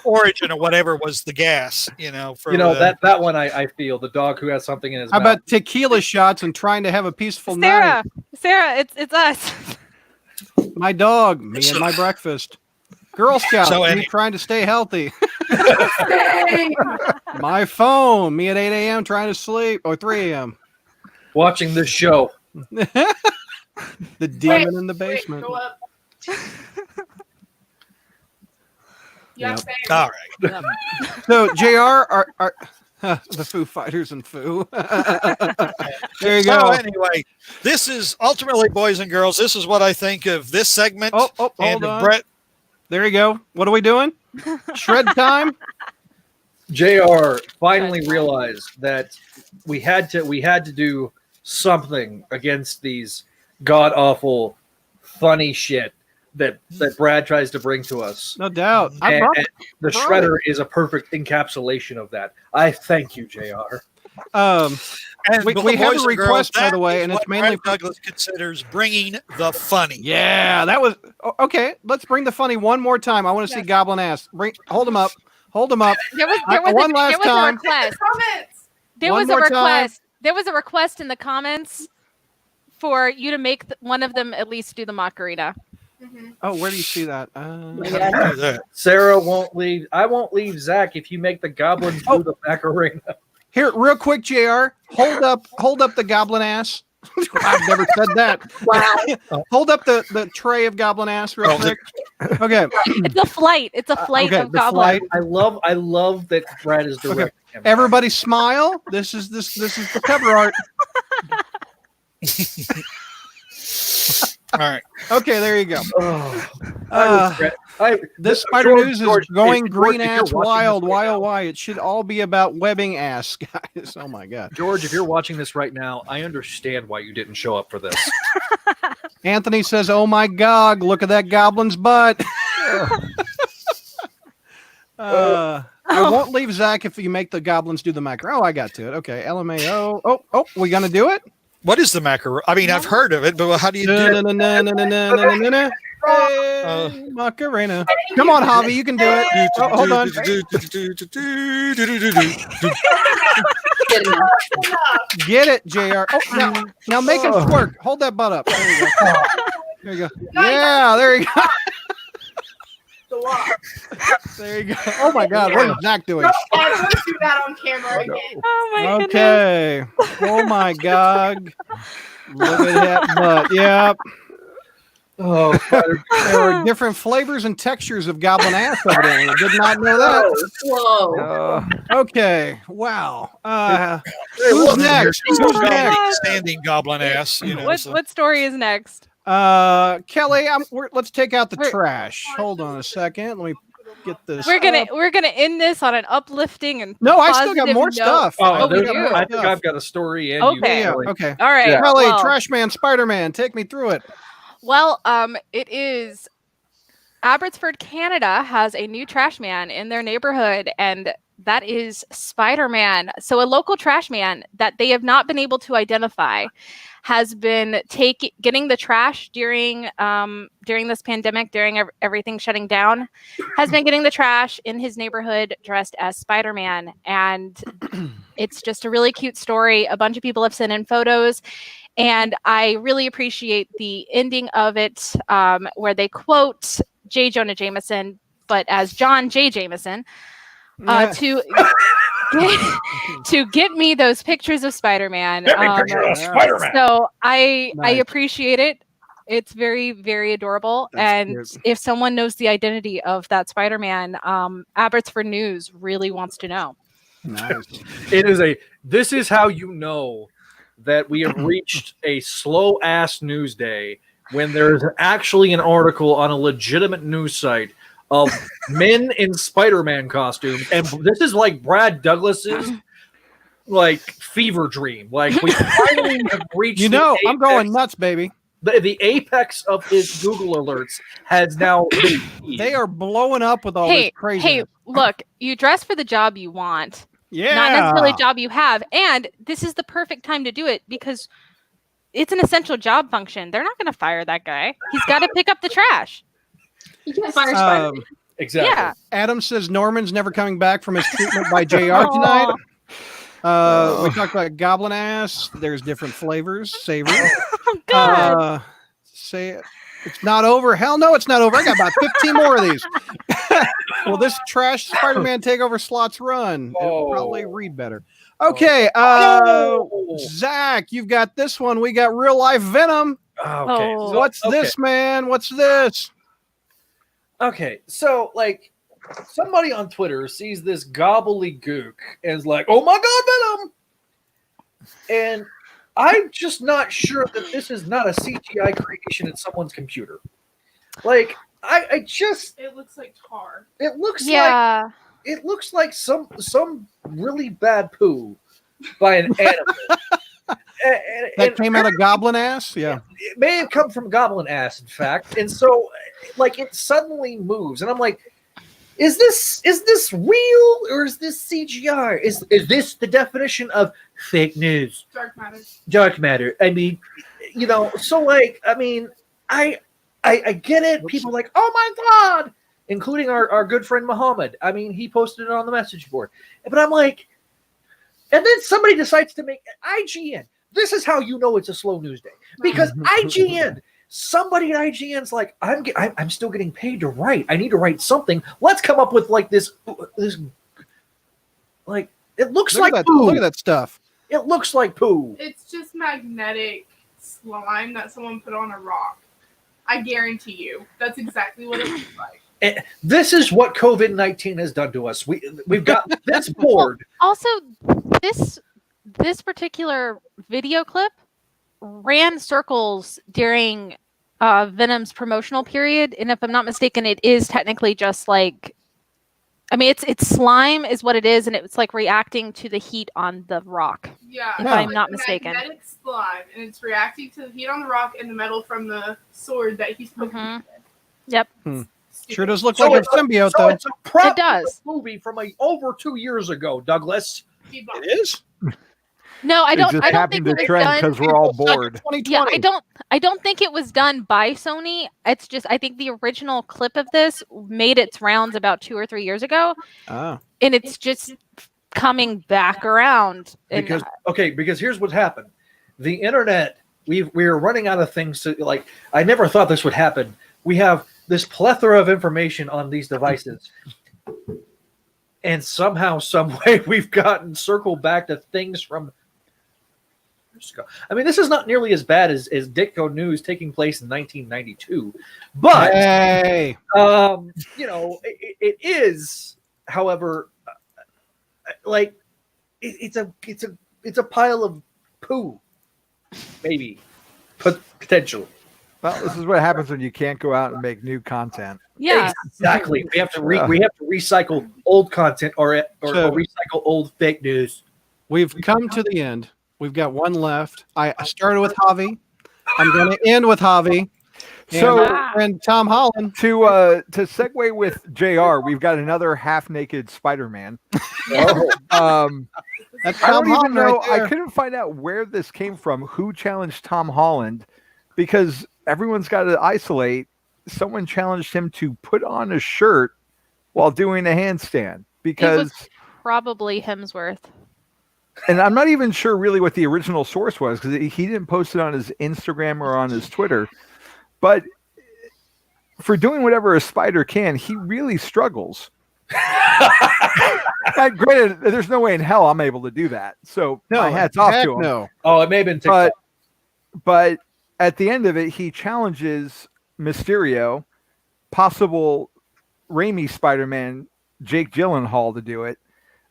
origin or whatever was the gas. That one I feel the dog who has something in his How mouth. about tequila shots and trying to have a peaceful night? Sarah, it's us. My dog, me and my breakfast. Girl Scout, me trying to stay healthy. My phone, me at 8 a.m. trying to sleep, or 3 a.m. Watching this show. The demon in the basement. Go up. Yep. All right. So, JR, are the Foo Fighters and Foo. There you go. So anyway, this is ultimately, boys and girls, this is what I think of this segment. Hold and on. Brett. There you go. What are we doing? Shred time? JR finally realized that we had to do something against these god awful funny shit that Brad tries to bring to us. No doubt. And the shredder is a perfect encapsulation of that. I thank you, JR. We have a request, by the way, and it's mainly Douglas considers bringing the funny. Yeah, that was okay. Let's bring the funny one more time. I want to see Goblin ass. Hold him up. Hold him up. There was one last time. a request. There One was a more request. time. There was a request in the comments for you to make one of them at least do the Macarena. Mhm. Oh, where do you see that? How do you do that? Sarah won't leave. I won't leave Zach if you make the goblins do the Macarena. Here, real quick, JR. Hold up the goblin ass. I've never said that. Wow. Hold up the tray of goblin ass real quick. Okay. It's a flight. It's a flight Okay, of the goblins. flight. I love that Brad is directing him. Everybody smile. This is the cover art. All right. Okay, there you go. Oh, This Spider George, News is George, going if green you're ass watching wild, this right wild, now- why? It should all be about webbing ass, guys. Oh my god. George, if you're watching this right now, I understand why you didn't show up for this. Anthony says, "Oh my god, look at that goblin's butt." I won't leave Zach if you make the goblins do the macro. Oh, I got to it. Okay, LMAO. Oh, we gonna do it? What is the macaroni? I mean, I've heard of it, but how do you do it? Macarena. Come on, Javi, you can do it. Oh, hold on. Get it, JR. Oh, now make him twerk. Hold that butt up. There you go. There you go. Yeah, there you go. There you go. Oh my God, what is Zach doing? Don't ever do that on camera again. Oh my goodness. Okay. Oh my God. Look at that butt. Yep. Oh, There were different flavors and textures of goblin ass evidently. Did not know that. Whoa. Okay. Wow. Hey, Who's welcome here. next? She's Who's goblin, next? standing goblin ass. You know, What story is next? Kelly, let's take out the We're- trash. Hold on a second. Let me get this. We're up. gonna end this on an uplifting and No, I still got positive more note. stuff. Oh, we there's- do? I think I've got a story. And Okay. Yeah, you, okay. All right. Yeah. Kelly, well, Trash Man, Spider-Man, take me through it. Well, it is Abbotsford, Canada has a new trash man in their neighborhood, and that is Spider-Man. So a local trash man that they have not been able to identify has been getting the trash during this pandemic, during everything shutting down, has been getting the trash in his neighborhood dressed as Spider-Man. And it's just a really cute story. A bunch of people have sent in photos. And I really appreciate the ending of it, where they quote J. Jonah Jameson, but as John J. Jameson, to get me those pictures of Spider-Man. Spider-Man. So I Nice. appreciate it. It's very, very adorable. That's and cute. if someone knows the identity of that Spider-Man, Abbotsford News really wants to know. Nice. This is how you know that we have reached a slow ass news day when there's actually an article on a legitimate news site of men in Spider-Man costumes, and this is like Brad Douglas's like fever dream. Like we finally have reached. You know, the I'm going apex- nuts, baby. The apex of his Google alerts has now. They are blowing up with all this Hey, craziness. look, you dress for the job you want, Yeah. not necessarily a job you have. And this is the perfect time to do it because it's an essential job function. They're not going to fire that guy. He's got to pick up the trash. You can't fire Spider-Man. Exactly. Yeah. Adam says Norman's never coming back from his treatment by JR tonight. We talked about goblin ass. There's different flavors. Savory. God. Say it. It's not over. Hell no, it's not over. I got about 15 more of these. Will this trash Spider-Man takeover slots run? It'll probably read better. Okay. Zach, you've got this one. We got real life Venom. Okay. Oh. So- What's okay. this, man? What's this? Okay, so like somebody on Twitter sees this gobbledygook and is like, "Oh my God, Venom!" And I'm just not sure that this is not a CGI creation in someone's computer. Like, I just It looks like tar. it looks Yeah. it looks like some really bad poo by an animal. That came out of goblin ass? Yeah. It may have come from goblin ass, in fact. And so, like, it suddenly moves, and I'm like, is this real or is this CGI? Is this the definition of fake news? Dark matter. Dark matter. I mean, you know, so like, I mean, I get it. People are like, oh my God, including our good friend Muhammad. I mean, he posted it on the message board. But I'm like, and then somebody decides to make IGN. This is how you know it's a slow news day. Because IGN somebody at IGN's like, I'm still getting paid to write. I need to write something. Let's come up with like this like it looks Look like at that, poo. look at that stuff. It looks like poo. It's just magnetic slime that someone put on a rock. I guarantee you, that's exactly what it looks like. And this is what COVID-19 has done to us. We've got this board. Also, this particular video clip ran circles during Venom's promotional period, and if I'm not mistaken, it is technically just like, I mean, it's slime is what it is, and it's like reacting to the heat on the rock. Yeah, if it's I'm like not a mistaken. magnetic slime, and it's reacting to the heat on the rock and the metal from the sword that he's poking. Mhm. Yep. Sure does look So like a it's symbiote, so though. it's a prop It does. movie from over 2 years ago, Douglas. It is. No, I It don't. just I don't happened think to it was trend done. because we're all bored. 2020. Yeah, I don't think it was done by Sony. It's just I think the original clip of this made its rounds about 2 or 3 years ago, Ah. and it's just coming back around. And Because here's what happened. The internet, we're running out of things to like. I never thought this would happen. We have this plethora of information on these devices. And somehow, some way, we've gotten circled back to things from years ago. I mean, this is not nearly as bad as Ditko News taking place in 1992, but Hey. it is. However, like it's a pile of poo, maybe, potentially. Well, this is what happens when you can't go out and make new content. yeah, Exactly. We have to recycle old content or recycle old fake news. We've come to the end. We've got one left. I started with Javi. I'm going to end with Javi. So- and Tom Holland. To segue with JR, we've got another half-naked Spider-Man. That's I Tom don't even Holland know. right there. I couldn't find out where this came from. Who challenged Tom Holland? Because everyone's got to isolate. Someone challenged him to put on a shirt while doing a handstand. Because, probably Hemsworth. and I'm not even sure really what the original source was because he didn't post it on his Instagram or on his Twitter. But for doing whatever a spider can, he really struggles. Granted, there's no way in hell I'm able to do that. So my hat's off to him. No. Oh, it may have been TikTok. But at the end of it, he challenges Mysterio, possible Raimi Spider-Man, Jake Gyllenhaal to do it,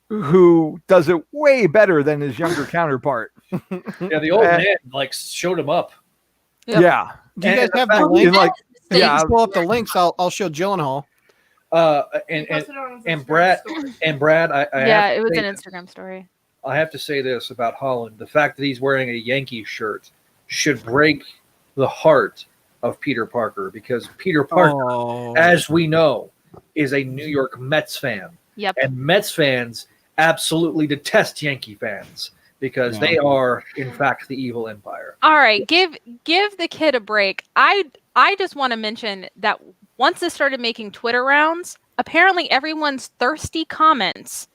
who does it way better than his younger counterpart. Yeah, the old man showed him up. Yep. Yeah. Do you guys And have the the fact- link? Like, Yeah, yeah, pull up the links. I'll show Gyllenhaal. And Brad, It was an Instagram story. I have to say this about Holland: the fact that he's wearing a Yankee shirt should break the heart of Peter Parker, because Peter Parker, as we know, is a New York Mets fan. Yep. And Mets fans absolutely detest Yankee fans because they are, in fact, the evil empire. All right, give the kid a break. I just want to mention that once this started making Twitter rounds, apparently everyone's thirsty comments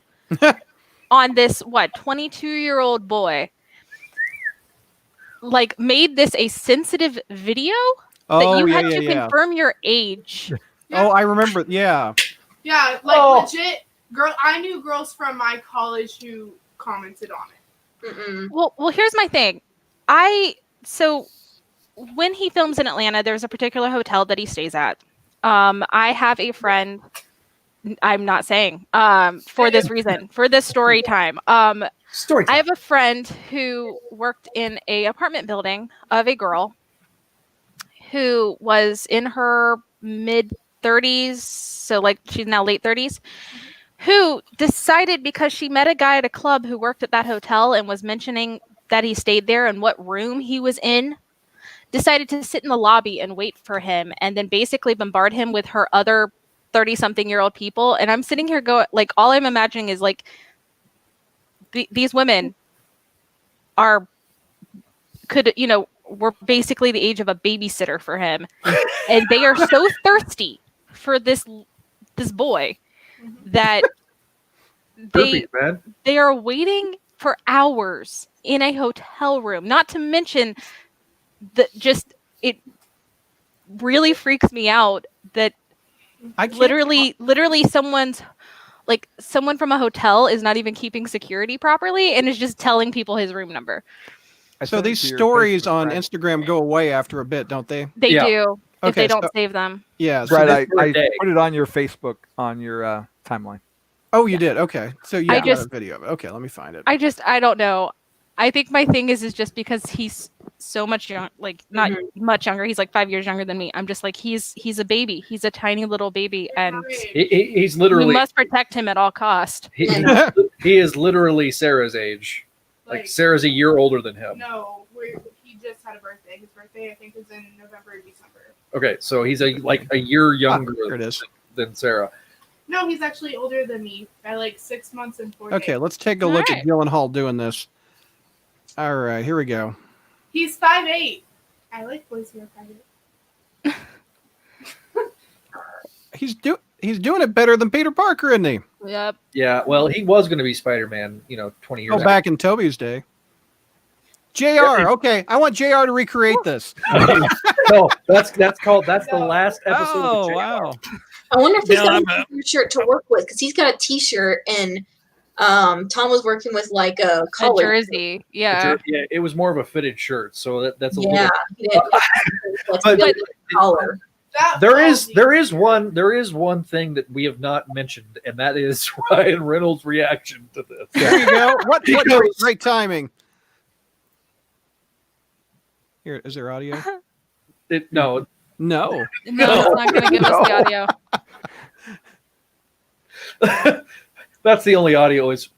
on this 22-year-old boy made this a sensitive video that you had to confirm your age. Oh, I remember. Yeah. Yeah, legit. Girl, I knew girls from my college who commented on it. Mm-mm. Well, here's my thing. So when he films in Atlanta, there's a particular hotel that he stays at. I have a friend. I'm not saying for this reason, for this story time. Story time. I have a friend who worked in a apartment building of a girl who was in her mid 30s, so she's now late 30s, who decided, because she met a guy at a club who worked at that hotel and was mentioning that he stayed there and what room he was in, decided to sit in the lobby and wait for him and then basically bombard him with her other 30-something-year-old people. And I'm sitting here all I'm imagining is these women were basically the age of a babysitter for him. And they are so thirsty for this boy that they are waiting for hours in a hotel room, not to mention really freaks me out that I can't- literally someone from a hotel is not even keeping security properly and is just telling people his room number. I So sent it these to your stories Facebook, on Brad. Instagram go away after a bit, don't they? They Yeah. do if Okay, they don't so- save them. Yeah. So Brad, this- for a I day. put it on your Facebook on your timeline. oh, you did. Okay. So you I got just- a video of it. Okay, let me find it. I don't know. I think my thing is just because he's so much young, like not much younger. He's like 5 years younger than me. I'm just like he's a baby. He's a tiny little baby, and He's we literally must protect him at all cost. he is literally Sarah's age. Like Sarah's a year older than him. No, he just had a birthday. His birthday, I think, is in November or December. Okay, so he's a year younger Here it is. than Sarah. No, he's actually older than me by like 6 months and 4 days. Okay, let's take a look Alright. at Gyllenhaal doing this. All right, here we go. He's 5'8". I like boys who are 5'8". He's doing it better than Peter Parker, isn't he? Yep. Yeah, well, he was going to be Spider-Man, 20 years Oh, ago. back in Toby's day. JR, okay. I want JR to recreate this. No, that's the last episode. Oh, of JR. wow. I wonder if he's Yeah, got I'm a shirt to work with because he's got a T-shirt and Tom was working with like a A color. jersey. Yeah. Yeah, it was more of a fitted shirt, so that's a Yeah, little. he did. But- color. There is one thing that we have not mentioned, and that is Ryan Reynolds' reaction to this. There you go. What Because- great timing. Here, is there audio? No, No. No, it's not going to give us the audio. that's the only audio. Is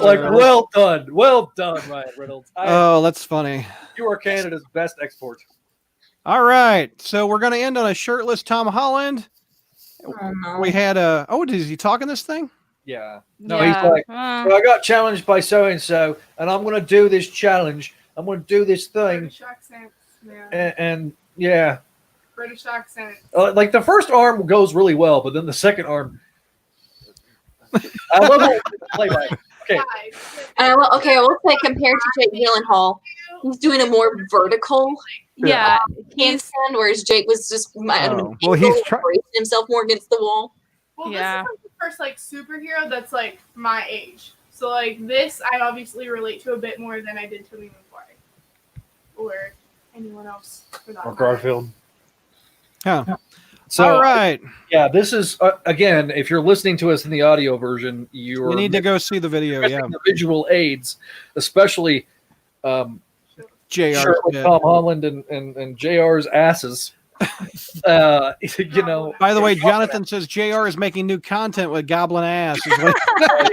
like well done, Ryan Reynolds. Oh, that's funny. You are Canada's best export. All right. So we're going to end on a shirtless Tom Holland. Oh, no. We had is he talking this thing? Yeah. No, Yeah. he's like, Uh, well, I got challenged by so and so, and I'm going to do this challenge. I'm going to do this thing, British accent, man. and yeah, British accent. like the first arm goes really well, but then the second arm. I love how play by. Okay, I will say compared to Jake Gyllenhaal, he's doing a more vertical yeah. He's handstand, whereas Jake was just might have been Well, he's bracing himself more against the wall. Well, Yeah. this is like the first like superhero that's like my age. So like this, I obviously relate to a bit more than I did to Tobey Maguire or anyone else for that. or matter. Garfield. Huh. So All right. yeah, this is again. If you're listening to us in the audio version, you're You need to go see the video. missing Yeah. the visual aids, especially JR. shirt with Tom Holland and JR's asses. By the way, Jonathan says JR is making new content with Goblin Ass. Is what-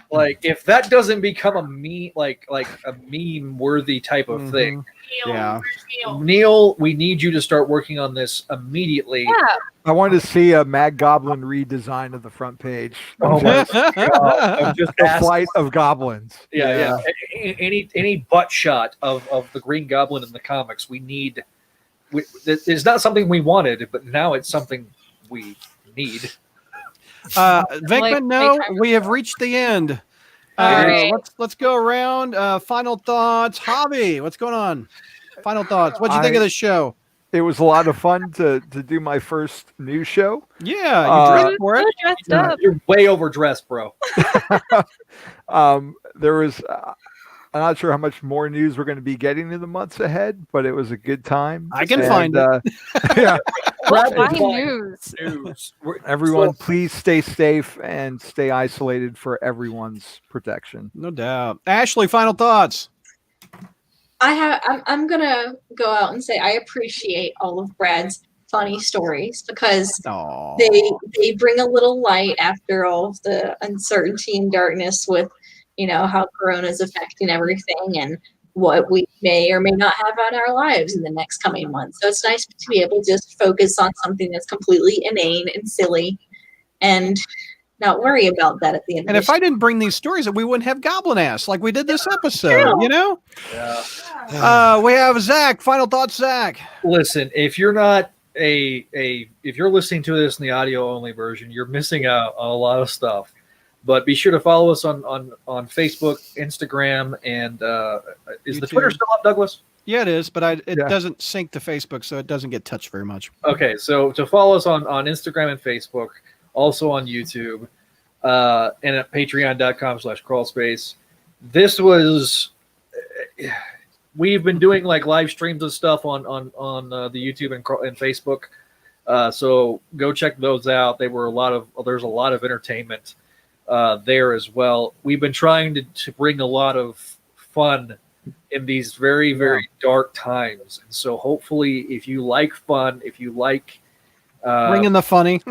like if that doesn't become a meme, like a meme worthy type of thing. Neil, Yeah. where's Neil? Neil, we need you to start working on this immediately. yeah. I wanted to see a Mad Goblin redesign of the front page. Oh my God. I'm just The asking. Flight of Goblins. Yeah. Any butt shot of the Green Goblin in the comics, we need. It's not something we wanted, but now it's something we need. Vickman, no, we have reached the end. All right. Let's go around. Final thoughts. Hobby, what's going on? Final thoughts. What'd you think of this show? It was a lot of fun to do my first news show. Yeah, you dressed for it. So dressed up. You're way overdressed, bro. There was, I'm not sure how much more news we're going to be getting in the months ahead, but it was a good time. I can find it. Yeah, What Brad fine was news. News. everyone, please stay safe and stay isolated for everyone's protection. No doubt. Ashley, final thoughts. I'm gonna go out and say I appreciate all of Brad's funny stories because Aw. they bring a little light after all of the uncertainty and darkness with how Corona is affecting everything and what we may or may not have in our lives in the next coming months. So it's nice to be able to just focus on something that's completely inane and silly and not worry about that at the end And of if I didn't bring these stories, we wouldn't have Goblin Ass like we did this episode, Yeah. We have Zach. Final thoughts, Zach. Listen, if you're not if you're listening to this in the audio only version, you're missing out on a lot of stuff. But be sure to follow us on Facebook, Instagram, and is the Twitter still up, Douglas? Yeah, it is, but it doesn't sync to Facebook, so it doesn't get touched very much. Okay, so to follow us on Instagram and Facebook, also on YouTube, and at patreon.com/crawlspace. This was, we've been doing like live streams of stuff on the YouTube and Facebook. So go check those out. There's a lot of entertainment there as well. We've been trying to bring a lot of fun in these very, very dark times. And so hopefully if you like fun, if you like bring in the funny,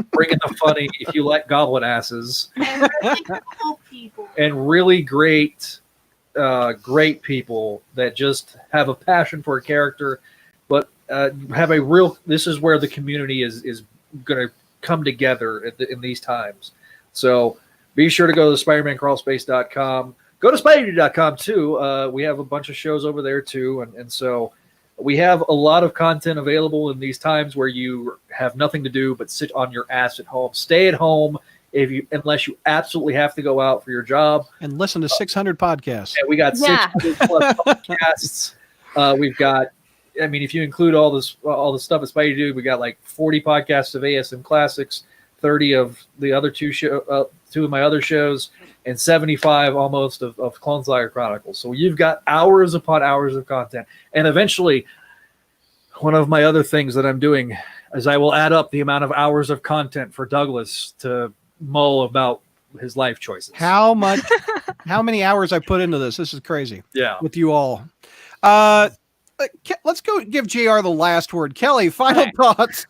if you like goblin asses And really cool people. and really great people that just have a passion for a character, but have a real, this is where the community is going to come together in these times. So be sure to go to SpidermanCrawlspace.com. Go to Spidey.com too. We have a bunch of shows over there too. And so we have a lot of content available in these times where you have nothing to do but sit on your ass at home. Stay at home unless you absolutely have to go out for your job. And listen to 600 podcasts. And we got 600 plus podcasts. We've got, I mean, if you include all the stuff at Spidey Dude, we got like 40 podcasts of ASM Classics, 30 of the other two of my other shows, and 75 almost of Clone Slayer Chronicles. So you've got hours upon hours of content. And eventually, one of my other things that I'm doing is I will add up the amount of hours of content for Douglas to mull about his life choices. How many hours I put into this? This is crazy. Yeah. With you all. Let's go give JR the last word. Kelly, final thoughts.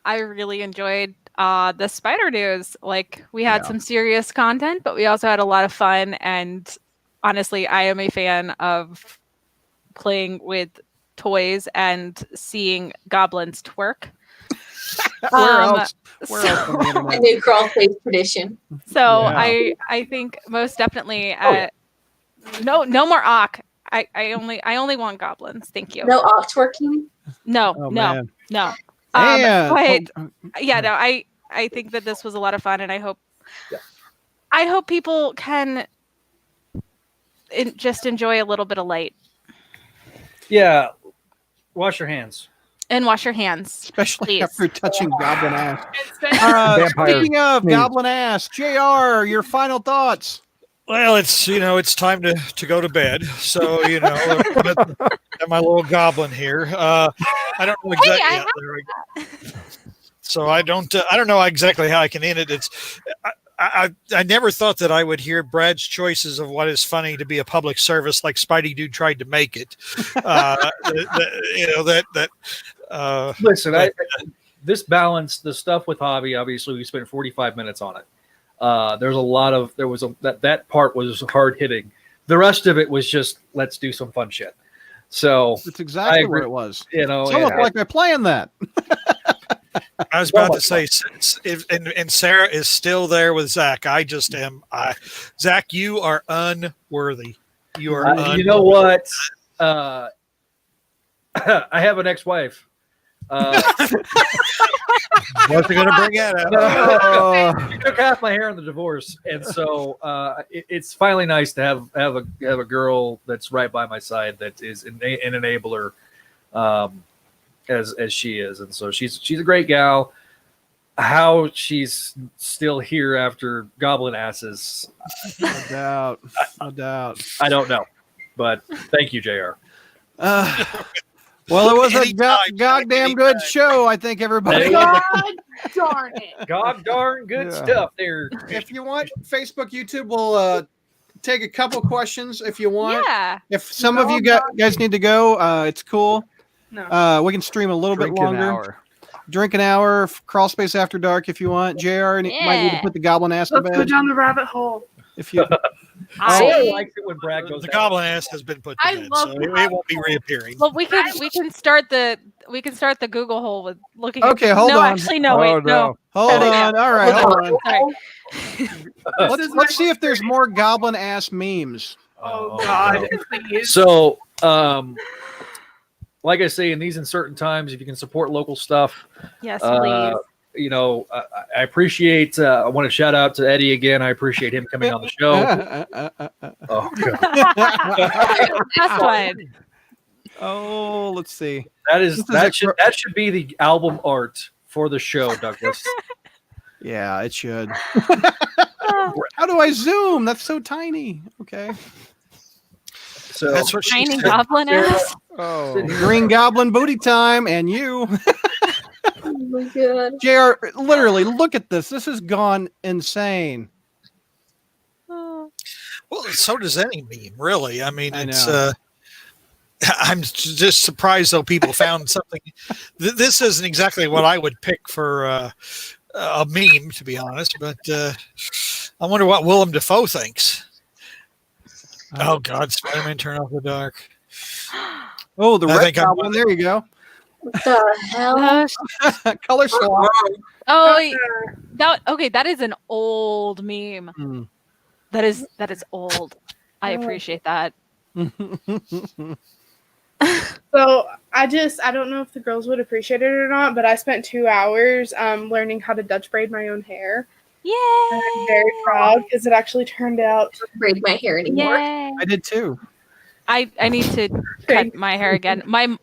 I really enjoyed the Spider News. Like, we had some serious content, but we also had a lot of fun. And honestly, I am a fan of playing with toys and seeing goblins twerk. Where else? Where else on the internet? A new crawl space tradition. So I think most definitely no more Ock. I only want goblins. Thank you. No off twerking. No. Man. But yeah, no, I think that this was a lot of fun, and I hope people can just enjoy a little bit of light. Yeah. Wash your hands. And wash your hands. Especially please. after touching goblin ass. Vampire Speaking of sneeze. goblin ass, JR, your final thoughts. Well, it's time to go to bed. So at my little goblin here. I don't know exactly. So I don't know exactly how I can end it. I never thought that I would hear Brad's choices of what is funny to be a public service like Spidey Dude tried to make it. Listen, this balance, the stuff with Hobby, obviously we spent 45 minutes on it. That part was hard hitting. The rest of it was just, let's do some fun shit. So that's exactly where it was. It's almost like I planned that. I was about to say, and Sarah is still there with Zach. I just am. Zach, you are unworthy. You are. You know what? I have an ex-wife. Wasn't going to bring that up. She took half my hair in the divorce, and so it's finally nice to have a girl that's right by my side that is an enabler. As she is, and so she's a great gal. How she's still here after goblin asses, no doubt. I don't know, but thank you, JR. Well, it was a goddamn good show. I think everybody. God darn it! God darn good stuff there. If you want, Facebook, YouTube will take a couple questions if you want. Yeah. If some of you guys need to go, it's cool. No. We can stream a little bit longer. Drink an hour. Crawl Space After Dark if you want. JR, might need to put the goblin ass to Let's bed. go down the rabbit hole. If you. Sarah likes it when Brad goes. The goblin ass has been put to bed, so it won't be reappearing. Well, we can start the Google hole with looking. Okay, at, hold no, on. Actually, no, wait, no. Hold on. All right, hold on. Sorry. Let's see if there's more goblin ass memes. Oh God! Please. So, like I say, in these uncertain times, if you can support local stuff, Yes, please. I appreciate. I want to shout out to Eddie again. I appreciate him coming on the show. Oh, God. That's fine. Oh, let's see. That should be the album art for the show, Douglas. Yeah, it should. How do I zoom? That's so tiny. Okay. So That's what she Tiny said. goblin ass. Oh, Green Goblin booty time, and you, Oh my god. JR. Literally, look at this. This has gone insane. Oh. Well, so does any meme, really. I mean, I it's. know. I'm just surprised though people found something. This isn't exactly what I would pick for a meme, to be honest. But I wonder what Willem Dafoe thinks. Oh God, Spider-Man: Turn Off the Dark. Oh, the I red think I'm- goblin. There you go. What the hell? Color swap. Oh, that is an old meme. Mm. That is old. I appreciate that. So I don't know if the girls would appreciate it or not, but I spent 2 hours learning how to Dutch braid my own hair. Yay! And I'm very proud because it actually turned out. Braid my hair anymore. Yay! I did too. I need to cut my hair again. My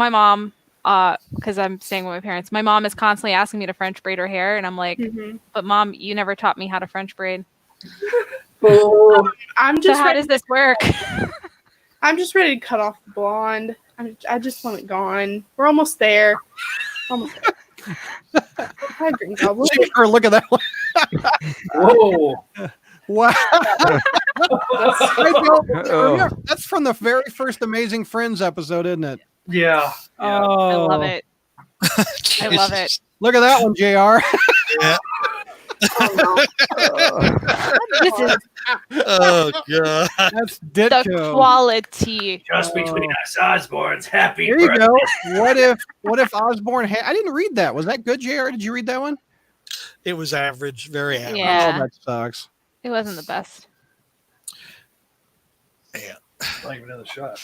mom, because I'm staying with my parents, my mom is constantly asking me to French braid her hair, and I'm like, but Mom, you never taught me how to French braid. Oh, I'm So just how ready, does this work? I'm just ready to cut off the blonde. I just want it gone. We're almost there. Almost there. Hi, Green Goblin. JR, look at that one. whoa. Wow. I don't Oh. remember. That's from the very first Amazing Friends episode, isn't it? Yeah. I Oh, love it. I love it. Look at that one, JR. Yeah. This is Oh God. That's the Ditko. quality. Just between us Osborns, happy Here you go. What if Osborne had? I didn't read that. Was that good, JR? Did you read that one? It was average, very average. Yeah. Oh, that sucks. It wasn't the best. Not even another shot.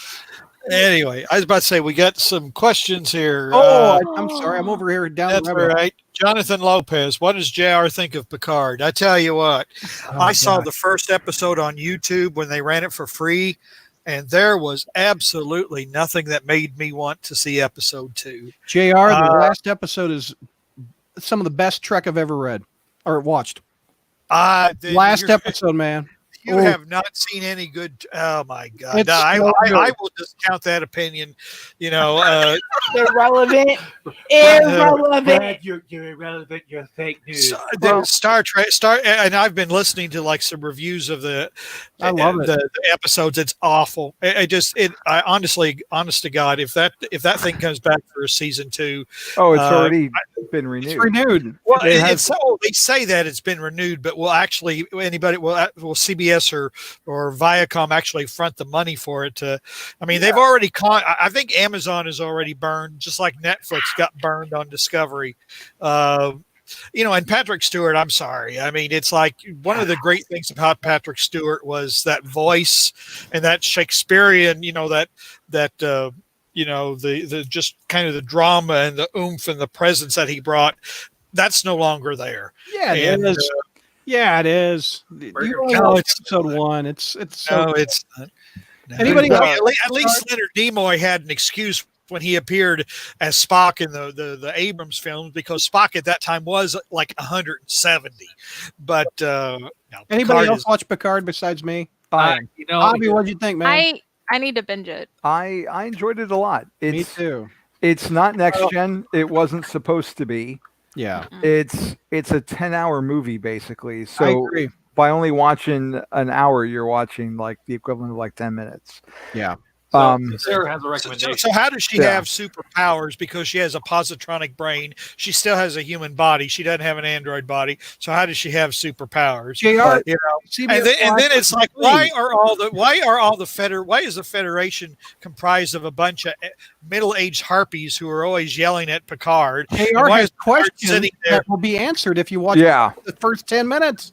Anyway, I was about to say we got some questions here. I'm sorry. I'm over here down That's the all rabbit. right. Jonathan Lopez, what does JR think of Picard? I tell you what, Oh, I saw God. the first episode on YouTube when they ran it for free, and there was absolutely nothing that made me want to see episode 2. JR, the last episode is some of the best Trek I've ever read or watched. Last episode, man. You Oh. have not seen any good. Oh my God! It's I so good. will discount that opinion. You know, Irrelevant. Irrelevant. You're irrelevant. You're fake Star Trek, and I've been listening to like some reviews of the. I love it. The episodes. It's awful. I honestly, honest to God, if that thing comes back for a season 2, Oh, it's already been It's renewed. renewed. well, It has- they say that it's been renewed, but will CBS or Viacom actually front the money for it? I mean, they've already I think Amazon is already burned, just like Netflix got burned on Discovery. And Patrick Stewart, I'm sorry. I mean, it's like one of the great things about Patrick Stewart was that voice and that Shakespearean, the just kind of the drama and the oomph and the presence that he brought. That's no longer there. Yeah, it is. Yeah, it is. You only No, watch it's- episode 1. It's so No, it's not. No. Anybody Well, got- at least Leonard Nimoy had an excuse when he appeared as Spock in the Abrams films, because Spock at that time was like 170. But Anybody Picard else is- watch Picard besides me? Bobby, what'd you think, man? I need to binge it. I enjoyed it a lot. Me It's too. it's not next gen. It wasn't supposed to be. Yeah, It's a 10-hour movie basically. I So agree. by only watching an hour, you're watching like the equivalent of like 10 minutes. Yeah. Sarah has a recommendation. So how does she Yeah. have superpowers? Because she has a positronic brain. She still has a human body. She doesn't have an android body. So how does she have superpowers? JR, You know, CBS and then it's like, Please. why is the Federation comprised of a bunch of middle-aged harpies who are always yelling at Picard? And JR why has is Picard questions sitting there? that will be answered if you watch Yeah, the first 10 minutes.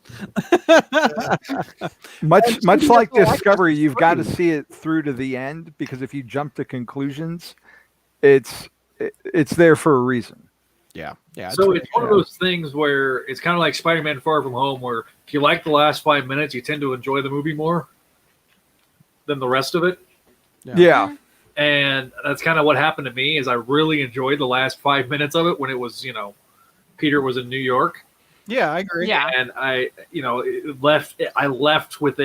much like Well, I Discovery, you've got to see it through to the end, because if you jump to conclusions, it's there for a reason. Yeah. So it's one of those things where it's kind of like Spider-Man Far From Home, where if you like the last 5 minutes, you tend to enjoy the movie more than the rest of it. Yeah. And that's kind of what happened to me. Is I really enjoyed the last 5 minutes of it when it was, Peter was in New York. Yeah, I agree. Yeah. And I left with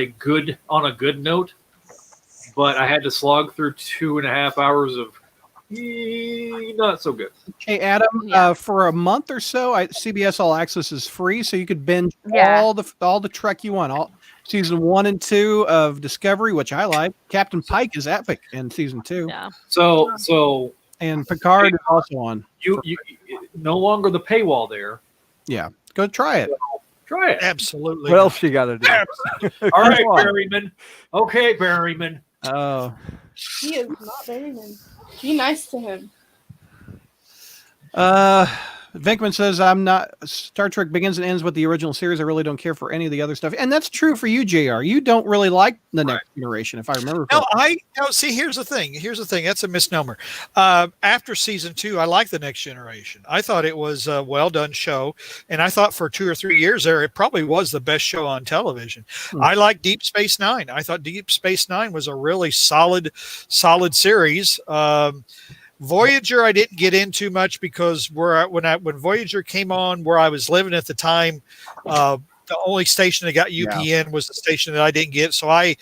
on a good note, but I had to slog through 2.5 hours of not so good. Hey, Adam, for a month or so, CBS All Access is free, so you could binge all the Trek you want. All season 1 and 2 of Discovery, which I like. Captain Pike is epic in season 2. Yeah. So and Picard is also on. You no longer the paywall there. Yeah, go try it. Try it. Absolutely. What else you got to do? All right, Berryman. Okay, Berryman. Oh. He is not Berryman. Be nice to him. Venkman says, I'm not. Star Trek begins and ends with the original series. I really don't care for any of the other stuff. And that's true for you, JR. You don't really like the next generation, if I remember correctly. See, here's the thing. That's a misnomer. After season 2, I like the next generation. I thought it was a well done show. And I thought for 2 or 3 years there, it probably was the best show on television. I like Deep Space Nine. I thought Deep Space Nine was a really solid series. Voyager, I didn't get into much because when Voyager came on, where I was living at the time, the only station that got UPN was the station that I didn't get. So I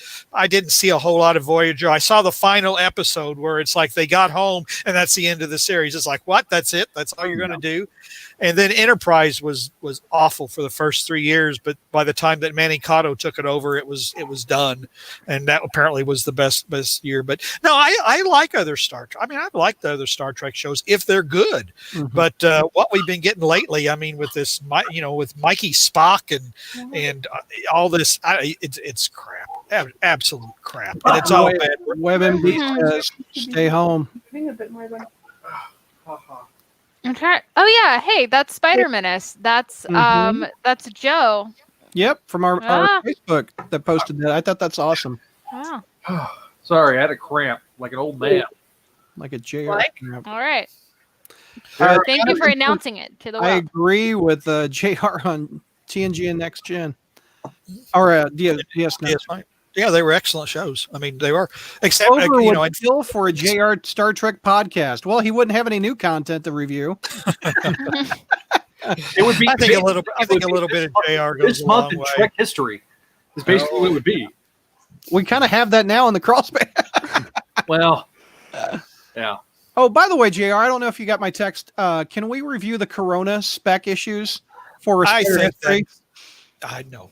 didn't see a whole lot of Voyager. I saw the final episode where it's like they got home and that's the end of the series. It's like, what? That's it? That's all you're going to do? And then Enterprise was awful for the first 3 years, but by the time that Manny Cotto took it over, it was done, and that apparently was the best year. But no, I like other Star Trek. I mean, I like the other Star Trek shows if they're good. Mm-hmm. But what we've been getting lately, I mean, with this, with Mikey Spock and all this, it's crap, absolute crap, and it's all bad. WebMD says, stay home. I think a bit more than. Okay. Oh yeah. Hey, that's Spider-Menace. That's that's Joe. Yep, from our Facebook that posted that. I thought that's awesome. Wow. Sorry, I had a cramp like an old man. Like a JR. All right. Thank you for announcing it to the world. I agree with JR on TNG and Next Gen. Or DS9. Yeah, they were excellent shows. I mean, they were. Except I'd feel for a JR Star Trek podcast. Well, he wouldn't have any new content to review. It would be. I think a little bit of JR goes this a long month in way. Trek history is basically what it would be. We kind of have that now in the crawl space. Well, yeah. Oh, by the way, JR, I don't know if you got my text. Can we review the Corona spec issues for I think history? I know.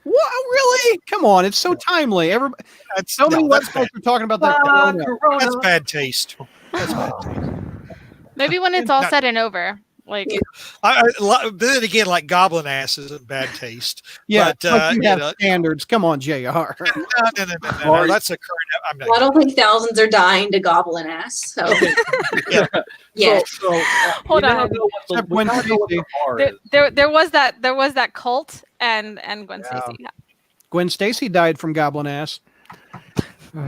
What? Really? Come on, it's so timely. Everybody, so many websites are talking about that. Corona. That's bad taste. Maybe when it's all said and over. Like, then again, like goblin ass isn't bad taste. Yeah, but you have standards. Come on, JR. No, that's a current. I don't think thousands are dying to goblin ass. So yeah. So, hold on. There was that cult and Gwen Stacy. Yeah. Gwen Stacy died from goblin ass. Is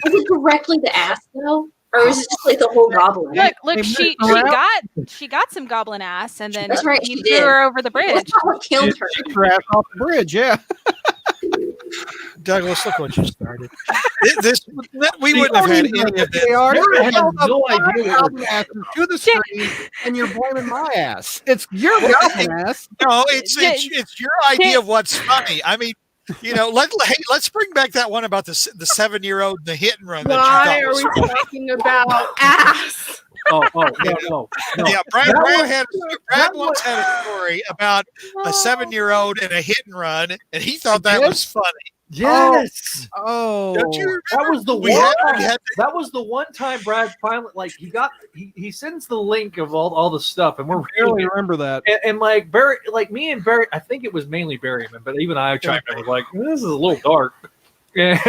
it directly the ass though? Or is it just like the whole goblin? Look, she got some goblin ass, and then he threw her over the bridge. That's what killed her. She threw her off the bridge, yeah. Douglas, look what you started. We wouldn't have had any of this. I had no idea to the screen, and you're blaming my ass. It's your goblin ass. No, it's your idea of what's funny. I mean, let's bring back that one about the 7-year-old and the hit and run. Why are we talking about ass? No. Yeah, Brad once had a story about a 7-year-old and a hit and run, and he thought that was funny. Yes. Oh, don't you remember? That was the one. That was the one time Brad finally he sends the link of all the stuff, and we're really remember that. And like Barry, like me and Barry, I think it was mainly Berryman, but even I chimed in was like, this is a little dark. Yeah,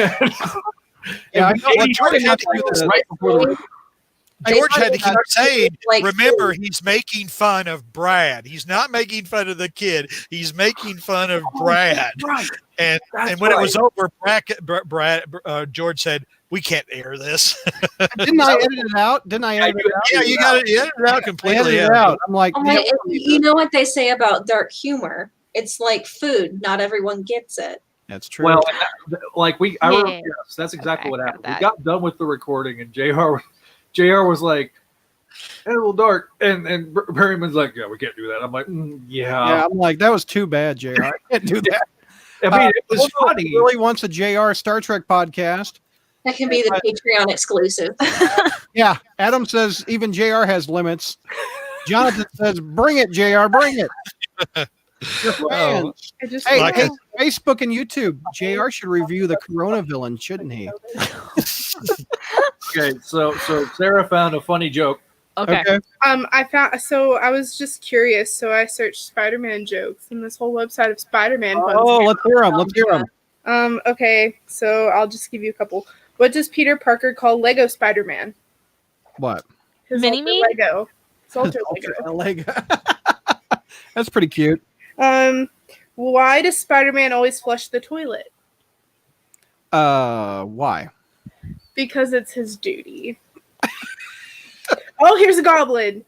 I know. He tried to do this right before the. George had to keep saying, like remember, he's making fun of Brad. He's not making fun of the kid. He's making fun of Brad. Right. And when it was over, George said, we can't air this. Didn't I edit it out? Didn't I edit it out? Yeah, you got it. You edited it out I edited completely. it out. I'm like, yeah, you know what they say about dark humor? It's like food. Not everyone gets it. that's true. Well, like I remember, Yeah. yes, that's exactly Okay, what got happened. We that. got done with the recording, and JR was like, "Hey, a little dark," and Perryman's like, "Yeah, we can't do that." I'm like, yeah, I'm like, that was too bad, JR. I can't do that. I mean, it was Although funny. he really wants a JR Star Trek podcast. That can be the Patreon exclusive. Yeah, Adam says even JR has limits. Jonathan says, bring it, JR, bring it. Your fans. I just Hey, Like hey, Facebook and YouTube. JR should review the Corona villain, shouldn't he? Okay, so Sarah found a funny joke. Okay. I was just curious, so I searched Spider-Man jokes and this whole website of Spider-Man puns. Oh, let's hear him. Let's hear him. Okay, so I'll just give you a couple. What does Peter Parker call Lego Spider-Man? What? His Mini-Me? alter Lego. His alter Lego. Lego. That's pretty cute. Why does Spider-Man always flush the toilet? Why? Because it's his duty. Oh, here's a goblin.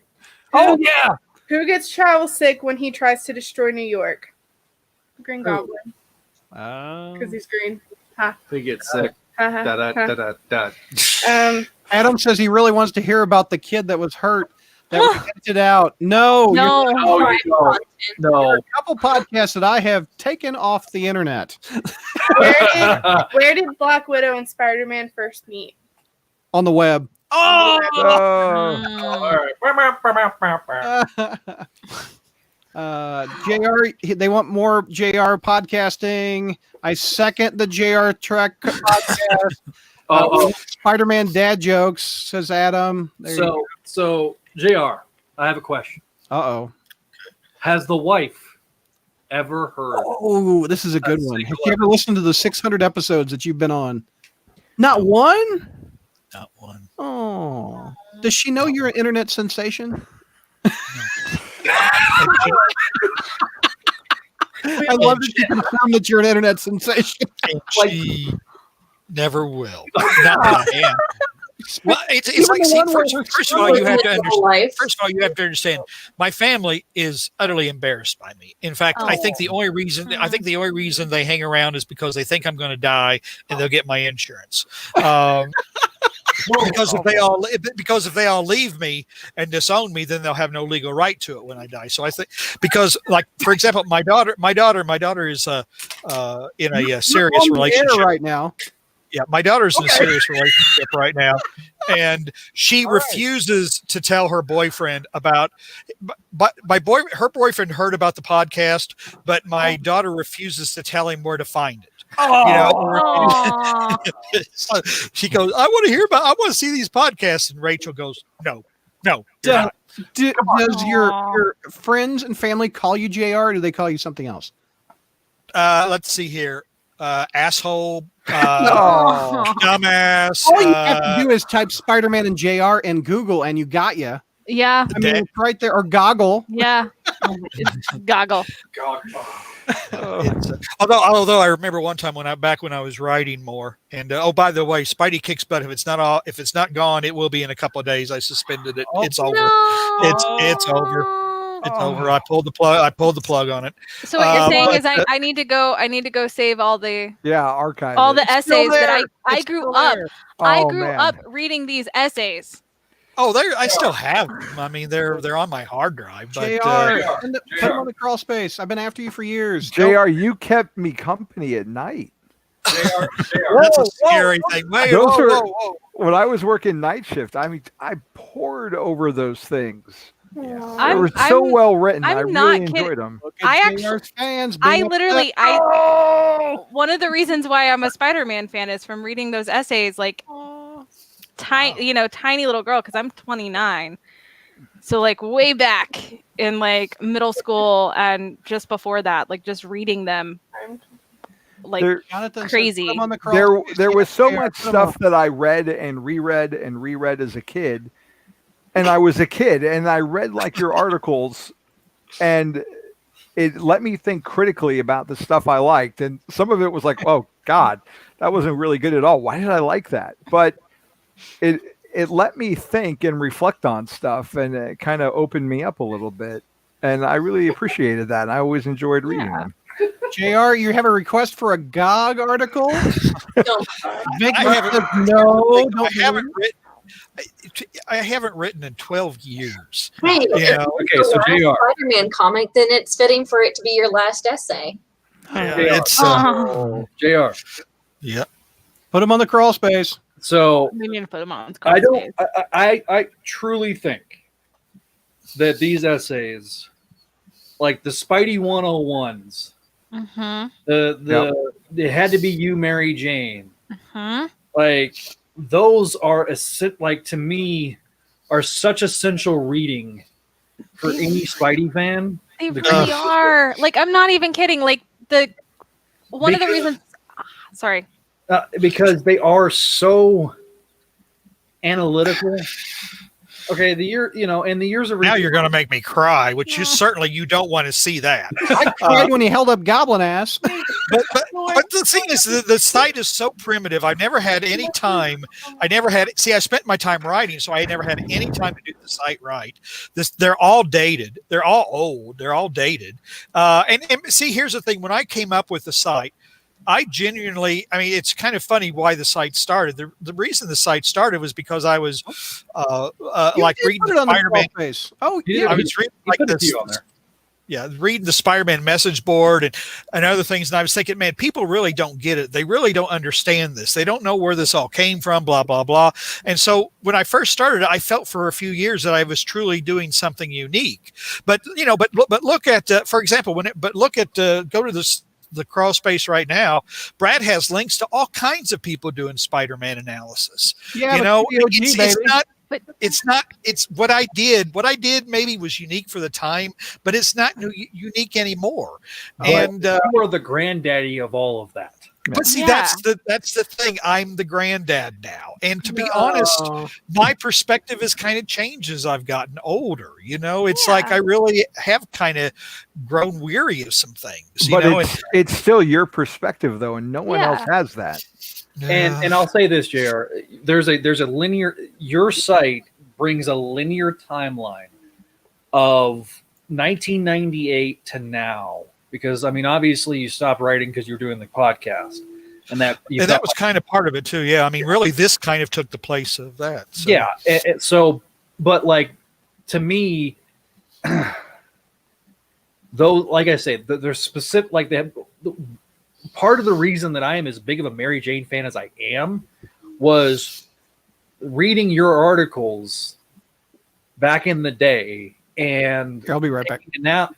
Oh yeah, Who gets travel sick when he tries to destroy New York? The Green Goblin. Because he's green. they get sick. Ha, Da, da, ha, da, da, da. ha. Adam says he really wants to hear about the kid that was hurt that was edited out. No. No. Oh, no. A couple podcasts that I have taken off the internet Where did Black Widow and Spider-Man first meet? on the web. Oh. JR, they want more JR podcasting. I second the JR Trek podcast. Spider-Man dad jokes, says Adam. There you go. So JR, I have a question. Uh-oh. Has the wife ever heard? Oh, this is a good one. Have you ever listened to the 600 episodes that you've been on? Not one? Not one. Oh. Does she know you're an internet sensation? I love that you confirm that you're an internet sensation. And she never will. Not that I am. Well, it's like, see, first of all, you have to understand. First of all, you have to understand. My family is utterly embarrassed by me. In fact, I think the only reason they hang around is because they think I'm going to die and they'll get my insurance. Because if they all leave me and disown me, then they'll have no legal right to it when I die. So I think because, like, for example, my daughter is in a serious relationship right now. Yeah, my daughter's in a serious relationship right now, and she refuses to tell her boyfriend about. But her boyfriend heard about the podcast, but my daughter refuses to tell him where to find it. So she goes, I want to see these podcasts, and Rachel goes, no. Does your friends and family call you JR, or do they call you something else? Let's see here. Asshole, dumbass. All you have to do is type Spider-Man and JR in Google, and you got you. Yeah. I mean, it's right there. Or goggle. Yeah. It's goggle. Although I remember one time when I was writing more, and by the way, Spidey kicks butt. If it's not gone, it will be in a couple of days. I suspended it. It's over. No. It's over. It's over. I pulled the plug on it. So what you're saying is I need to go save all the archive all the essays that I It's grew still up. there. I Oh, grew man. up reading these essays. Oh, I still have them. I mean, they're on my hard drive. But JR, put them on the crawl space. I've been after you for years. JR, you kept me company at night. that's a scary thing. Wait, Those are- whoa. When I was working night shift, I mean, I poured over those things. They were so well written. I I'm not really kidding. enjoyed them. Look at I JR's fans. I being literally upset. one of the reasons why I'm a Spider-Man fan is from reading those essays, like tiny little girl, because I'm 29. So like way back in like middle school and just before that, like just reading them, like Jonathan says, crazy. put 'em on the crawl space. There was so JR, much put 'em stuff on. that I read and reread as a kid and I was a kid, and I read like your articles, and it let me think critically about the stuff I liked. And some of it was like, oh God, that wasn't really good at all. Why did I like that? But it let me think and reflect on stuff, and it kind of opened me up a little bit. And I really appreciated that. I always enjoyed reading them. JR, you have a request for a GOG article? Don't. Vic I haven't- says no. I haven't written in 12 years. Hey, Yeah. Okay, so the JR. last Spider-Man comic, then it's fitting for it to be your last essay. Yeah, JR. it's JR. yeah. Put him on the crawl space. So We need to put them on. I don't. I truly think that these essays, like the Spidey 101s, Mm-hmm. it had to be you, Mary Jane. Mm-hmm. Like those are like to me are such essential reading for any Spidey fan. They really are. Like, I'm not even kidding. Like one of the reasons. Sorry. Because they are so analytical. Okay, the years of Now you're going to make me cry, which you don't want to see that. I cried when he held up Goblin Ass. But the thing is, the site is so primitive. I've never had any time. I spent my time writing, so I never had any time to do the site right. They're all dated. They're all old. They're all dated. And see, here's the thing. When I came up with the site, I genuinely, I mean, it's kind of funny why the site started. The reason the site started was because I was like reading the Spider-Man. Oh, yeah. I was reading like this. Yeah, reading the Spider-Man message board and other things. And I was thinking, man, people really don't get it. They really don't understand this. They don't know where this all came from, blah, blah, blah. And so when I first started, I felt for a few years that I was truly doing something unique. But, but look at, for example, go to the crawl space right now. Brad has links to all kinds of people doing Spider-Man analysis. Yeah, It's what I did. What I did maybe was unique for the time, but it's not unique anymore. And you are the granddaddy of all of that. But see, that's the thing. I'm the granddad now, and to be honest, my perspective has kind of changed as I've gotten older. It's like I really have kind of grown weary of some things. But it's still your perspective, though, and no one else has that. And I'll say this, JR. There's a linear. Your site brings a linear timeline of 1998 to now. Because I mean, obviously, you stopped writing because you're doing the podcast, and that was kind of part of it too. Yeah, I mean, really, this kind of took the place of that. So. Yeah. But like to me, though, like I say, they're specific. Like part of the reason that I am as big of a Mary Jane fan as I am was reading your articles back in the day, and I'll be right back. And now.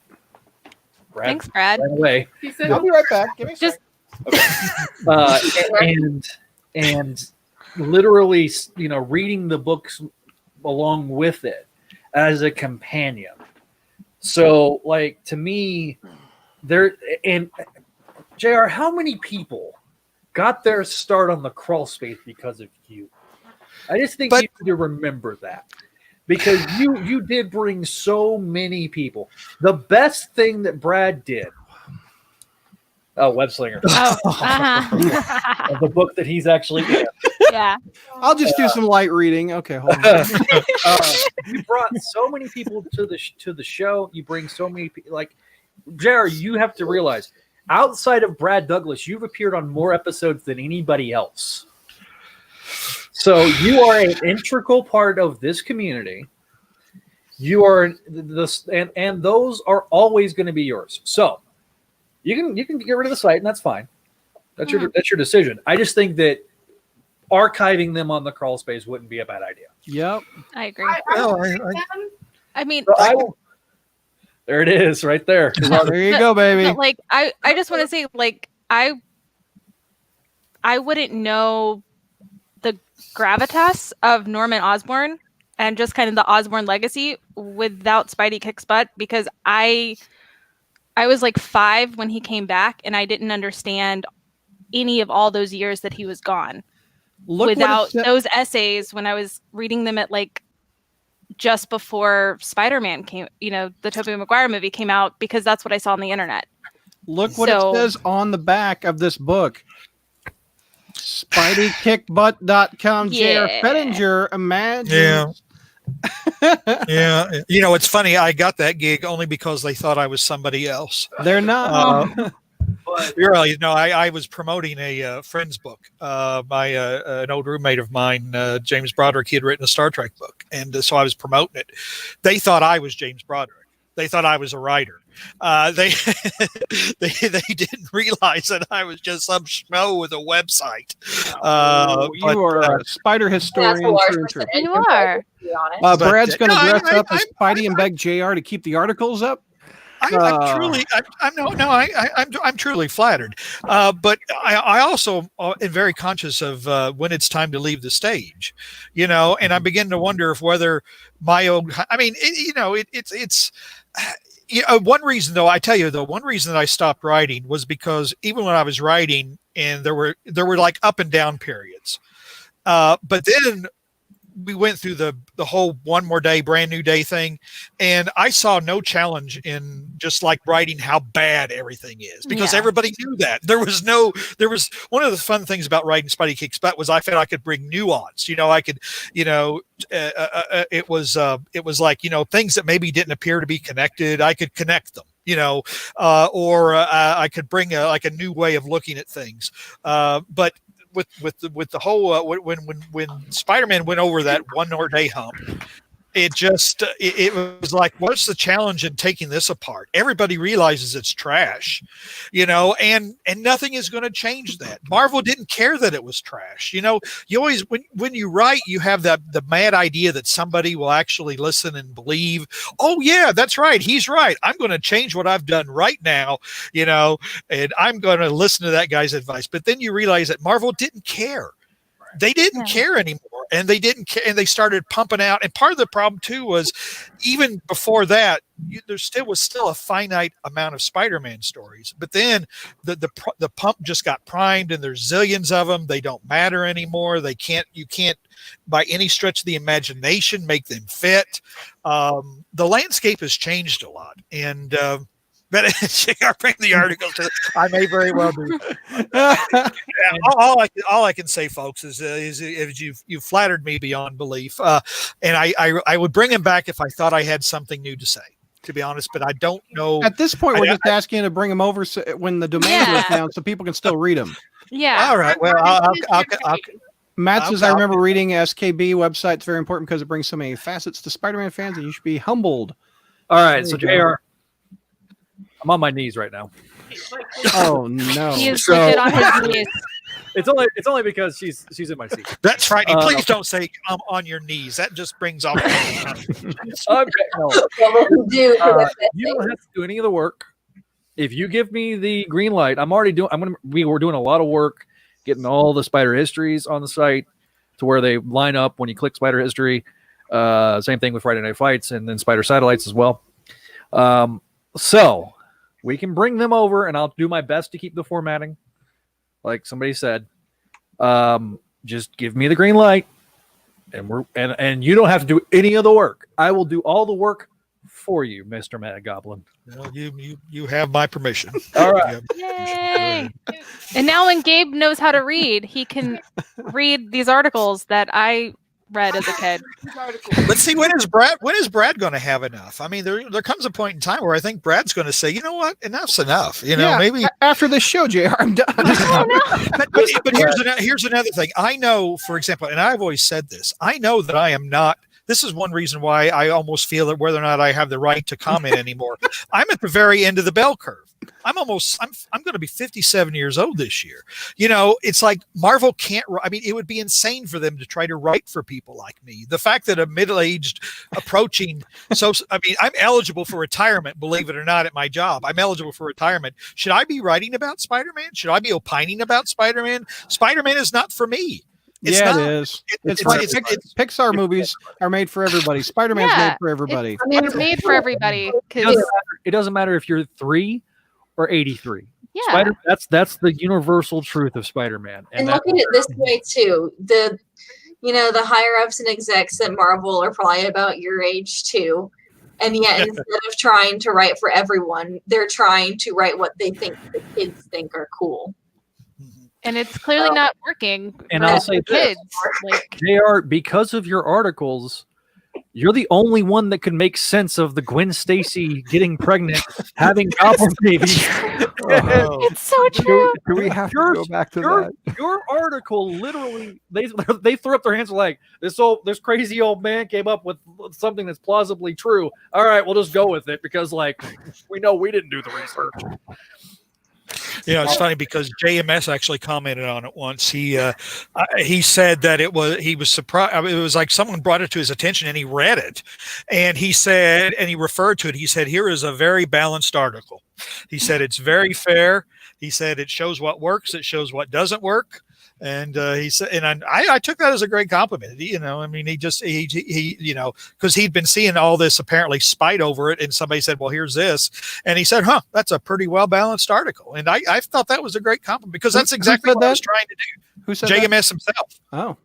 Brad, thanks, Brad. Right away. He said, I'll be right back. Give me a Just and literally, reading the books along with it as a companion. So, like to me, and JR, how many people got their start on the crawl space because of you? I just think you need to remember that. Because you did bring so many people. The best thing that Brad did. Oh, Webslinger. The book that he's actually in. Yeah. I'll just do some light reading. Okay, hold on. You brought so many people to the show. You bring so many people. Like, JR, you have to realize, outside of Brad Douglas, you've appeared on more episodes than anybody else. So you are an integral part of this community. You are this, and those are always going to be yours. So you can get rid of the site, and that's fine. That's your decision. I just think that archiving them on the crawl space wouldn't be a bad idea. Yep, I agree. I mean, there it is, right there. There you go, baby. But like, I just want to say, like, I wouldn't know the gravitas of Norman Osborn and just kind of the Osborn legacy without Spidey Kicks Butt, because I was like 5 when he came back, and I didn't understand any of all those years that he was gone. Without those essays, when I was reading them at like just before Spider-Man came, the Tobey Maguire movie came out, because that's what I saw on the internet. Look what it says on the back of this book. SpideyKickButt.com. J.R. Fettinger imagines. Yeah. It's funny. I got that gig only because they thought I was somebody else. They're not. But really, I was promoting a friend's book. An old roommate of mine, James Broderick, he had written a Star Trek book, and so I was promoting it. They thought I was James Broderick. They thought I was a writer. They didn't realize that I was just some schmo with a website. You are a spider historian. You are. Brad's going to dress up as Spidey and beg JR to keep the articles up. I'm truly flattered. But I also am very conscious of when it's time to leave the stage, and I begin to wonder if whether my own, one reason though, one reason that I stopped writing was because even when I was writing, and there were like up and down periods, but then we went through the whole one more day, brand new day thing. And I saw no challenge in just like writing how bad everything is, because everybody knew that. There was one of the fun things about writing Spidey Kicks Butt was I felt I could bring nuance. I could, it was like, things that maybe didn't appear to be connected, I could connect them. Or I could bring a new way of looking at things. But with the whole when Spider-Man went over that one more day hump, it was like, what's the challenge in taking this apart? Everybody realizes it's trash, and nothing is going to change that. Marvel didn't care that it was trash. You always, when you write, you have the mad idea that somebody will actually listen and believe, oh yeah, that's right, he's right, I'm going to change what I've done right now, and I'm going to listen to that guy's advice. But then you realize that Marvel didn't care. They didn't care anymore, and they didn't care, and they started pumping out. And part of the problem too was, even before that, there was still a finite amount of Spider-Man stories. But then the pump just got primed, and there's zillions of them. They don't matter anymore. You can't by any stretch of the imagination make them fit. The landscape has changed a lot, and but JR, bring the articles to I may very well do. All I can say, folks, is you've flattered me beyond belief, and I would bring him back if I thought I had something new to say, to be honest. But I don't know. At this point, we're just asking you to bring them over when the domain goes down, so people can still read them. Yeah. All right. Well, I'll Matt says, I remember reading SKB website. It's very important because it brings so many facets to Spider-Man fans, and you should be humbled. All right, so JR, I'm on my knees right now. Oh no! He is legit on his knees. It's only because she's in my seat. That's frightening. Please don't say I'm on your knees. That just brings off. Okay, no. You You don't have to do any of the work. If you give me the green light, we were doing a lot of work getting all the spider histories on the site to where they line up when you click spider history. Same thing with Friday Night Fights and then spider satellites as well. So we can bring them over, and I'll do my best to keep the formatting, like somebody said. Just give me the green light, and you don't have to do any of the work. I will do all the work for you, Mr. Mad Goblin. Well, you have my permission. All right. Yay! And now when Gabe knows how to read, he can read these articles that I read as a kid. Let's see, when is Brad going to have enough? I mean, there comes a point in time where I think Brad's going to say, you know what, enough's enough. Maybe after this show, JR, I'm done. But here's another thing. I know, for example, and I've always said this, I know that I am not. This is one reason why I almost feel that whether or not I have the right to comment anymore. I'm at the very end of the bell curve. I'm going to be 57 years old this year. It's like Marvel can't, it would be insane for them to try to write for people like me. The fact that a middle-aged approaching, I'm eligible for retirement, believe it or not, at my job. I'm eligible for retirement. Should I be writing about Spider-Man? Should I be opining about Spider-Man? Spider-Man is not for me. It is. It's Pixar movies are made for everybody. Spider-Man's made for everybody. It's made for everybody. It doesn't matter if you're 3 or 83. Yeah. That's the universal truth of Spider-Man. And look at it this way too. you know, the higher ups and execs at Marvel are probably about your age too. And yet, instead of trying to write for everyone, they're trying to write what they think the kids think are cool. And it's clearly not working. And for I'll say kids. this, JR, because of your articles, you're the only one that can make sense of the Gwen Stacy getting pregnant, having goblin babies. It's so true. Do we have to go back to that? Your article literally, they threw up their hands like this crazy old man came up with something that's plausibly true. All right, we'll just go with it because like we know we didn't do the research. You know, it's funny because JMS actually commented on it once. He said that he was surprised. It was like someone brought it to his attention and he read it, and he said, and he referred to it. He said, "Here is a very balanced article." He said it's very fair. He said it shows what works, it shows what doesn't work. And he said, and I took that as a great compliment. You know, I mean, he you know, because he'd been seeing all this apparently spite over it, and somebody said, "Well, here's this," and he said, "Huh, that's a pretty well balanced article." And I thought that was a great compliment because that's exactly what I was trying to do. Who said JMS himself. Oh,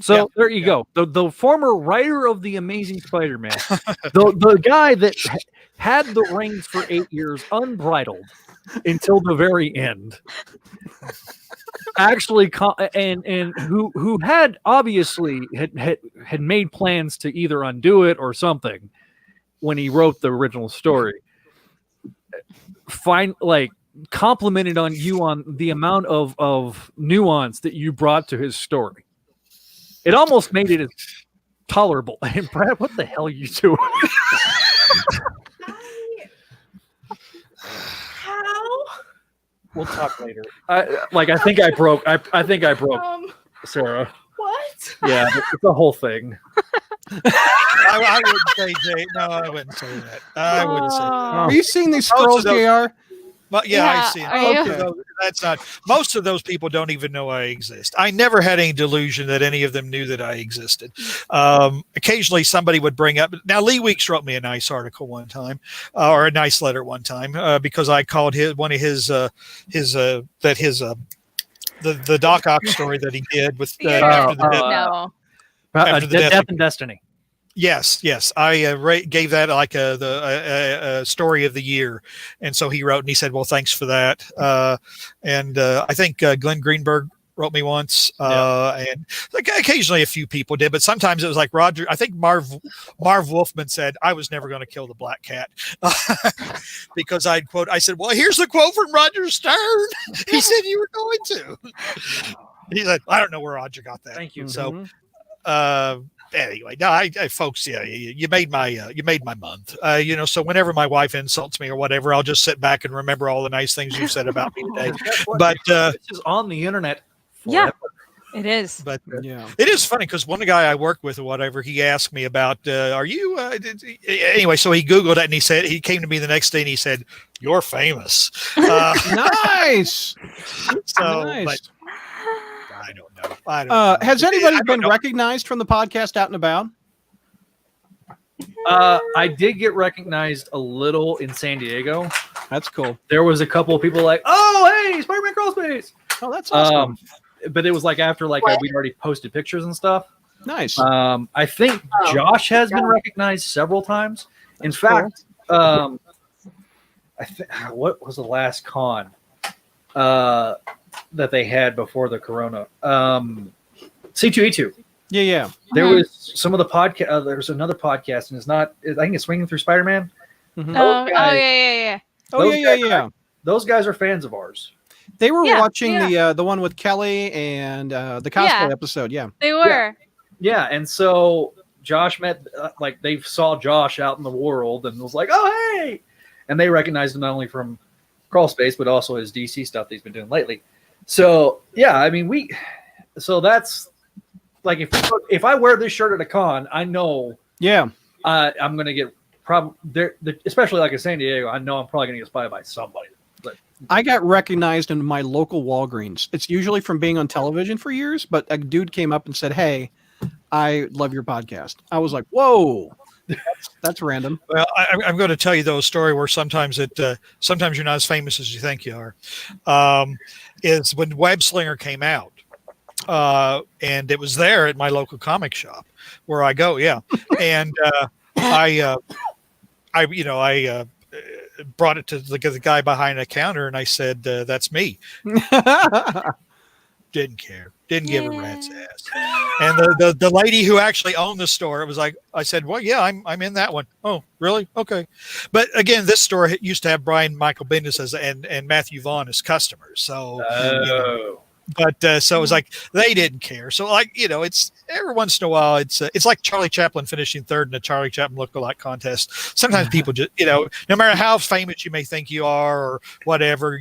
so there you go. The former writer of the Amazing Spider-Man, the guy that had the reins for 8 years unbridled until the very end. Actually, and who had obviously had made plans to either undo it or something when he wrote the original story. Complimented on you on the amount of nuance that you brought to his story. It almost made it tolerable. And Brad, what the hell are you doing? How? We'll talk later. I think I broke Sarah. What? Yeah, it's the whole thing. I wouldn't say Jay. No, I wouldn't say that. I wouldn't say that. are you seeing these scrolls, Jr.? But yeah, I see. Are That's not. Most of those people don't even know I exist. I never had any delusion that any of them knew that I existed. Occasionally, somebody would bring up. Now, Lee Weeks wrote me a nice article one time, or a nice letter one time, because I called one of the Doc Ock story that he did with after the death. No. After the Death and Destiny. Yes. I gave that like a story of the year, and so he wrote and he said, "Well, thanks for that." And I think Glenn Greenberg wrote me once, and like occasionally a few people did, but sometimes it was like Roger. I think Marv Wolfman said, "I was never going to kill the black cat," because I said, "Well, here's the quote from Roger Stern." He said you were going to. He said, "I don't know where Roger got that." Thank you. So. Anyway, no, folks, yeah, you made my month. So whenever my wife insults me or whatever, I'll just sit back and remember all the nice things you've said about me today. But this is on the internet. Yeah, it is. But Yeah, it is funny because one guy I work with or whatever, he asked me about, are you? Anyway, so he Googled it and he came to me the next day and he said, "You're famous." nice. So, Nice. but I don't know. I don't know. Has anybody been recognized from the podcast out and about? I did get recognized a little in San Diego. That's cool. There was a couple of people like, "Oh, hey, Spider-Man Crawl Space." Oh, that's awesome. But it was like after we'd already posted pictures and stuff. Nice. I think Josh has been recognized several times. In fact, I think what was the last con that they had before the Corona? C2E2. Yeah. There was some of the podcast. There's another podcast, and it's not. I think it's Swinging Through Spider-Man. Mhm. Yeah. Yeah. Those guys are fans of ours. They were watching the one with Kelly and the cosplay episode. Yeah, They were. Yeah, and so Josh met, they saw Josh out in the world and was like, "Oh, hey!" And they recognized him not only from Crawl Space, but also his DC stuff that he's been doing lately. So, yeah, I mean, so that's like, if I wear this shirt at a con, I know I'm going to get especially like in San Diego, I know I'm probably going to get spotted by somebody. But I got recognized in my local Walgreens. It's usually from being on television for years, but a dude came up and said, "Hey, I love your podcast." I was like, "Whoa, that's random." Well, I'm going to tell you though a story where sometimes you're not as famous as you think you are. Is when Web Slinger came out, and it was there at my local comic shop where I go. Yeah, and I brought it to the guy behind the counter, and I said, "That's me." Didn't care. Didn't give a rat's ass. And the lady who actually owned the store, it was like, I said, well, yeah, I'm in that one. Oh, really? Okay. But again, this store used to have Brian Michael Bendis and Matthew Vaughn as customers. So, so it was like they didn't care. So it's every once in a while it's like Charlie Chaplin finishing third in the Charlie Chaplin lookalike contest. Sometimes people just no matter how famous you may think you are or whatever,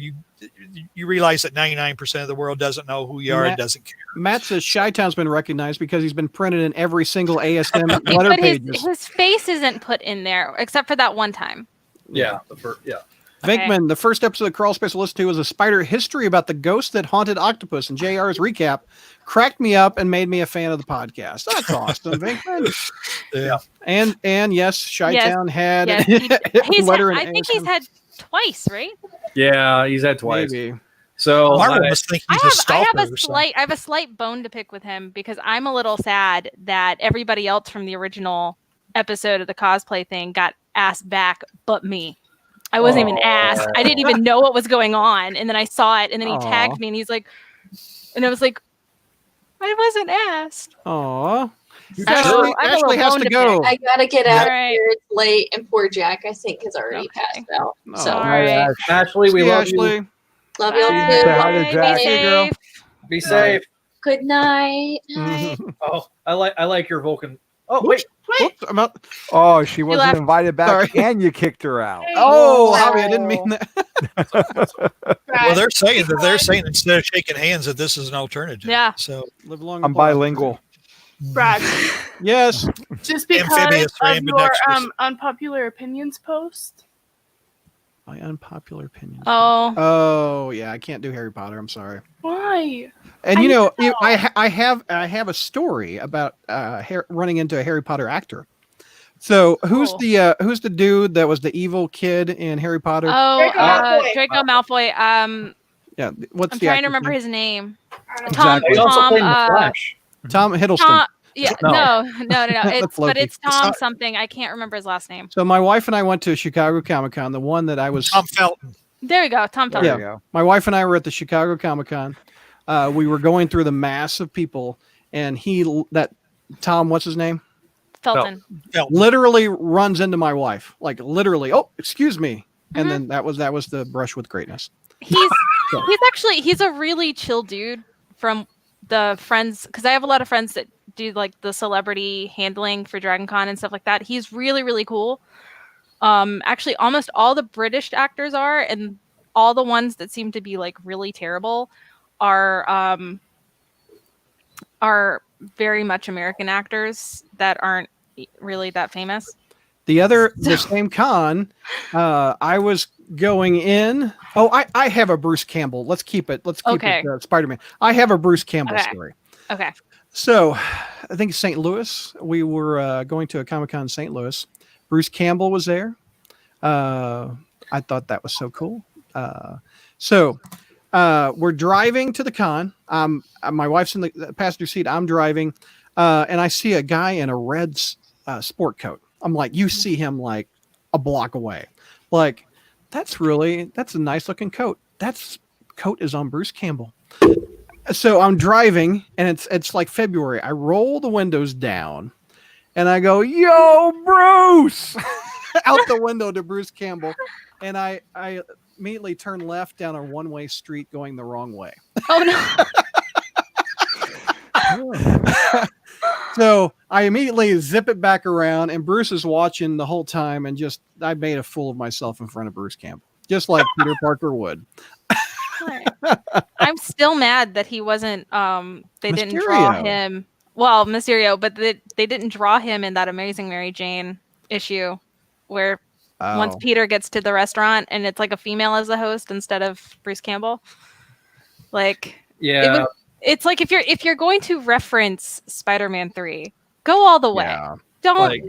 you realize that 99% of the world doesn't know who you are and doesn't care. Matt says Chi-Town's been recognized because he's been printed in every single ASM letter pages. His face isn't put in there except for that one time. Yeah. Venkman, the first episode of Crawl Space I listened to was a spider history about the ghost that haunted octopus, and JR's recap cracked me up and made me a fan of the podcast. That's awesome, Venkman. Yeah. And yes, Chi-Town had I think he's had twice, right? Yeah, he's had twice. Maybe. So Marvel must think he's a stalker. I have a slight bone to pick with him because I'm a little sad that everybody else from the original episode of the cosplay thing got asked back, but me. I wasn't even asked. I didn't even know what was going on, and then I saw it, and then he tagged me, and he's like, and I was like, I wasn't asked. Aw. Ashley has to go. I gotta get out of All right. here. It's late, and poor Jack, I think, has already passed out. So, All right. Ashley, we love Ashley. you. love y'all Bye. too. Say hi to Jack. Be safe. Be safe. Good night. Oh, I like your Vulcan. Oh, wait. Whoops, I'm out. Oh, she wasn't left. invited back, Sorry. and you kicked her out. Oh, Javi, I didn't mean that. Well, they're saying instead of shaking hands that this is an alternative. Yeah. So Live long I'm and prosper. bilingual. Brad, Yes. just because Amphibious or of your ambidextrous. unpopular opinions post. My unpopular opinion. Oh, Yeah, I can't do Harry Potter. I'm sorry. Why? And I you know, know. I have a story about running into a Harry Potter actor. So who's Cool. the dude that was the evil kid in Harry Potter? Draco Malfoy. Yeah, what's I'm the trying to actor's remember name? his name. Exactly. He also Tom, played in the Flash. Tom Hiddleston. Tom, yeah, No. no. That's Loki. It's Tom something. I can't remember his last name. So my wife and I went to Chicago Comic Con, the one that I was. Tom Felton. There we go. Tom There Felton. you go. My wife and I were at the Chicago Comic Con. We were going through the mass of people, and Tom, what's his name? Felton. Literally runs into my wife, like literally. Oh, excuse me. And Mm-hmm. then that was the brush with greatness. He's a really chill dude from the friends, because I have a lot of friends that do like the celebrity handling for Dragon Con and stuff like that. He's really, really cool. Actually, almost all the British actors are, and all the ones that seem to be like really terrible are very much American actors that aren't really that famous. The same con, I was going in. Oh, I have a Bruce Campbell. Let's keep it Spider-Man. I have a Bruce Campbell story. Okay. So, I think St. Louis. We were going to a Comic-Con in St. Louis. Bruce Campbell was there. I thought that was so cool. We're driving to the con. My wife's in the passenger seat. I'm driving, and I see a guy in a red sport coat. I'm like, you see him like a block away. Like, that's a nice looking coat. Coat is on Bruce Campbell. So I'm driving, and it's like February. I roll the windows down, and I go, "Yo, Bruce!" out the window to Bruce Campbell, and I immediately turn left down a one-way street going the wrong way. Oh no. So I immediately zip it back around, and Bruce is watching the whole time, and I made a fool of myself in front of Bruce Campbell, just like Peter Parker would. I'm still mad that he wasn't. They didn't Mysterio. draw him. Well, Mysterio, but they didn't draw him in that Amazing Mary Jane issue, where once Peter gets to the restaurant and it's like a female as the host instead of Bruce Campbell. Like, Yeah. it's like if you're going to reference Spider-Man 3, go all the way. Yeah. Don't Like,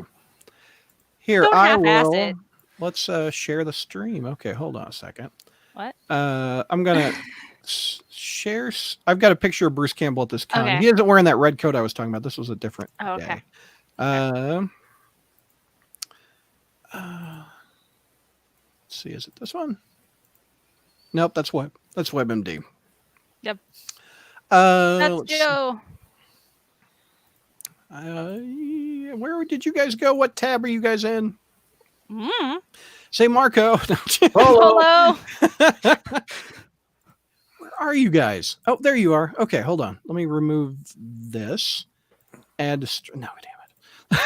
Here, Don't I half-ass will. it. Let's share the stream. Okay, hold on a second. What? I'm gonna I've got a picture of Bruce Campbell at this con. Okay. He isn't wearing that red coat I was talking about. This was a different Oh, okay. day. Let's see, is it this one? Nope, that's WebMD. Yep. Let's That's Joe. Where did you guys go? What tab are you guys in? Mm. Say Marco. Hello. Where are you guys? Oh, there you are. Okay, hold on. Let me remove this. Add to no, damn it.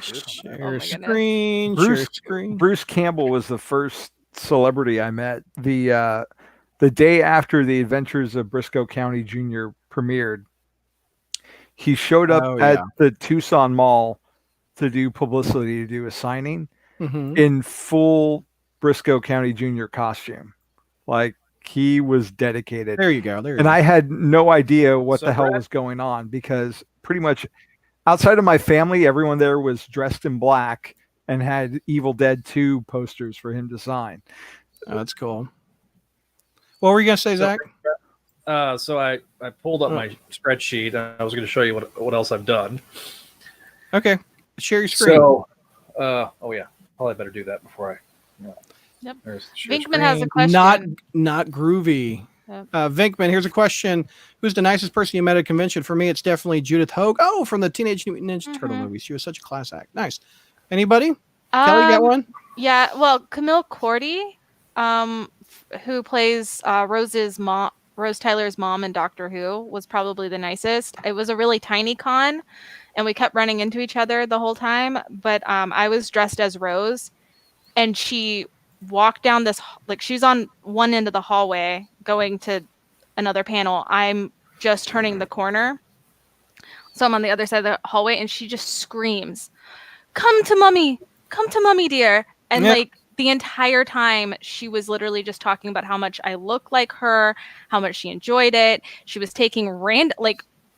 Share screen. Share screen. Bruce Campbell was the first celebrity I met. The day after the Adventures of Briscoe County Jr. premiered, he showed up at the Tucson Mall to do publicity, to do a signing in full Briscoe County Jr. costume. Like, he was dedicated. There you go. And I had no idea what the hell was going on, because pretty much outside of my family, everyone there was dressed in black and had Evil Dead 2 posters for him to sign. Oh, that's cool. What were you going to say, Zach? So I pulled up my spreadsheet, and I was going to show you what else I've done. Okay. Share your screen. So, probably better do that before I. Yep. Share Vinkman has a question. Not groovy. Yep. Vinkman, here's a question. Who's the nicest person you met at a convention? For me, it's definitely Judith Hogue. Oh, from the Teenage Mutant Ninja Turtle movies. She was such a class act. Nice. Anybody? Kelly, got one? Yeah. Well, Camille Cordy, who plays Rose Tyler's mom in Doctor Who, was probably the nicest. It was a really tiny con, and we kept running into each other the whole time. But I was dressed as Rose, and she walked down this, she's on one end of the hallway going to another panel. I'm just turning the corner, so I'm on the other side of the hallway, and she just screams, come to mommy, dear. And the entire time she was literally just talking about how much I look like her, how much she enjoyed it. She was taking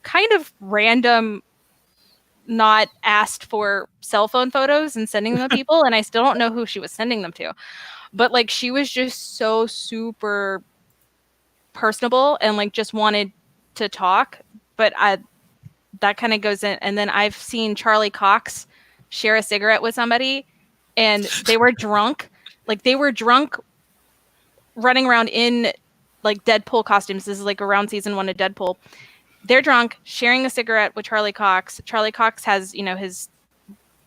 kind of random, not asked for cell phone photos and sending them to people. And I still don't know who she was sending them to, but she was just so super personable and just wanted to talk. But that kind of goes in. And then I've seen Charlie Cox share a cigarette with somebody, and they were drunk. They were drunk running around in Deadpool costumes. This is around season 1 of Deadpool. They're drunk, sharing a cigarette with Charlie Cox. Charlie Cox has, his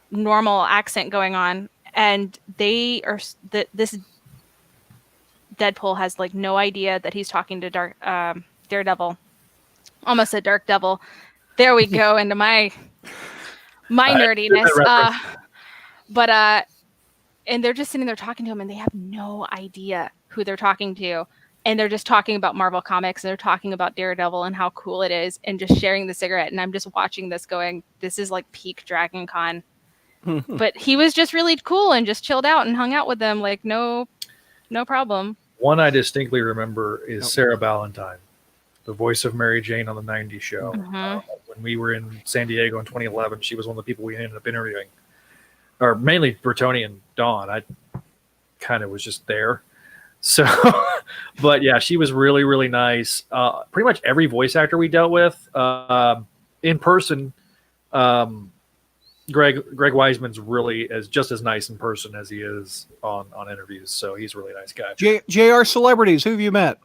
normal accent going on, and they are this Deadpool has no idea that he's talking to Daredevil. Almost a Dark Devil. There we go into my nerdiness. And they're just sitting there talking to him, and they have no idea who they're talking to. And they're just talking about Marvel Comics, and they're talking about Daredevil and how cool it is, and just sharing the cigarette. And I'm just watching this going, this is peak Dragon Con. But he was just really cool and just chilled out and hung out with them. No problem. One I distinctly remember is Sarah Ballantyne, the voice of Mary Jane on the 90s show. When we were in San Diego in 2011, she was one of the people we ended up interviewing. Or mainly Bertoni and Dawn. I kind of was just there. So, but yeah, she was really, really nice. Pretty much every voice actor we dealt with in person, Greg Weisman's really just as nice in person as he is on interviews. So he's a really nice guy. JR celebrities, who have you met?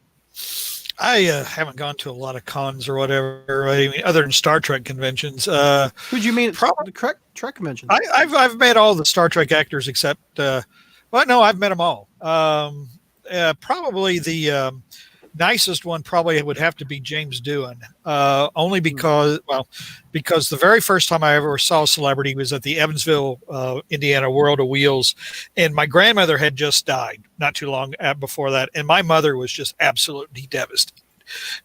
I haven't gone to a lot of cons or whatever. I mean, other than Star Trek conventions. Who'd you meet at the Trek convention? I've met all the Star Trek actors except. I've met them all. Probably the nicest one would have to be James Doohan. Only because the very first time I ever saw a celebrity was at the Evansville, Indiana World of Wheels, and my grandmother had just died not too long before that, and my mother was just absolutely devastated.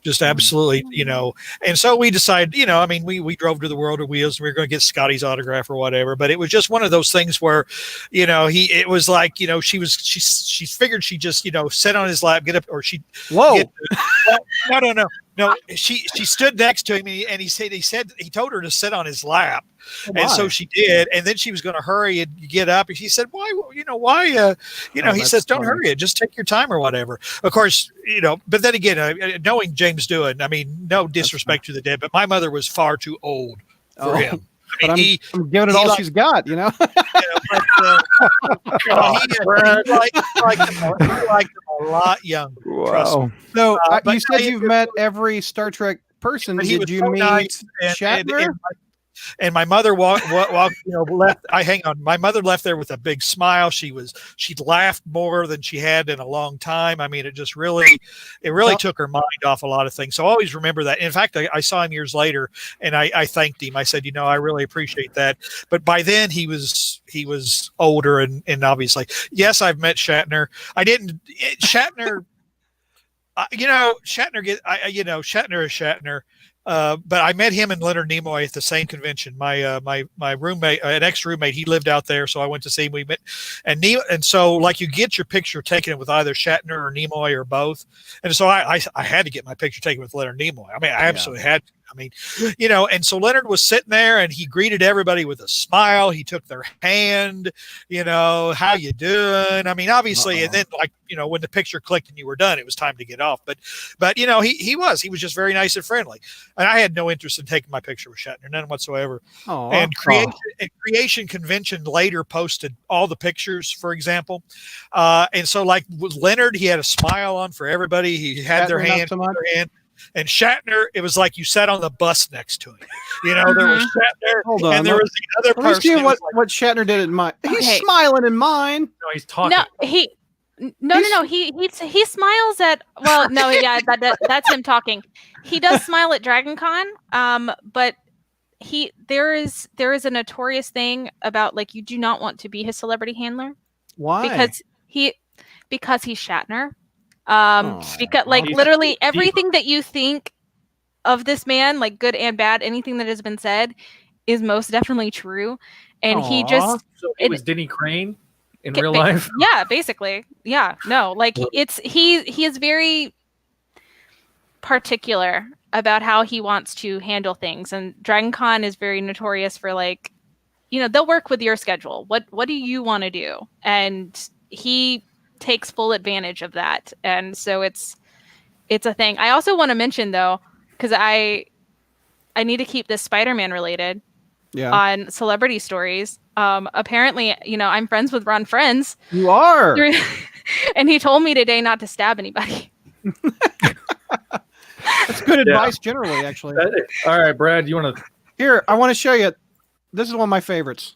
Just absolutely, and so we decided, we drove to the World of Wheels and we were going to get Scotty's autograph or whatever, but it was just one of those things where, it was she figured she just, sit on his lap, get up, or no. No, she stood next to him, and he told her to sit on his lap, and so she did. And then she was going to hurry and get up, and he said, "Why? Why? He says, don't hurry it, just take your time or whatever." Of course, But then again, knowing James Doohan, I mean, no disrespect to the dead, but my mother was far too old for him. But I'm giving it all she's got, He liked him a lot younger. Wow. So you said you've met every Star Trek person. Did you meet Shatner? And my mother walked. Left. Hang on. My mother left there with a big smile. She laughed more than she had in a long time. I mean, it really took her mind off a lot of things. So I always remember that. In fact, I saw him years later, and I thanked him. I said, I really appreciate that. But by then he was older, and obviously, yes, I've met Shatner. I didn't. Shatner. Shatner is Shatner. But I met him and Leonard Nimoy at the same convention. My roommate, an ex-roommate, he lived out there, so I went to see him. We met, and so like you get your picture taken with either Shatner or Nimoy or both, and so I had to get my picture taken with Leonard Nimoy. I mean, I absolutely had to. I mean, and so Leonard was sitting there and he greeted everybody with a smile. He took their hand, how you doing? I mean, obviously, and then when the picture clicked and you were done, it was time to get off. But he was just very nice and friendly. And I had no interest in taking my picture with Shatner, none whatsoever. And Creation Convention later posted all the pictures, for example. And so like with Leonard, he had a smile on for everybody. He had their hand. And Shatner, it was like you sat on the bus next to him. There was Shatner, and there was the other person. Let's see what Shatner did in mine. He's smiling in mine. No, he's talking. No, he smiles at. Well, no, yeah, that's him talking. He does smile at Dragon Con, but there is a notorious thing about like you do not want to be his celebrity handler. Why? Because he's Shatner. Because literally everything that you think of this man, like good and bad, anything that has been said is most definitely true. And he was Denny Crane in real life. Yeah, basically. Yeah, no, like he is very particular about how he wants to handle things. And Dragon Con is very notorious for like, they'll work with your schedule. What do you want to do? And he takes full advantage of that, and so it's a thing. I also want to mention though, because I need to keep this Spider-Man related on celebrity stories. Apparently, I'm friends with Ron Friends. You are, and he told me today not to stab anybody. That's good advice generally, actually. All right, Brad, you want to? Here, I want to show you. This is one of my favorites.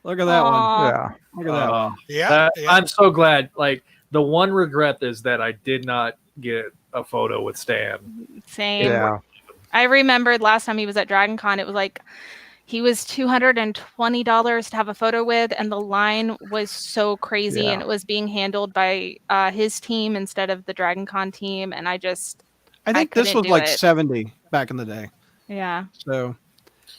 Look at that one. Yeah. Look at that one. Yeah. I'm so glad. Like the one regret is that I did not get a photo with Stan. Same. Yeah. I remembered last time he was at Dragon Con, it was like he was $220 to have a photo with, and the line was so crazy, and it was being handled by his team instead of the Dragon Con team, and I think this was like 70 back in the day. Yeah. So,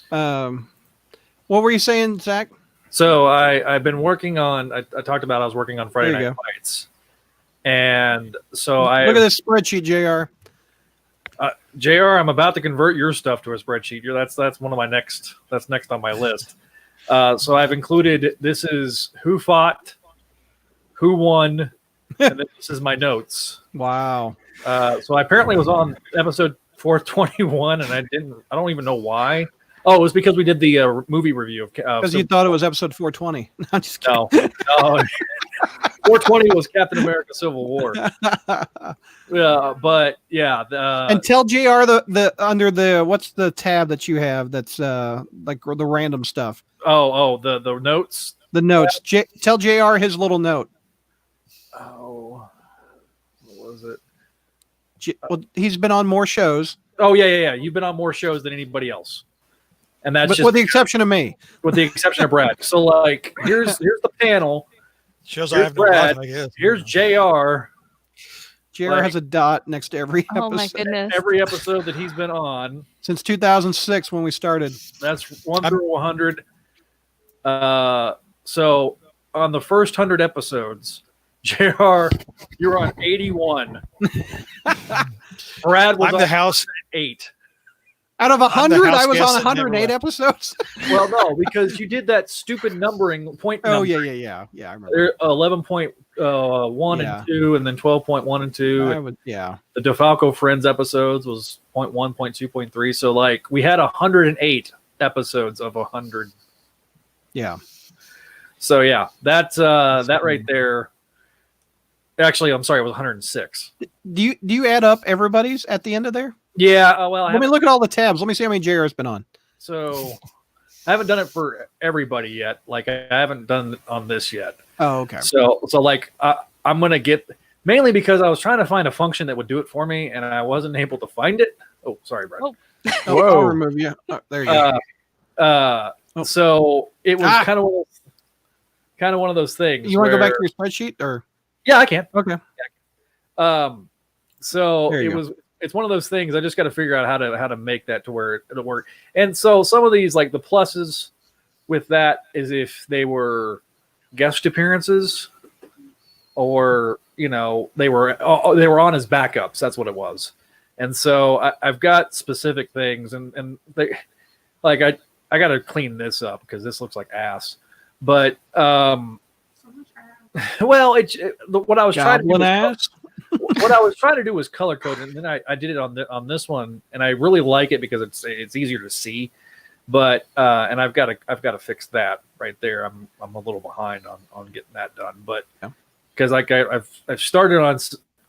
what were you saying, Zach? So I've been working on. I talked about I was working on Friday Night Fights, and so look at this spreadsheet, Jr. JR, I'm about to convert your stuff to a spreadsheet. That's one of my next. That's next on my list. So I've included. This is who fought, who won, and then this is my notes. Wow. So I apparently was on episode 421, and I don't even know why. Oh, it was because we did the movie review of. Because you thought it was episode 420. I'm just kidding. No. 420 was Captain America: Civil War. But yeah. And tell JR the under the what's the tab that you have that's like the random stuff. The notes. The notes. Tell JR his little note. Oh, what was it? Well, he's been on more shows. Oh yeah. You've been on more shows than anybody else. And that's just with the exception of me. With the exception of Brad. So like here's the panel. Shows I have no life, I guess. Here's JR. JR has a dot next to every episode. Oh my goodness. Every episode that he's been on. Since 2006 when we started. That's 1 through 100. So on the first 100 episodes, JR, you're on 81. Brad was I'm on the house. 8. Out of 100, house I was guest on that never 108 left. episodes. Well, no, because you did that stupid numbering point. Oh, number. yeah. I remember. There 11.1 Yeah. and 2, and then 12.1 and 2. Yeah. The DeFalco Friends episodes was 0.1, 0.2, 0.3. So like we had 108 episodes of 100. Yeah. So yeah, that right there. Actually, I'm sorry, it was 106. Do you add up everybody's at the end of there? Yeah. Well, Let me look at all the tabs. Let me see how many JR's been on. So I haven't done it for everybody yet. Like I haven't done it on this yet. Oh, okay. So like I'm gonna get mainly because I was trying to find a function that would do it for me, and I wasn't able to find it. Oh, sorry, Brad. Oh. Oh, I'll remove you. Oh, there you go. So it was kind of one of those things. You want to go back to your spreadsheet, or? Yeah, I can. Okay. So There you go. it's one of those things. I just got to figure out how to make that to where it'll work. And so some of these, like the pluses with that, is if they were guest appearances, or they were on as backups. That's what it was. And so I've got specific things, and they, like I got to clean this up because this looks like ass. But well, what I was trying to do. What I was trying to do was color code, and then I did it on this one, and I really like it because it's easier to see. But and I've got to fix that right there. I'm a little behind on getting that done, but because like I've started on,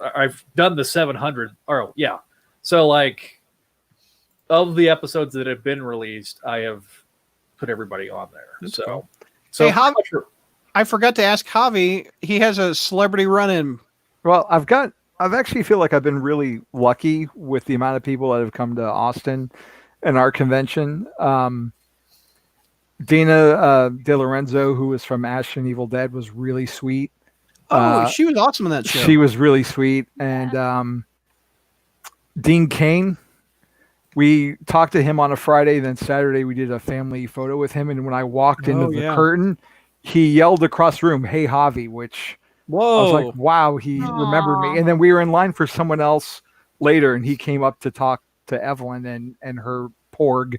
I've done the 700. Oh yeah, so like of the episodes that have been released, I have put everybody on there. That's So cool. so Hey, I forgot to ask Javi. He has a celebrity run-in. Well, I've actually feel like I've been really lucky with the amount of people that have come to Austin and our convention. Dina De Lorenzo, who was from Ash and Evil Dead, was really sweet. She was awesome in that show. She was really sweet. And Dean Cain, we talked to him on a Friday, then Saturday we did a family photo with him. And when I walked into the curtain, he yelled across the room, "Hey, Javi," which I was like, wow, he remembered me. And then we were in line for someone else later, and he came up to talk to Evelyn and her porg,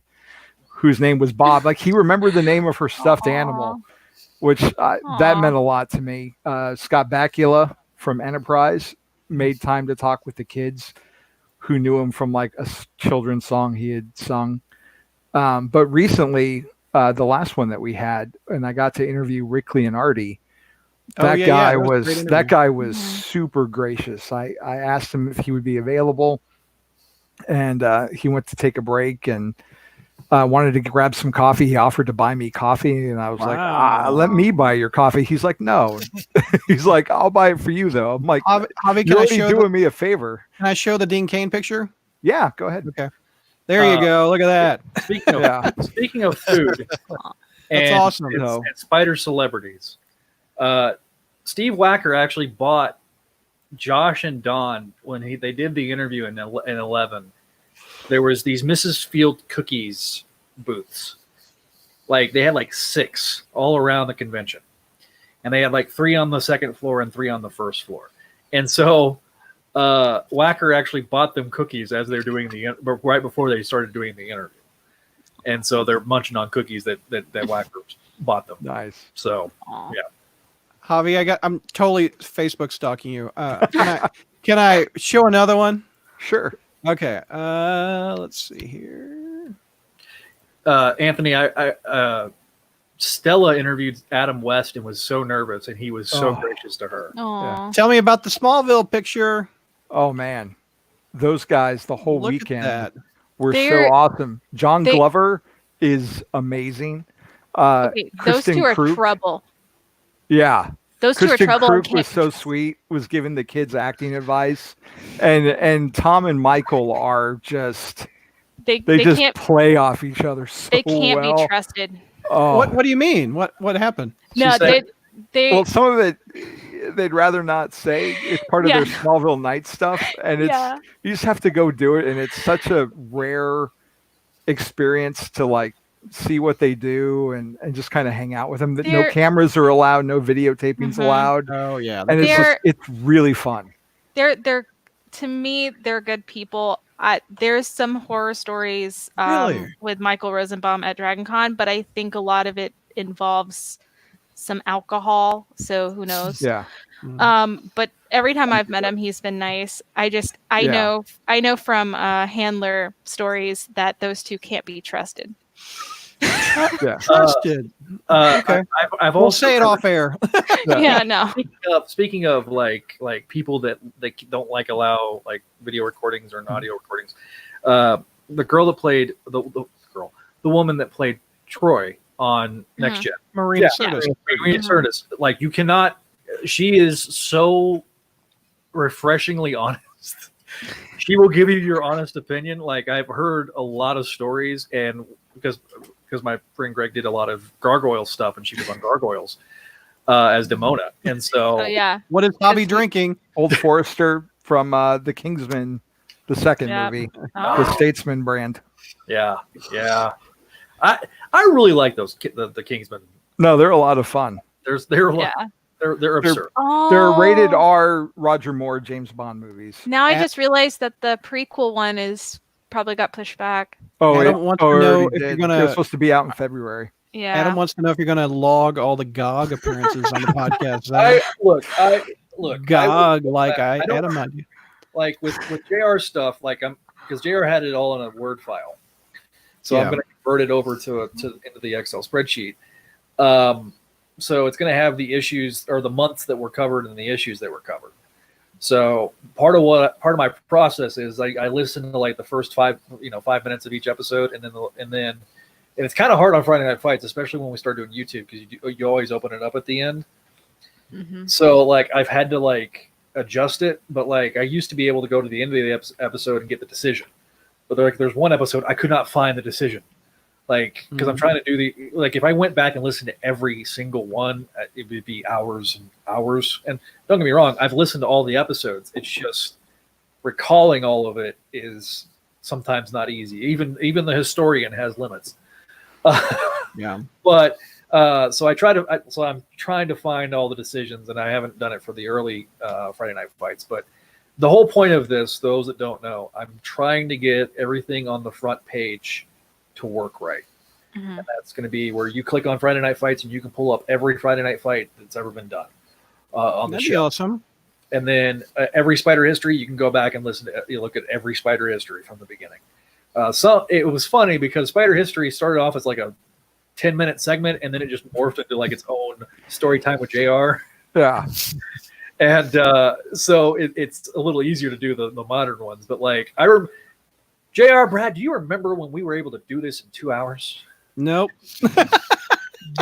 whose name was Bob. Like, he remembered the name of her stuffed animal, which that meant a lot to me. Scott Bakula from Enterprise made time to talk with the kids who knew him from like a children's song he had sung. But recently, the last one that we had, and I got to interview Rick Leonardi. That guy was super gracious. I asked him if he would be available, and he went to take a break and wanted to grab some coffee. He offered to buy me coffee, and I was like, let me buy your coffee. He's like, no. He's like, I'll buy it for you, though. I'm like, Javi, you're already doing me a favor. Can I show the Dean Cain picture? Yeah, go ahead. Okay. There you go. Look at that. Speaking of food, that's awesome. And spider celebrities. Steve Wacker actually bought Josh and Don when they did the interview in 11. There was these Mrs. Field cookies booths. Like they had like 6 all around the convention, and they had like 3 on the second floor and 3 on the first floor. And so Wacker actually bought them cookies as they're doing right before they started doing the interview. And so they're munching on cookies that Wacker bought them. Nice. So yeah. Javi, I'm totally Facebook stalking you. Can I show another one? Sure. Okay. Let's see here. Anthony, Stella interviewed Adam West and was so nervous, and he was so gracious to her. Yeah. Tell me about the Smallville picture. Oh man, those guys the whole Look weekend at that. were so awesome. John Glover is amazing. Those Kristen two are Krug, trouble. Yeah. Those two Kristen are trouble. Krug was so sweet, was giving the kids acting advice. And Tom and Michael are just they just can't play off each other so They can't well. be trusted. Oh. What do you mean? What happened? No, they well, some of it they'd rather not say. It's part of their Smallville Night stuff, and you just have to go do it, and it's such a rare experience to like see what they do and just kind of hang out with them. That no They're- cameras are allowed, no videotaping's Mhm. allowed, Oh yeah. and They're- it's really fun. They're to me they're good people. There's some horror stories Really? with Michael Rosenbaum at DragonCon, but I think a lot of it involves some alcohol, so who knows. Yeah. But every time I've met him, he's been nice. I Yeah. know from handler stories that those two can't be trusted. Yeah. Trusted. Okay. I've We'll also say it heard- off air. Yeah, no. Speaking of like people that they don't like allow like video recordings or audio recordings, the girl that played the woman that played Troy on Next Gen, Marina Yeah. Sirtis. Marina Sirtis, like you cannot. She is so refreshingly honest. She will give you your honest opinion. Like I've heard a lot of stories, and because my friend Greg did a lot of gargoyle stuff, and she was on Gargoyles as Demona, and so Oh yeah. What is Bobby drinking? Old Forester from the Kingsman, the second Yeah. movie, the Oh. Statesman brand. yeah. I really like those the Kingsmen. No, they're a lot of fun. They're Yeah. absurd. Oh. They're rated R Roger Moore James Bond movies. Now I At- just realized that the prequel one is probably got pushed back. Oh, Adam wants to it know already if you're did. gonna- They're supposed to be out in February. Yeah. Adam wants to know if you're going to log all the GOG appearances on the podcast. Is that I look. GOG, like I don't- Adam, I do. Like with JR stuff, like because JR had it all in a Word file, so I'm Yeah. going to convert it over into the Excel spreadsheet. So it's going to have the issues or the months that were covered and the issues that were covered. So part of my process is I listen to like the first 5 minutes of each episode, and then it's kind of hard on Friday Night Fights, especially when we start doing YouTube, because you always open it up at the end. Mhm. So like I've had to like adjust it, but like I used to be able to go to the end of the episode and get the decision, but there's one episode I could not find the decision, like because I'm trying to do if I went back and listened to every single one, it would be hours and hours. And don't get me wrong, I've listened to all the episodes. It's just recalling all of it is sometimes not easy. Even the historian has limits. Yeah. But so I'm trying to find all the decisions, and I haven't done it for the early Friday Night Fights. But the whole point of this, those that don't know, I'm trying to get everything on the front page to work right. Mhm. And that's going to be where you click on Friday Night Fights and you can pull up every Friday Night Fight that's ever been done on the That'd be show. awesome. And then every Spider history, you can go back and look at every Spider history from the beginning. So it was funny because Spider history started off as like a 10-minute segment, and then it just morphed into like its own story time with JR. Yeah. And so it's a little easier to do the modern ones. But like JR, Brad, do you remember when we were able to do this in 2 hours? Nope.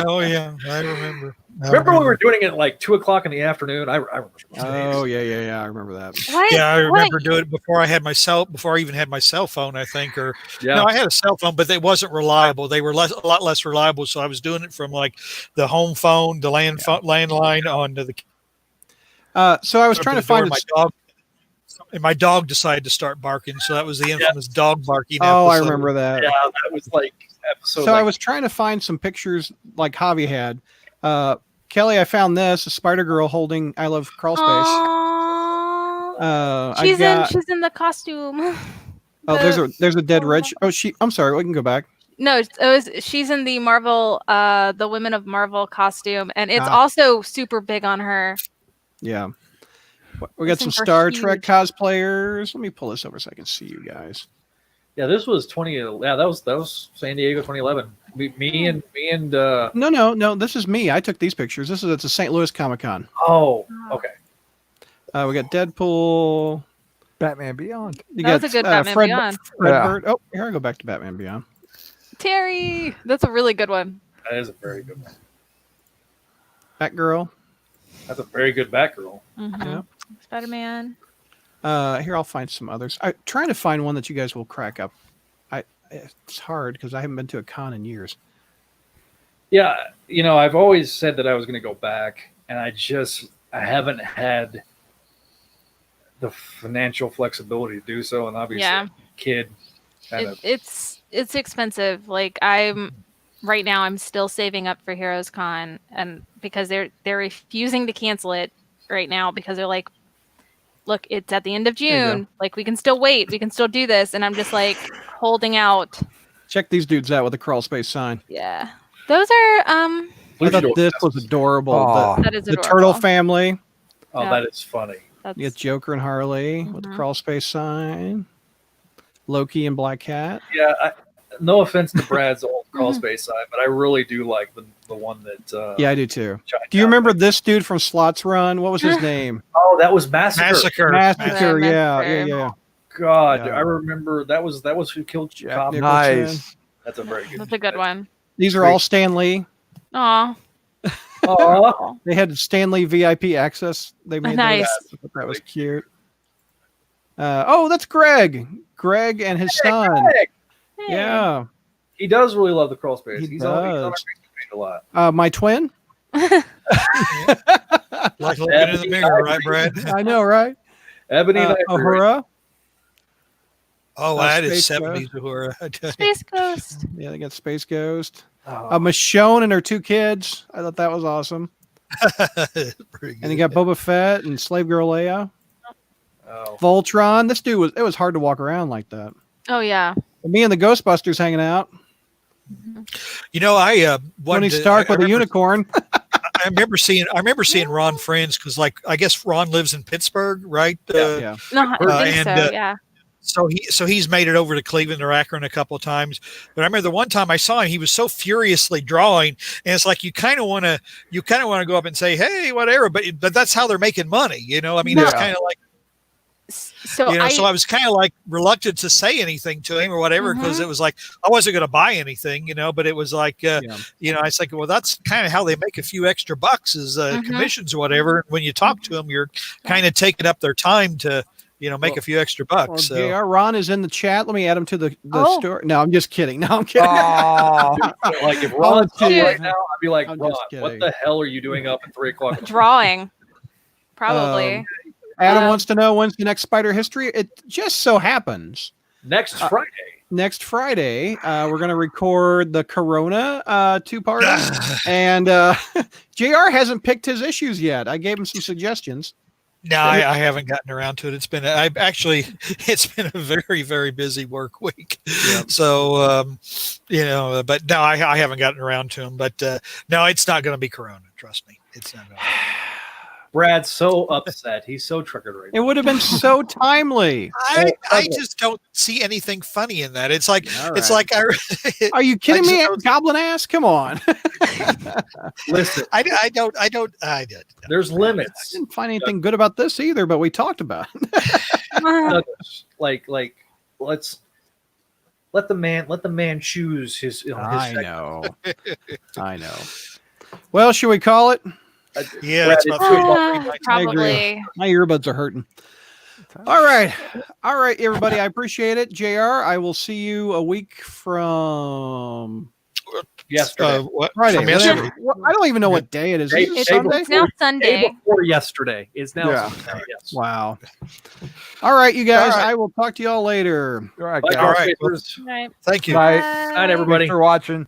Oh yeah, I remember. Remember when we were doing it at like 2:00 in the afternoon? I remember. Oh yeah. I remember that. What? Yeah, I What? remember doing it before I even had my cell phone, I think, or Yeah. no, I had a cell phone, but it wasn't reliable. They were a lot less reliable, so I was doing it from like the home phone, the landline onto the. So I was trying to find my it. dog, and my dog decided to start barking, so that was the infamous dog barking. Oh, I episode. remember that. Yeah, that was like episode. So I was trying to find some pictures like Javi had. Kelly, I found this, a Spider Girl holding I Love Crawl Space. Aw. I She's got, she's in the costume. there's a dead red. I'm sorry, we can go back. No, she's in the Marvel, the Women of Marvel costume, and it's Ah. also super big on her. Yeah. We got some Those things are Star Trek huge. cosplayers. Let me pull this over so I can see you guys. Yeah, this was 20. Yeah, that was San Diego 2011. Me and No. This is me. I took these pictures. This is at the St. Louis Comic Con. oh, okay. We got Deadpool. Batman Beyond. You That got was a good Batman Beyond. Redbird. Oh, here I go back to Batman Beyond. Terry, that's a really good one. That is a very good one. Batgirl. That's a very good Batgirl. Mhm. Yeah. Spider-Man. Here, I'll find some others. I'm trying to find one that you guys will crack up. It's hard because I haven't been to a con in years. Yeah, I've always said that I was going to go back, and I haven't had the financial flexibility to do so, and obviously, Yeah. kid kind of. It's expensive. Like I'm right now I'm still saving up for Heroes Con, and because they're refusing to cancel it right now because they're like, look, it's at the end of There you June. Like we can still wait. We can still do this. And I'm just like holding out. Check these dudes out with the crawl space sign. Yeah. Those are I thought this was adorable. Aw. that is The adorable. turtle family. Oh, Yeah. that is funny. That's, You get Joker and Harley with the crawl space sign. Loki and Black Cat. Yeah, no offense to Brad's old crawl space side, but I really do like the one that. Yeah, I do too. Giant Do you Town remember made. this dude from Slots Run? What was his name? Oh, that was Massacre. Massacre. Yeah, Massacre. yeah. God, Yeah. I remember that was who killed Jack Cobb. Nicholson. Nice. That's a very good. that's a good one. These are all Stan Lee. Aw. Aw. They had Stan Lee VIP access. They made Nice. those. I thought that was cute. Oh, that's Greg. Greg and his son. Heck, Hey. Yeah. he does really love the crawl space. He He's on our does. Facebook page a lot. My twin. Like looking in the mirror, right, Brad? I know, right? Ebony and Ivory. Uhura. Oh, that is Space 70s Uhura. Space Ghost. Yeah, they got Space Ghost. Oh, Michonne and her two kids. I thought that was awesome. Pretty good. And you got Boba Fett and Slave Girl Leia. oh. Voltron. This dude it was hard to walk around like that. Oh yeah. Me and the Ghostbusters hanging out. You know, I Tony wanted to- Stark I with a remember- unicorn. I remember seeing Ron Friends because, like, I guess Ron lives in Pittsburgh, right? Yeah. No, I think and, so. Yeah. So he's made it over to Cleveland or Akron a couple of times. But I remember the one time I saw him, he was so furiously drawing, and it's like you kind of want to go up and say, hey, whatever. But that's how they're making money, you know. I mean, it's No. kind of like, So you know. So I was kind of like reluctant to say anything to him or whatever because it was like I wasn't going to buy anything, you know. But it was like, you know, I was like, well, that's kind of how they make a few extra bucks is commissions or whatever. When you talk to them, you're kind of taking up their time to, you know, make a few extra bucks. Well, So. JR Ron is in the chat. Let me add him to the Oh. store. No, I'm just kidding. No, I'm kidding. Like if Ron's up Dude. right now, I'd be like, I'm Ron, just what kidding. the hell are you doing up at 3:00? drawing. Probably. Adam wants to know when's the next Spider History. It just so happens Next Friday. next Friday we're going to record the Corona two-parter, and JR hasn't picked his issues yet. I gave him some suggestions. No, I haven't gotten around to it. It's been it's been a very, very busy work week. So, you know, but no, I haven't gotten around to them. But no, it's not going to be Corona. Trust me, it's not going to. Brad's so upset. He's so triggered right It now. would have been so timely. I just don't see anything funny in that. It's like All it's right. like Are you kidding I me, just- Goblin ass? Come on. Listen, I don't. there's I limits. didn't find anything good about this either, but we talked about it. Douglas, like let's let the man choose his. You know, his I segment. know. I know. Well, should we call it? Yeah, Brad, it's about 3 o'clock. I agree. Probably. My earbuds are hurting. All right. All right, everybody. I appreciate it. JR, I will see you a week from Yesterday. What? Friday. From yesterday. I don't even know what day it is. Is it Day Sunday? It's now Day Sunday. before yesterday is now. Yeah. Sunday, yes. Wow. All right, you guys. All right. I will talk to you all later. All right, Bye, guys. All right. Crossfaders. Right. Thank you. Bye. Night, everybody. Thanks for watching.